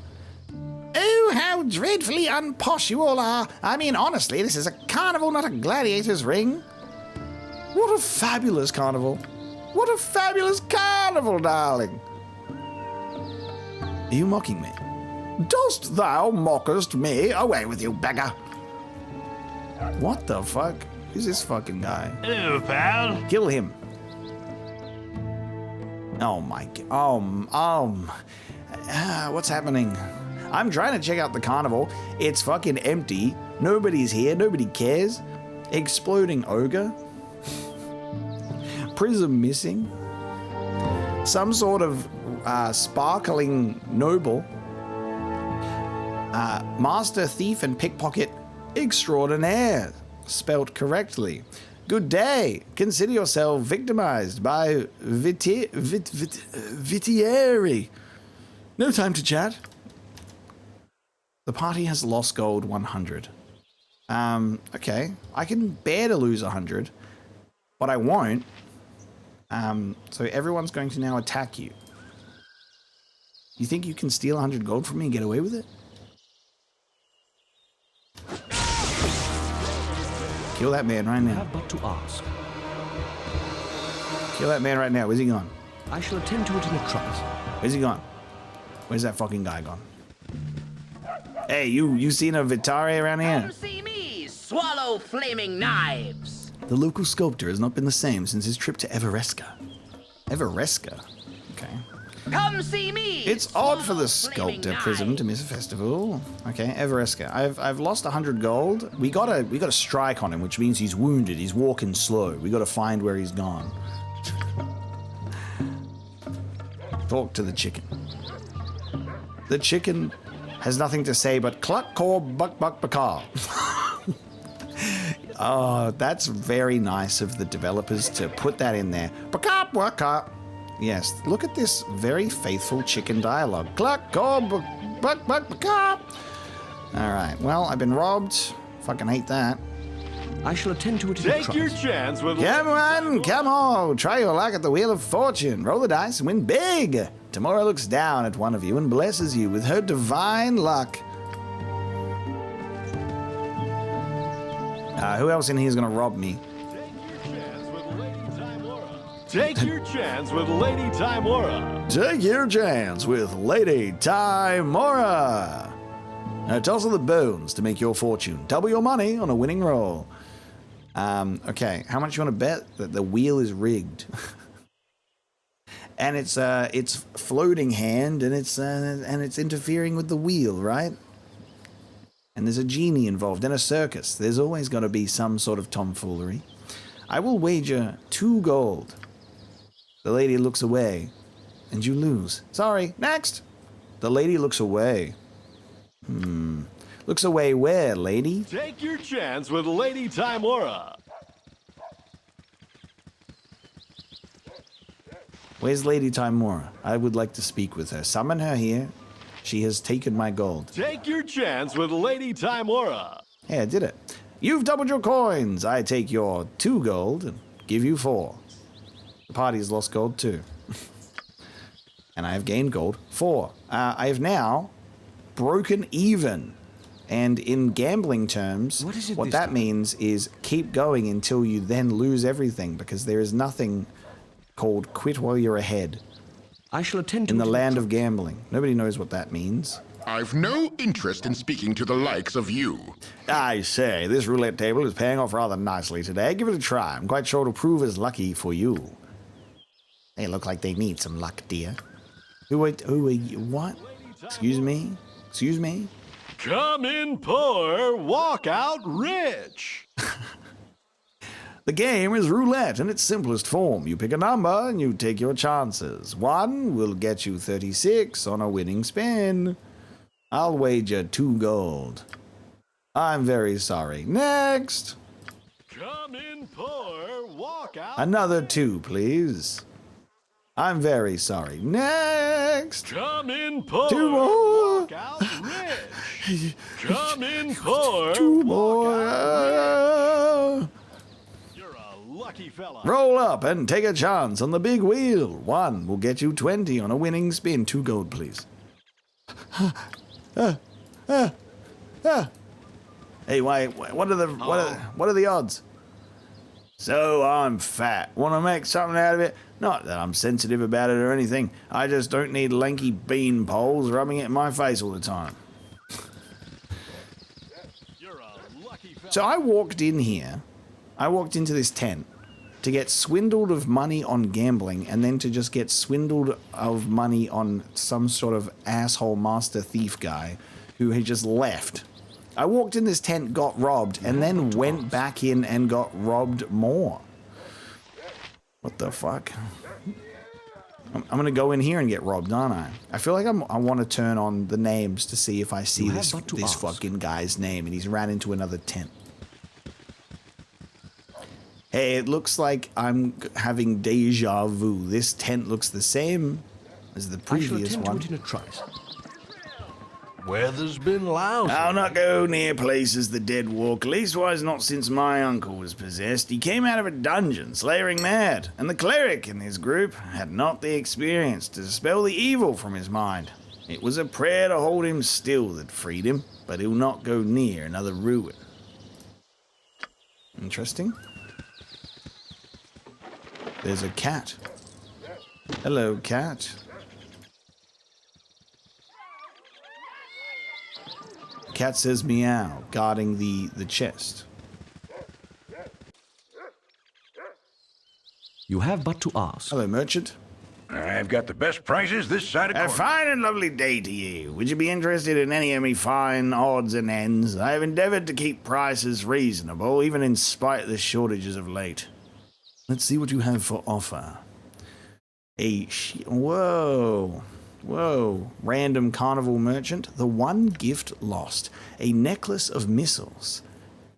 Oh, how dreadfully unposh you all are. I mean, honestly, this is a carnival, not a gladiator's ring. What a fabulous carnival. What a fabulous carnival, darling. Are you mocking me? Dost thou mockest me? Away with you, beggar. What the fuck? Who's this fucking guy? Hello, pal. Kill him. Oh my god. What's happening? I'm trying to check out the carnival. It's fucking empty. Nobody's here. Nobody cares. Exploding ogre. Prism missing. Some sort of sparkling noble. Master thief and pickpocket extraordinaire, spelt correctly. Good day. Consider yourself victimized by Vitieri. No time to chat. The party has lost gold 100. Okay. I can bear to lose 100, but I won't. So everyone's going to now attack you. You think you can steal 100 gold from me and get away with it? Kill that man right now. I have but to ask. Kill that man right now. Where's he gone? I shall attend to it in a trice. Where's he gone? Where's that fucking guy gone? Hey, you seen a Vitare around here? Come see me, swallow flaming knives. The local sculptor has not been the same since his trip to Everesca. Everesca? Okay. Come see me. It's odd for the sculptor prism to miss a festival. Okay, Everesca. I've lost 100 gold. We got a strike on him, which means he's wounded. He's walking slow. We got to find where he's gone. Talk to the chicken. The chicken has nothing to say but cluck, caw, buck, buck, baka. Oh, that's very nice of the developers to put that in there. Baka, baka. Yes, look at this very faithful chicken dialogue. Cluck, caw, buck, buck, baka. All right, well, I've been robbed. Fucking hate that. I shall attend to it in a trice. Take your chance with... Come on, come on. Try your luck at the Wheel of Fortune. Roll the dice and win big. Tamora looks down at one of you and blesses you with her divine luck. Who else in here is going to rob me? Take your chance with Lady Timora. Take your chance with Lady Timora. Now toss of the bones to make your fortune. Double your money on a winning roll. Okay, how much you want to bet that the wheel is rigged? And it's floating hand, and it's interfering with the wheel, right? And there's a genie involved, and a circus. There's always got to be some sort of tomfoolery. I will wager 2 gold. The lady looks away, and you lose. Sorry, next. The lady looks away. Looks away where, lady? Take your chance with Lady Timora. Where's Lady Timora? I would like to speak with her. Summon her here. She has taken my gold. Take your chance with Lady Timora. Hey, I did it. You've doubled your coins. I take your 2 gold and give you 4. The party has lost gold too. And I have gained gold 4. I have now broken even. And in gambling terms, what that means is keep going until you then lose everything, because there is nothing called quit while you're ahead. I shall attend to in the land of gambling. Nobody knows what that means. I've no interest in speaking to the likes of you. I say, this roulette table is paying off rather nicely today. Give it a try. I'm quite sure it'll prove as lucky for you. They look like they need some luck, dear. Who are you? What? Excuse me? Excuse me? Come in poor, walk out rich. The game is roulette in its simplest form. You pick a number and you take your chances. 1 will get you 36 on a winning spin. I'll wager 2 gold. I'm very sorry. Next. Come in poor, walk out. Another 2, please. I'm very sorry. Next. Come in poor, 2 more. walk out rich. Come in poor, 2 more. You're a lucky fella. Roll up and take a chance on the big wheel. 1 will get you 20 on a winning spin. 2 gold, please. Hey, what are the odds? So I'm fat. Want to make something out of it? Not that I'm sensitive about it or anything. I just don't need lanky bean poles rubbing it in my face all the time. So I walked in here. I walked into this tent to get swindled of money on gambling, and then to just get swindled of money on some sort of asshole master thief guy who had just left. I walked in this tent, got robbed, and then went back in and got robbed more. What the fuck? I'm gonna go in here and get robbed, aren't I? I feel like I want to turn on the names to see if I see this fucking guy's name, and he's ran into another tent. Hey, it looks like I'm having deja vu. This tent looks the same. as the I shall previous attend one. to it in a trice. Weather's been lousy. I'll not go near places the dead walk, leastwise not since my uncle was possessed. He came out of a dungeon, slavering mad, and the cleric in his group had not the experience to dispel the evil from his mind. It was a prayer to hold him still that freed him, but he'll not go near another ruin. Interesting. There's a cat. Hello, cat. Cat says meow, guarding the chest. You have but to ask. Hello, merchant. I've got the best prices this side of A Cornwall. fine and lovely day to you. Would you be interested in any of me fine odds and ends? I have endeavoured to keep prices reasonable, even in spite of the shortages of late. Let's see what you have for offer. Whoa. Whoa. Random Carnival merchant. The one gift lost. A necklace of missiles.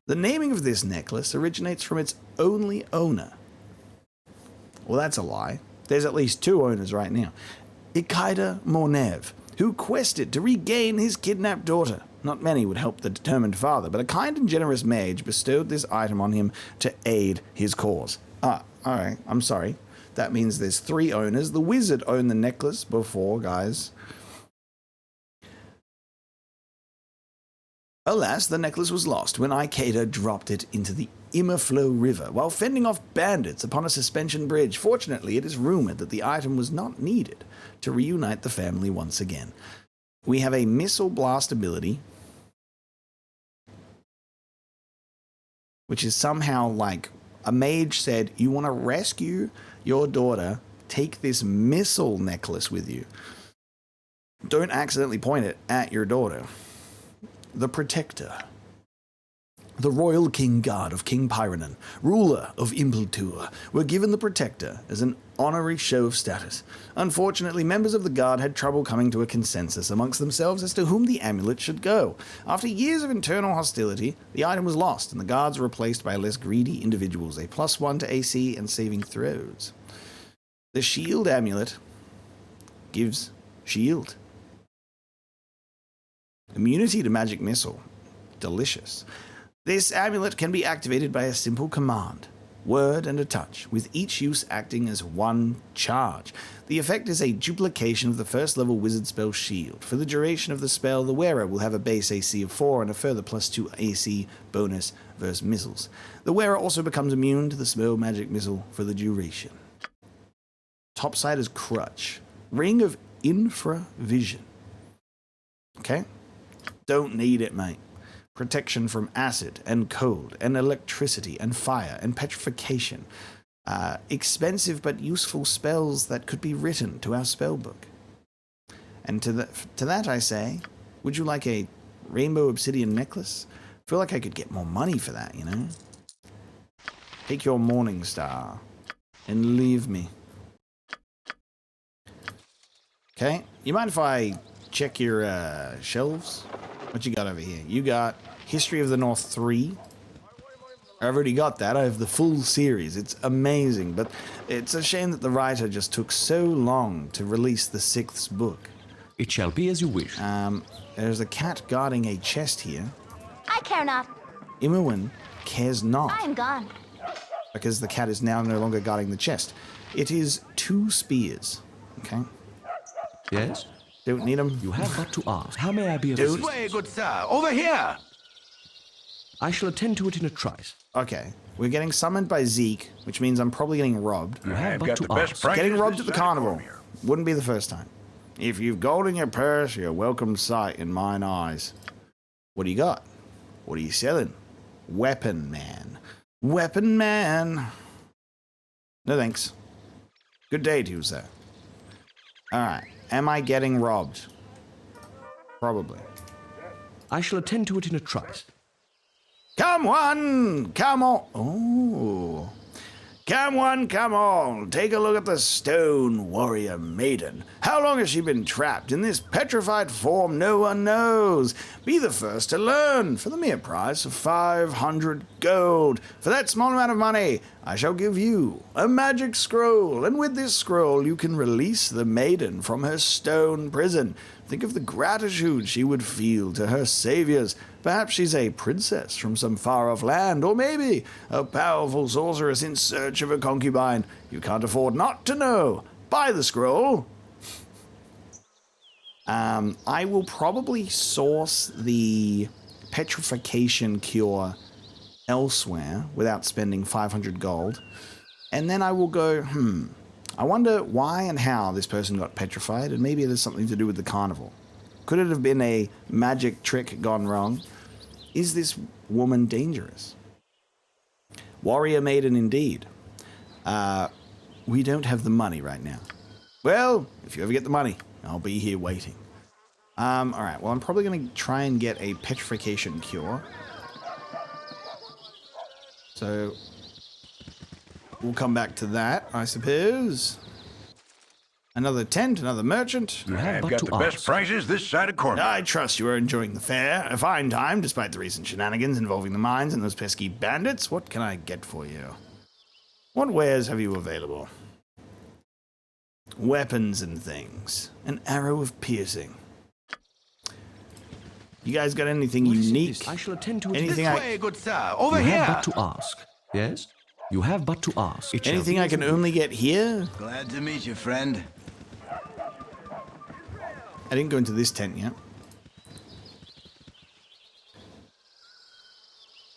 The naming of this necklace originates from its only owner. Well, that's a lie. There's at least two owners right now. Ikaida Mornev, who quested to regain his kidnapped daughter. Not many would help the determined father, but a kind and generous mage bestowed this item on him to aid his cause. Alright, I'm sorry. That means there's three owners. The wizard owned the necklace before, guys. Alas, the necklace was lost when Ikaida dropped it into the Immerflow River while fending off bandits upon a suspension bridge. Fortunately, it is rumored that the item was not needed to reunite the family once again. We have a missile blast ability, which is somehow like a mage said, you want to rescue your daughter, take this missile necklace with you. Don't accidentally point it at your daughter. The Protector. The Royal King Guard of King Pyronon, ruler of Impeltur, were given the Protector as an honorary show of status. Unfortunately, members of the Guard had trouble coming to a consensus amongst themselves as to whom the amulet should go. After years of internal hostility, the item was lost, and the Guards were replaced by less greedy individuals, a +1 to AC and saving throws. The Shield Amulet gives shield. Immunity to magic missile. Delicious. This amulet can be activated by a simple command, word and a touch, with each use acting as one charge. The effect is a duplication of the first level wizard spell Shield. For the duration of the spell, the wearer will have a base AC of 4 and a further +2 AC bonus versus missiles. The wearer also becomes immune to the spell magic missile for the duration. Topside is Crutch. Ring of Infravision. Okay? Don't need it, mate. Protection from acid and cold and electricity and fire and petrification. Expensive but useful spells that could be written to our spellbook. And to that I say, would you like a rainbow obsidian necklace? I feel like I could get more money for that, you know? Take your morning star and leave me. Okay, you mind if I check your shelves? What you got over here? You got History of the North 3. I've already got that. I have the full series. It's amazing, but it's a shame that the writer just took so long to release the 6th book. It shall be as you wish. There's a cat guarding a chest here. I care not. Imowen cares not. I am gone. Because the cat is now no longer guarding the chest. It is 2 spears. Okay? Yes? Don't need them. You have but to ask. How may I be of This assistance? way, good sir. Over here. I shall attend to it in a trice. Okay. We're getting summoned by Zeke, which means I'm probably getting robbed. You have but to ask. Getting robbed at the carnival. Wouldn't be the first time. If you've gold in your purse, you're a welcome sight in mine eyes. What do you got? What are you selling? Weapon man. Weapon man. No thanks. Good day to you, sir. Alright. Am I getting robbed? Probably. I shall attend to it in a trice. Come one, come on. Oh. Come one, come on. Take a look at the stone warrior maiden. How long has she been trapped in this petrified form? No one knows. Be the first to learn for the mere price of 500 gold. For that small amount of money, I shall give you a magic scroll, and with this scroll you can release the maiden from her stone prison. Think of the gratitude she would feel to her saviors. Perhaps she's a princess from some far-off land, or maybe a powerful sorceress in search of a concubine. You can't afford not to know. Buy the scroll. I will probably source the petrification cure elsewhere without spending 500 gold. And then I will go, I wonder why and how this person got petrified, and maybe it has something to do with the carnival. Could it have been a magic trick gone wrong? Is this woman dangerous? Warrior maiden indeed. We don't have the money right now. Well, if you ever get the money, I'll be here waiting. Alright, well I'm probably going to try and get a petrification cure. So, we'll come back to that, I suppose. Another tent, another merchant. I've got the best prices this side of Cornwall. I trust you are enjoying the fair. A fine time, despite the recent shenanigans involving the mines and those pesky bandits. What can I get for you? What wares have you available? Weapons and things. An arrow of piercing. You guys got anything unique? I shall attend to it. Anything This way, good sir. Over you here. You have but to ask. Yes? You have but to ask. Anything I can only get here? Glad to meet you, friend. I didn't go into this tent yet.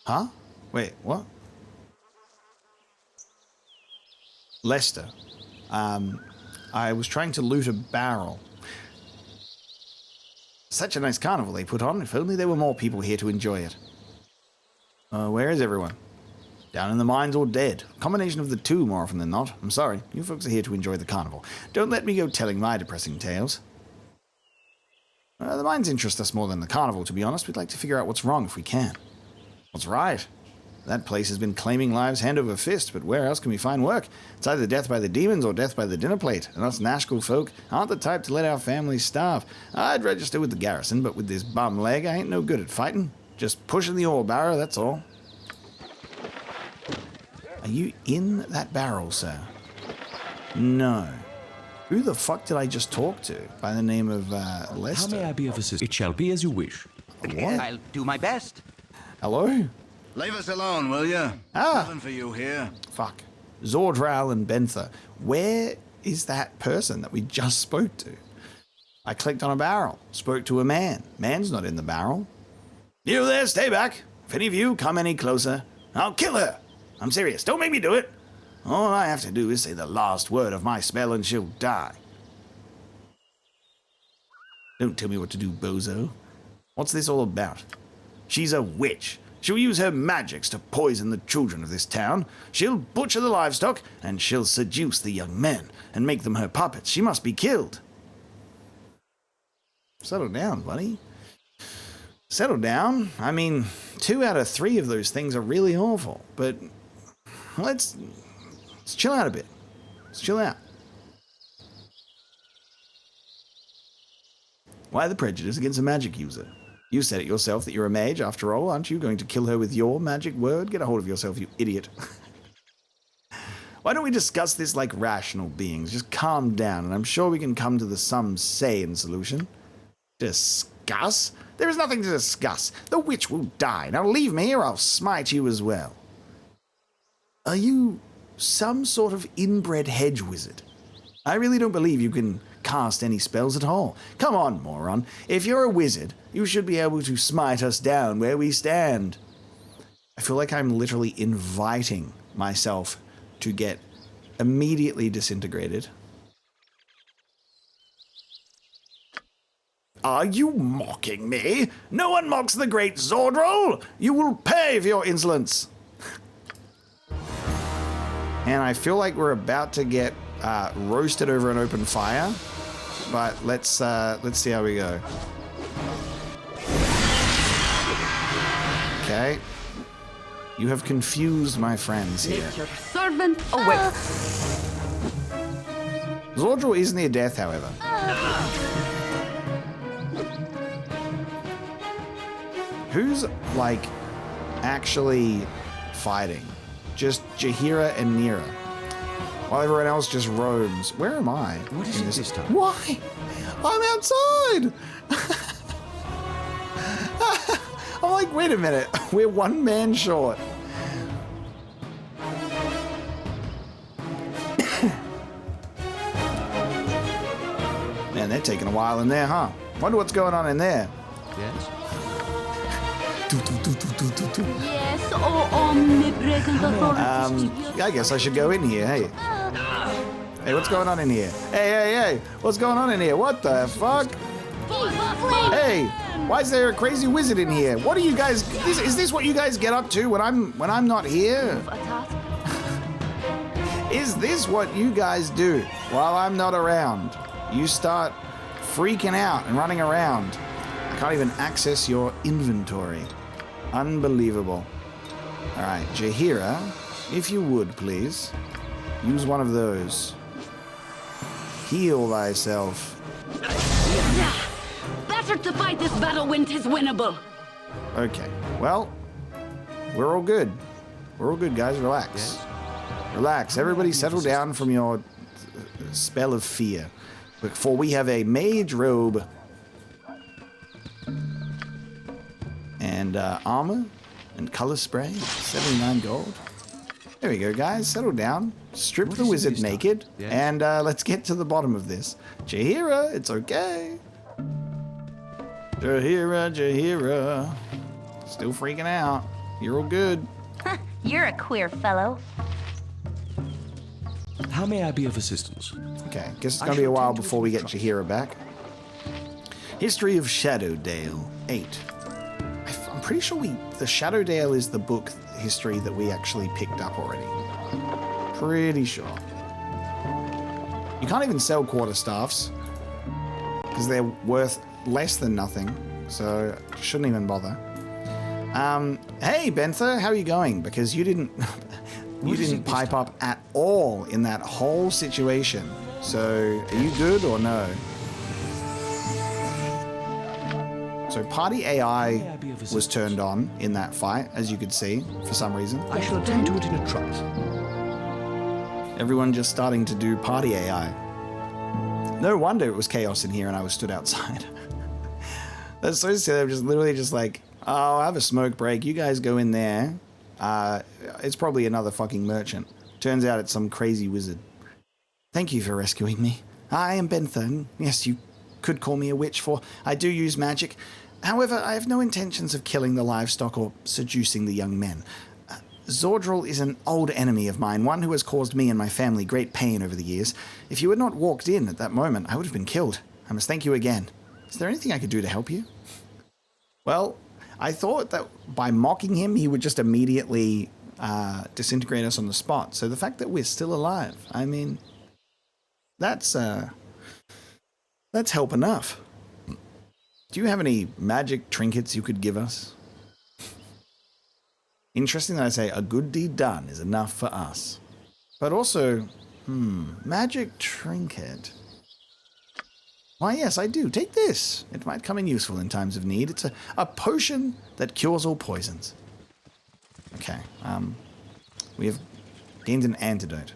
Huh? Wait, what? Lester. I was trying to loot a barrel. Such a nice carnival they put on. If only there were more people here to enjoy it. Where is everyone? Down in the mines or dead. A combination of the two more often than not. I'm sorry. You folks are here to enjoy the carnival. Don't let me go telling my depressing tales. The mines interest us more than the carnival, to be honest. We'd like to figure out what's wrong if we can. What's right? That place has been claiming lives hand over fist, but where else can we find work? It's either death by the demons or death by the dinner plate, and us Nashkel folk aren't the type to let our families starve. I'd register with the Garrison, but with this bum leg, I ain't no good at fighting. Just pushing the ore barrow, that's all. Are you in that barrel, sir? No. Who the fuck did I just talk to by the name of Lester? How may I be of assistance? It shall be as you wish. What? I'll do my best. Hello? Leave us alone, will you? Nothing for you here. Fuck. Zordral and Bentha. Where is that person that we just spoke to? I clicked on a barrel, spoke to a man. Man's not in the barrel. You there, stay back. If any of you come any closer, I'll kill her. I'm serious, don't make me do it. All I have to do is say the last word of my spell and she'll die. Don't tell me what to do, bozo. What's this all about? She's a witch. She'll use her magics to poison the children of this town. She'll butcher the livestock, and she'll seduce the young men and make them her puppets. She must be killed. Settle down, buddy. Settle down. I mean, 2 out of 3 of those things are really awful, but let's chill out a bit. Let's chill out. Why the prejudice against a magic user? You said it yourself that you're a mage, after all. Aren't you going to kill her with your magic word? Get a hold of yourself, you idiot. Why don't we discuss this like rational beings? Just calm down, and I'm sure we can come to the some sane solution. Discuss? There is nothing to discuss. The witch will die. Now leave me, or I'll smite you as well. Are you some sort of inbred hedge wizard? I really don't believe you can cast any spells at all. Come on, moron. If you're a wizard, you should be able to smite us down where we stand. I feel like I'm literally inviting myself to get immediately disintegrated. Are you mocking me? No one mocks the great Zordral! You will pay for your insolence! And I feel like we're about to get roasted over an open fire, but let's see how we go. Okay. You have confused my friends here. Let your servant away. Zordral is near death, however. Who's, like, actually fighting? just Jaheira and Nira, while everyone else just roams. Where am I? What is it this time? Why? I'm outside! I'm like, wait a minute. We're one man short. Man, they're taking a while in there, huh? Wonder what's going on in there. Yes? Yes, oh omnipresent authority. I guess I should go in here, hey. Hey, what's going on in here? Hey, what's going on in here? What the fuck? Hey, why is there a crazy wizard in here? What are you guys, is this what you guys get up to when I'm not here? Is this what you guys do while I'm not around? You start freaking out and running around. I can't even access your inventory. Unbelievable. All right, Jaheira, if you would, please, use one of those. Heal thyself. Better to fight this battle when 'tis winnable. Okay, well, we're all good. We're all good, guys. Relax. Yes. Relax. Everybody settle down from your spell of fear. For we have a mage robe and armor and color spray, 79 gold. There we go, guys. Settle down. Strip the wizard naked, and let's get to the bottom of this. Jaheira, it's okay. Jaheira. Still freaking out. You're all good. You're a queer fellow. How may I be of assistance? Okay, guess it's gonna be a while before we get Jaheira back. History of Shadowdale 8. I'm pretty sure the Shadowdale is the book history that we actually picked up already. Pretty sure. You can't even sell quarterstaffs because they're worth less than nothing, so shouldn't even bother. Hey Benther, how are you going? Because you didn't pipe up at all in that whole situation. So are you good or no? So party AI was turned on in that fight, as you could see, for some reason. I shall attend to it in a trice. Everyone just starting to do party AI. No wonder it was chaos in here and I was stood outside. That's so silly. I'm just literally just like, oh, I'll have a smoke break. You guys go in there. It's probably another fucking merchant. Turns out it's some crazy wizard. Thank you for rescuing me. I am Benther. Yes, you could call me a witch, for I do use magic. However, I have no intentions of killing the livestock or seducing the young men. Zordril is an old enemy of mine, one who has caused me and my family great pain over the years. If you had not walked in at that moment, I would have been killed. I must thank you again. Is there anything I could do to help you? Well, I thought that by mocking him, he would just immediately disintegrate us on the spot. So the fact that we're still alive, I mean, that's help enough. Do you have any magic trinkets you could give us? Interesting that I say a good deed done is enough for us. But also, magic trinket. Why, yes, I do. Take this. It might come in useful in times of need. It's a potion that cures all poisons. Okay, we have gained an antidote.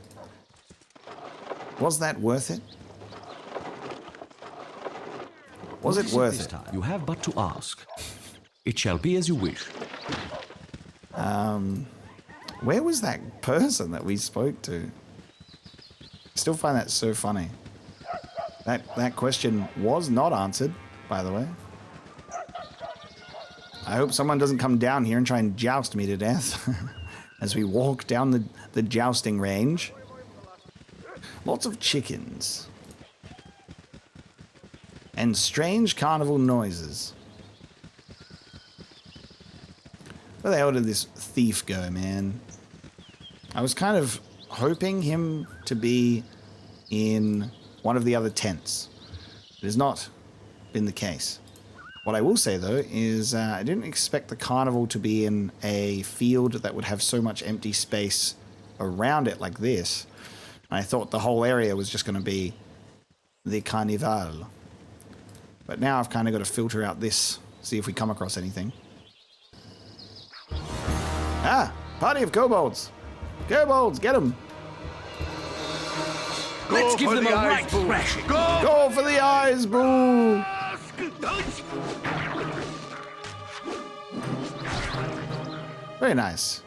Was that worth it? Was it worth it? You have but to ask. It shall be as you wish. Where was that person that we spoke to? I still find that so funny. That question was not answered, by the way. I hope someone doesn't come down here and try and joust me to death as we walk down the jousting range. Lots of chickens. And strange carnival noises. Where the hell did this thief go, man? I was kind of hoping him to be in one of the other tents. It has not been the case. What I will say, though, is I didn't expect the carnival to be in a field that would have so much empty space around it like this. I thought the whole area was just going to be the Carnival. But now I've kind of got to filter out this, see if we come across anything. Ah! Party of kobolds! Kobolds, get them! Let's give them a right thrashing. Go for the eyes, boo! Very nice.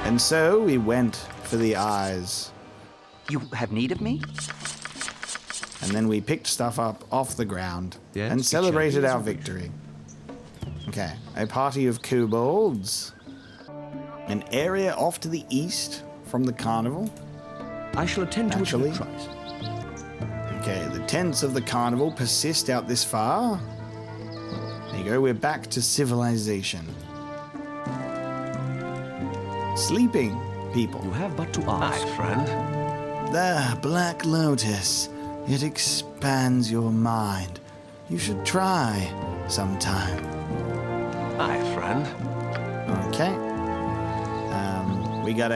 And so we went for the eyes. You have need of me? And then we picked stuff up off the ground Yes, and good celebrated job. our victory. Okay, a party of kobolds. An area off to the east from the carnival. I shall attend to it Naturally. in a trice. Okay, the tents of the carnival persist out this far. There you go, we're back to civilization. Sleeping people. You have but to ask. Hi, friend. The Black Lotus. It expands your mind. You should try sometime. Hi, friend. Okay. We got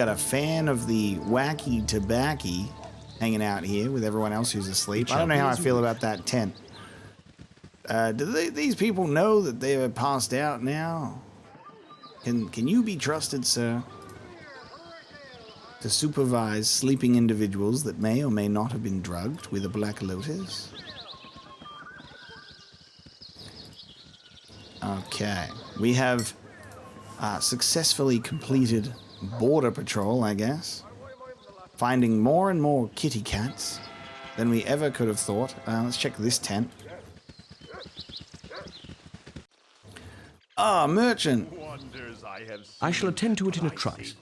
a fan of the wacky tobacco hanging out here with everyone else who's asleep. I don't know how I feel about that tent. Do these people know that they are passed out now? Can you be trusted, sir, to supervise sleeping individuals that may or may not have been drugged with a Black Lotus? Okay, we have successfully completed border patrol, I guess. Finding more and more kitty cats than we ever could have thought. Let's check this tent. Ah, merchant. I shall attend to it in a trice.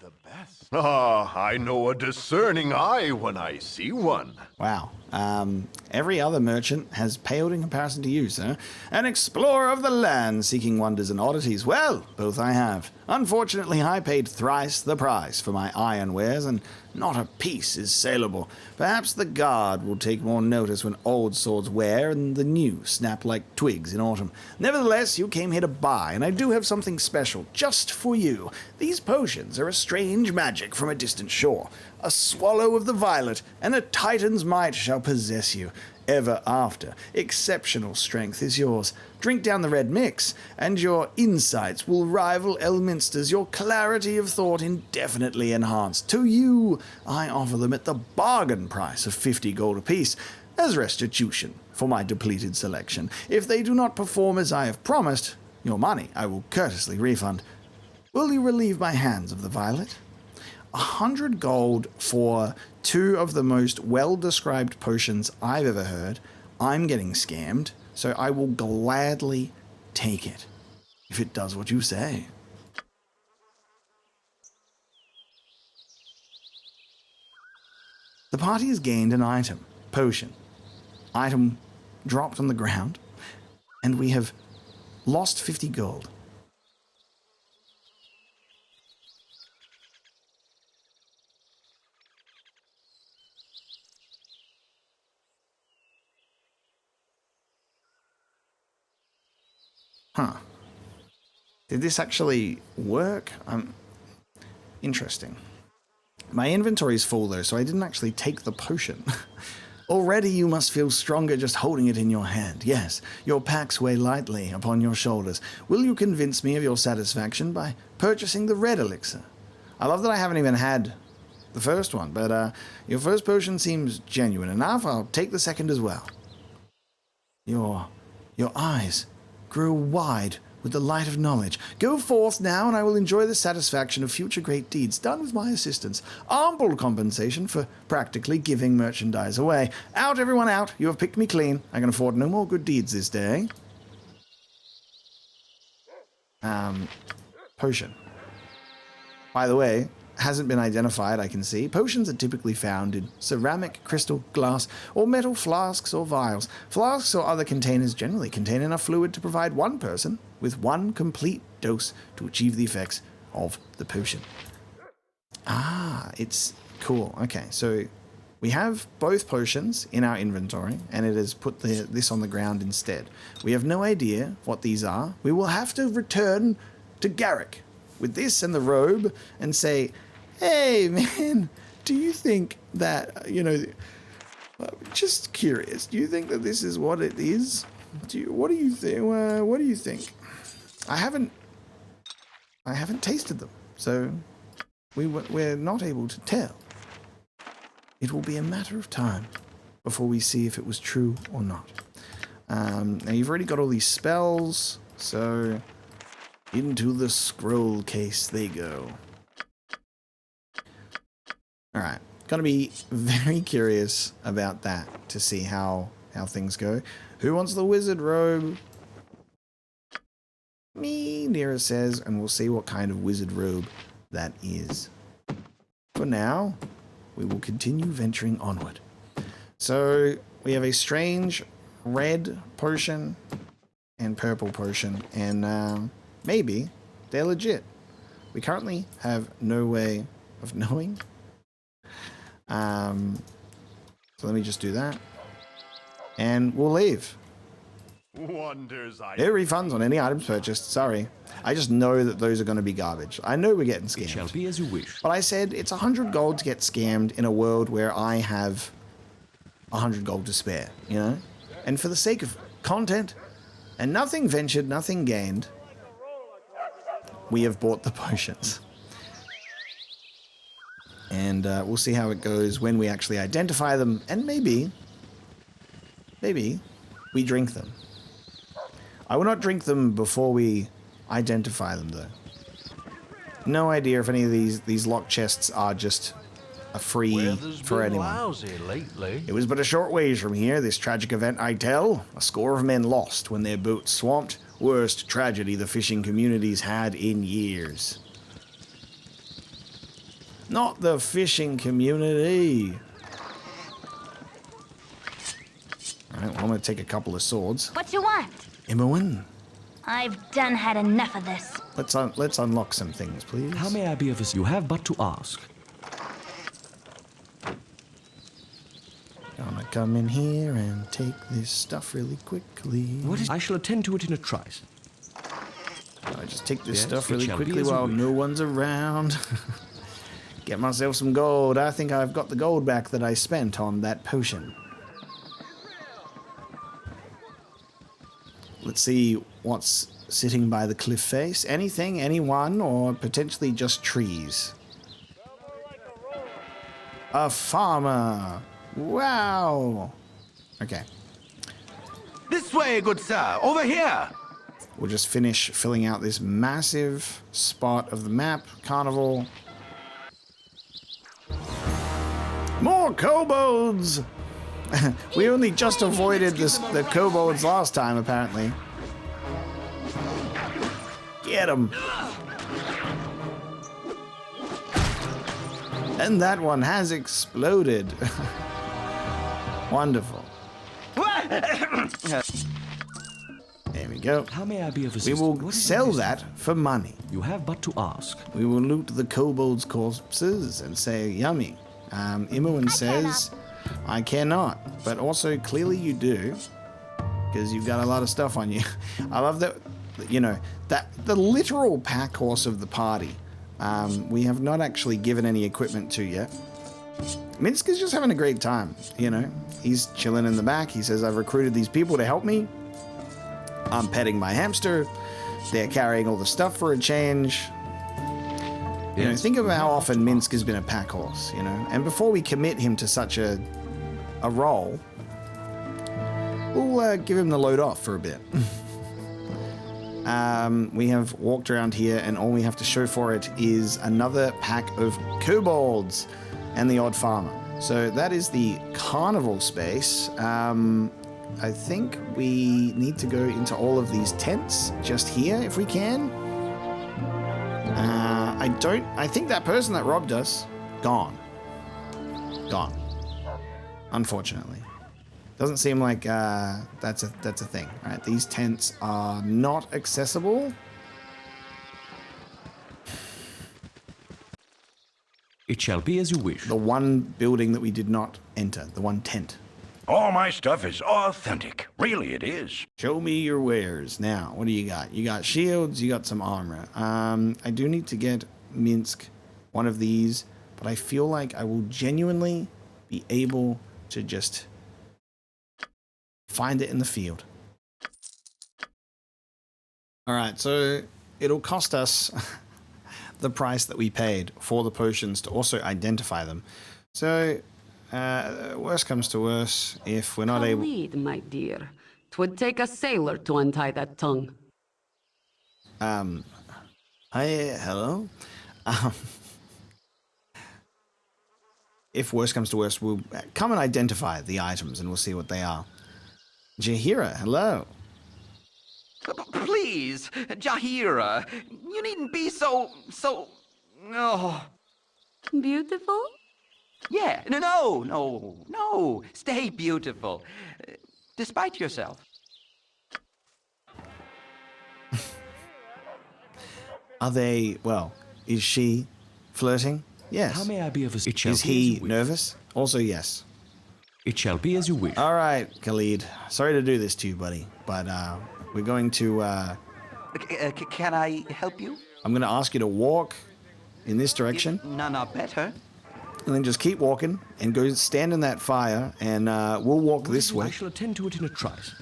Ah, I know a discerning eye when I see one. Wow. Every other merchant has paled in comparison to you, sir. An explorer of the land seeking wonders and oddities. Well, both I have. Unfortunately, I paid thrice the price for my iron wares, and not a piece is saleable. Perhaps the guard will take more notice when old swords wear and the new snap like twigs in autumn. Nevertheless, you came here to buy, and I do have something special just for you. These potions are a strange magic from a distant shore. A swallow of the violet, and a titan's might shall possess you ever after. Exceptional strength is yours. Drink down the red mix, and your insights will rival Elminster's, your clarity of thought indefinitely enhanced. To you, I offer them at the bargain price of 50 gold apiece, as restitution for my depleted selection. If they do not perform as I have promised, your money I will courteously refund. Will you relieve my hands of the violet? 100 gold for 2 of the most well-described potions I've ever heard. I'm getting scammed, so I will gladly take it, if it does what you say. The party has gained an item, potion. Item dropped on the ground, and we have lost 50 gold. Huh. Did this actually work? Interesting. My inventory's full though, so I didn't actually take the potion. Already you must feel stronger just holding it in your hand. Yes, your packs weigh lightly upon your shoulders. Will you convince me of your satisfaction by purchasing the red elixir? I love that I haven't even had the first one, but your first potion seems genuine enough. I'll take the second as well. Your eyes grew wide with the light of knowledge. Go forth now, and I will enjoy the satisfaction of future great deeds done with my assistance. Ample compensation for practically giving merchandise away. Out, everyone, out. You have picked me clean. I can afford no more good deeds this day. Potion. By the way, hasn't been identified, I can see. Potions are typically found in ceramic, crystal, glass, or metal flasks or vials. Flasks or other containers generally contain enough fluid to provide one person with one complete dose to achieve the effects of the potion. Ah, it's cool. Okay, so we have both potions in our inventory, and it has put this on the ground instead. We have no idea what these are. We will have to return to Garrick with this and the robe and say, hey, man, do you think that, just curious, do you think that this is what it is? What do you think? What do you think? I haven't tasted them, so we're not able to tell. It will be a matter of time before we see if it was true or not. Now you've already got all these spells, so into the scroll case they go. Alright, gonna be very curious about that to see how things go. Who wants the wizard robe? Me, Nira says, and we'll see what kind of wizard robe that is. For now, we will continue venturing onward. So we have a strange red potion and purple potion, and maybe they're legit. We currently have no way of knowing. So let me just do that, and we'll leave. Wonders I... No refunds on any items purchased. Sorry. I just know that those are going to be garbage. I know we're getting scammed. It shall be as you wish. But I said it's 100 gold to get scammed in a world where I have 100 gold to spare, you know? And for the sake of content and nothing ventured, nothing gained, we have bought the potions. And we'll see how it goes when we actually identify them, and maybe we drink them. I will not drink them before we identify them, though. No idea if any of these locked chests are just a free for anyone. Lousy lately. It was but a short ways from here, this tragic event I tell. A score of men lost when their boats swamped. Worst tragedy the fishing communities had in years. Not the fishing community. Alright, well, I'm going to take a couple of swords. What you want? Imoen, I've done had enough of this. let's unlock some things, please. How may I be of assistance? You have but to ask. Gonna come in here and take this stuff really quickly. What is? I shall attend to it in a trice. I just take this Yes, stuff it really shall be quickly as you while wish. no one's around. Get myself some gold. I think I've got the gold back that I spent on that potion. Let's see what's sitting by the cliff face. Anything, anyone, or potentially just trees. A farmer. Wow. Okay. This way, good sir. Over here. We'll just finish filling out this massive spot of the map. Carnival. More kobolds! We only just avoided the kobolds last time, apparently. Get him! And that one has exploded. Wonderful. There we go. How may I be of We assistance? will sell that for money. You have but to ask. We will loot the kobolds' corpses and say, yummy. Imoen says, I cannot. But also, clearly you do. Because you've got a lot of stuff on you. I love that, you know, that the literal pack horse of the party, we have not actually given any equipment to yet. Minsk is just having a great time, you know. He's chilling in the back. He says, I've recruited these people to help me. I'm petting my hamster. They're carrying all the stuff for a change. You know, think about how often Minsk has been a pack horse, you know. And before we commit him to such a role, we'll give him the load off for a bit. We have walked around here, and all we have to show for it is another pack of kobolds and the odd farmer. So that is the carnival space. I think we need to go into all of these tents just here if we can. I think that person that robbed us, gone. Unfortunately. Doesn't seem like that's a thing. All right, these tents are not accessible. It shall be as you wish. The one building that we did not enter, the one tent. All my stuff is authentic. Really, it is. Show me your wares. Now, what do you got? You got shields, you got some armor. I do need to get Minsk one of these, but I feel like I will genuinely be able to just find it in the field. All right, so it'll cost us the price that we paid for the potions to also identify them. So, worst comes to worst, if we're not able... Khalid, my dear. 'Twould take a sailor to untie that tongue. Hi, hello? If worst comes to worst, we'll come and identify the items and we'll see what they are. Jahira, hello. Please, Jahira, you needn't be so... Oh. Beautiful? Yeah, no. Stay beautiful. Despite yourself. Are they, well, is she flirting? Yes. How may I be of assistance? Is he nervous? Also, yes. It shall be as you wish. All right, Khalid. Sorry to do this to you, buddy, but we're going to... Can I help you? I'm going to ask you to walk in this direction. No, better. And then just keep walking and go stand in that fire, and we'll walk this way. I shall attend to it in a trice.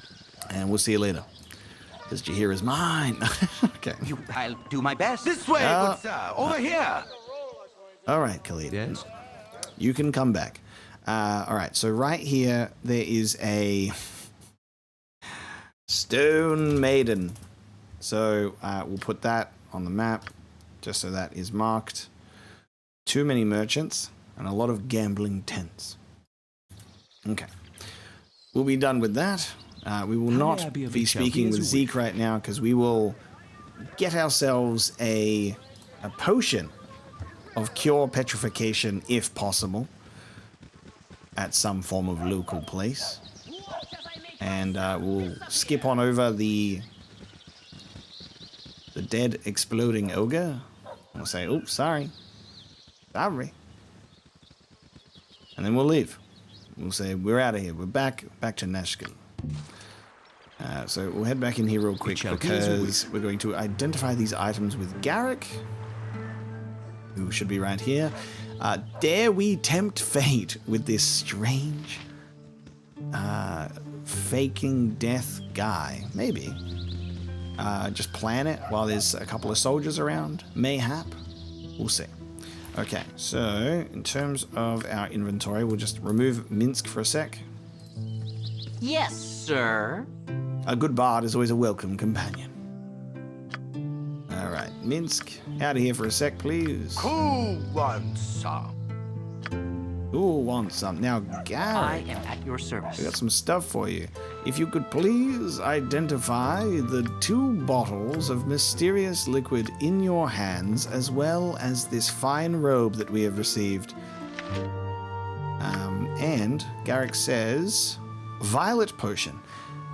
And we'll see you later. Because Jahira's mine. Okay. I'll do my best. This way, good sir. Over here. All right, Khalid. Yes? You can come back. All right, so right here, there is a stone maiden. So we'll put that on the map, just so that is marked. Too many merchants and a lot of gambling tents. Okay. We'll be done with that. We will not be speaking with Zeke right now, because we will get ourselves a potion of cure petrification, if possible, at some form of local place. And we'll skip on over the dead exploding ogre. We'll say, oops, sorry. And then we'll leave. We'll say, we're out of here. We're back to Nashkel. So we'll head back in here real quick, because we're going to identify these items with Garrick, who should be right here. Dare we tempt fate with this strange faking death guy? Maybe. Just plan it while there's a couple of soldiers around. Mayhap. We'll see. Okay, so in terms of our inventory, we'll just remove Minsk for a sec. Yes, sir. A good bard is always a welcome companion. All right, Minsk, out of here for a sec, please. Who wants some? Who wants some? Now, Garrett, I am at your service. We got some stuff for you. If you could please identify the 2 bottles of mysterious liquid in your hands, as well as this fine robe that we have received. And Garrick says, Violet Potion.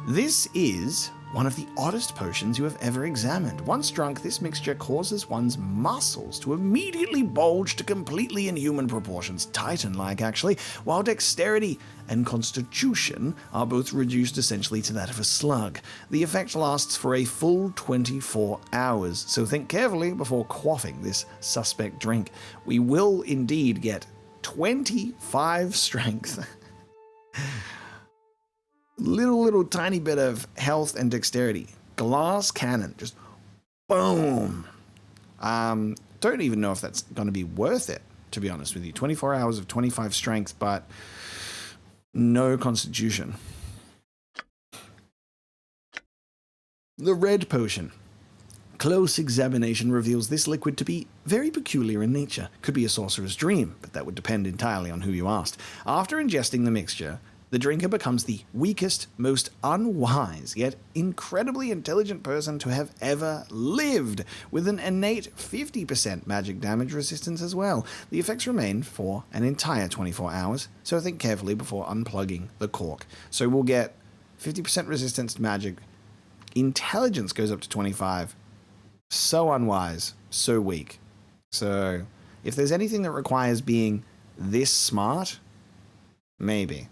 This is one of the oddest potions you have ever examined. Once drunk, this mixture causes one's muscles to immediately bulge to completely inhuman proportions, Titan-like actually, while dexterity and constitution are both reduced essentially to that of a slug. The effect lasts for a full 24 hours, so think carefully before quaffing this suspect drink. We will indeed get 25 strength. Little tiny bit of health and dexterity. Glass cannon, just boom. Don't even know if that's going to be worth it, to be honest with you. 24 hours of 25 strength, but no constitution. The red potion. Close examination reveals this liquid to be very peculiar in nature. Could be a sorcerer's dream, but that would depend entirely on who you asked. After ingesting the mixture, the drinker becomes the weakest, most unwise, yet incredibly intelligent person to have ever lived, with an innate 50% magic damage resistance as well. The effects remain for an entire 24 hours, so think carefully before unplugging the cork. So we'll get 50% resistance to magic. Intelligence goes up to 25. So unwise, so weak. So if there's anything that requires being this smart, maybe.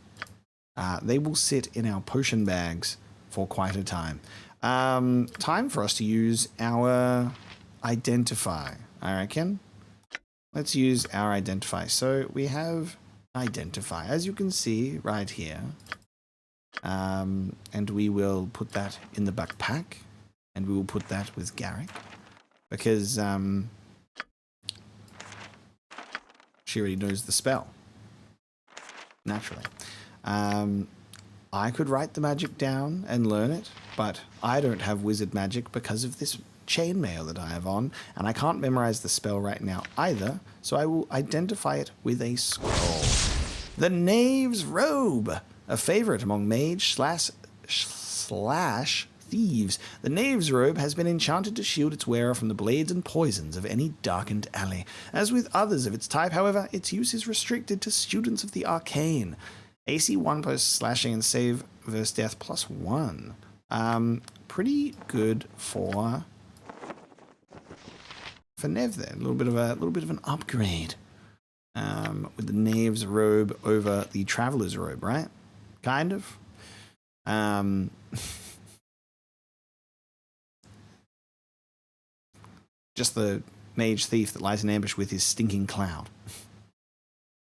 They will sit in our potion bags for quite a time. Time for us to use our identify, I reckon. Let's use our identify. So we have identify, as you can see right here. And we will put that in the backpack. And we will put that with Garrick. Because She already knows the spell. Naturally. I could write the magic down and learn it, but I don't have wizard magic because of this chainmail that I have on, and I can't memorize the spell right now either, so I will identify it with a scroll. The Knave's Robe, a favorite among mage slash thieves. The Knave's Robe has been enchanted to shield its wearer from the blades and poisons of any darkened alley. As with others of its type, however, its use is restricted to students of the arcane. AC 1 plus slashing and save versus death +1. Pretty good for Nev there. A little bit of an upgrade. With the Knave's Robe over the Traveler's Robe, right? Kind of. Just the mage thief that lies in ambush with his stinking cloud.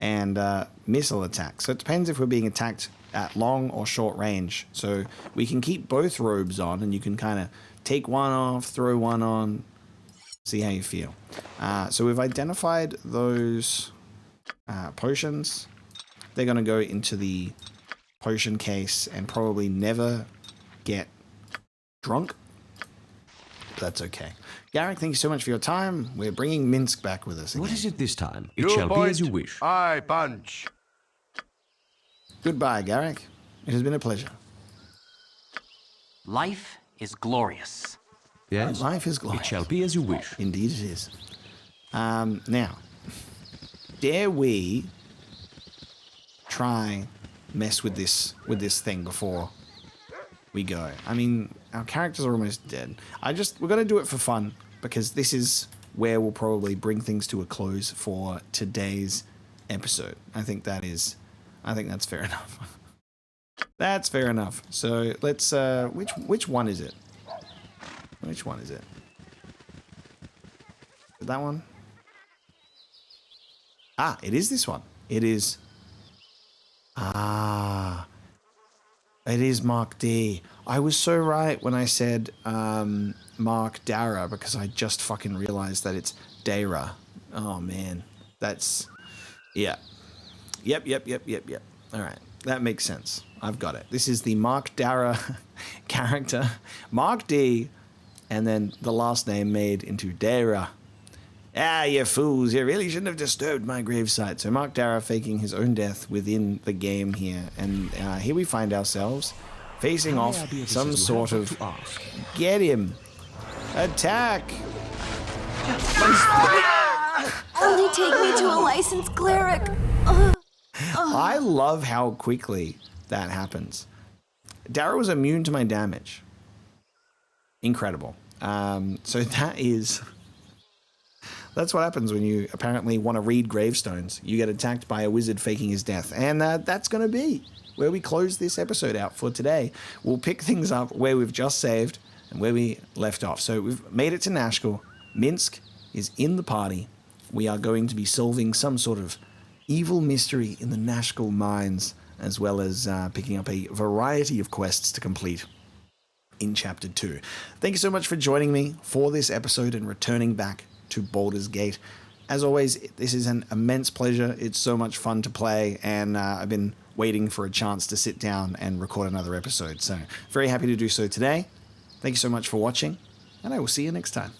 And missile attack. So it depends if we're being attacked at long or short range. So we can keep both robes on, and you can kind of take one off, throw one on, see how you feel. So we've identified those potions. They're going to go into the potion case and probably never get drunk. But that's okay. Garrick, thank you so much for your time. We're bringing Minsk back with us again. What is it this time? It shall be as you wish. I punch. Goodbye, Garrick. It has been a pleasure. Life is glorious. Yes. Life is glorious. It shall be as you wish. Indeed it is. Now, dare we try mess with this thing before we go? I mean, our characters are almost dead. We're going to do it for fun, because this is where we'll probably bring things to a close for today's episode. I think that's fair enough. That's fair enough. So let's, which one is it? Which one is it? That one? Ah, it is this one. It is. It is Mark D. I was so right when I said Mark Dara, because I just fucking realized that it's Dara. Oh, man. That's... Yeah. Yep. All right. That makes sense. I've got it. This is the Mark Dara character. Mark D, and then the last name made into Dara. Ah, you fools, you really shouldn't have disturbed my gravesite. So Mark Dara faking his own death within the game here. And here we find ourselves facing off some sort of... Get him! Attack! Only take me to a licensed cleric. I love how quickly that happens. Dara was immune to my damage. Incredible. So that's what happens when you apparently want to read gravestones. You get attacked by a wizard faking his death. And that's going to be where we close this episode out for today. We'll pick things up where we've just saved and where we left off. So we've made it to Nashkel. Minsk is in the party. We are going to be solving some sort of evil mystery in the Nashkel mines, as well as picking up a variety of quests to complete in Chapter 2. Thank you so much for joining me for this episode and returning back to Baldur's Gate. As always, this is an immense pleasure. It's so much fun to play, and I've been waiting for a chance to sit down and record another episode. So very happy to do so today. Thank you so much for watching, and I will see you next time.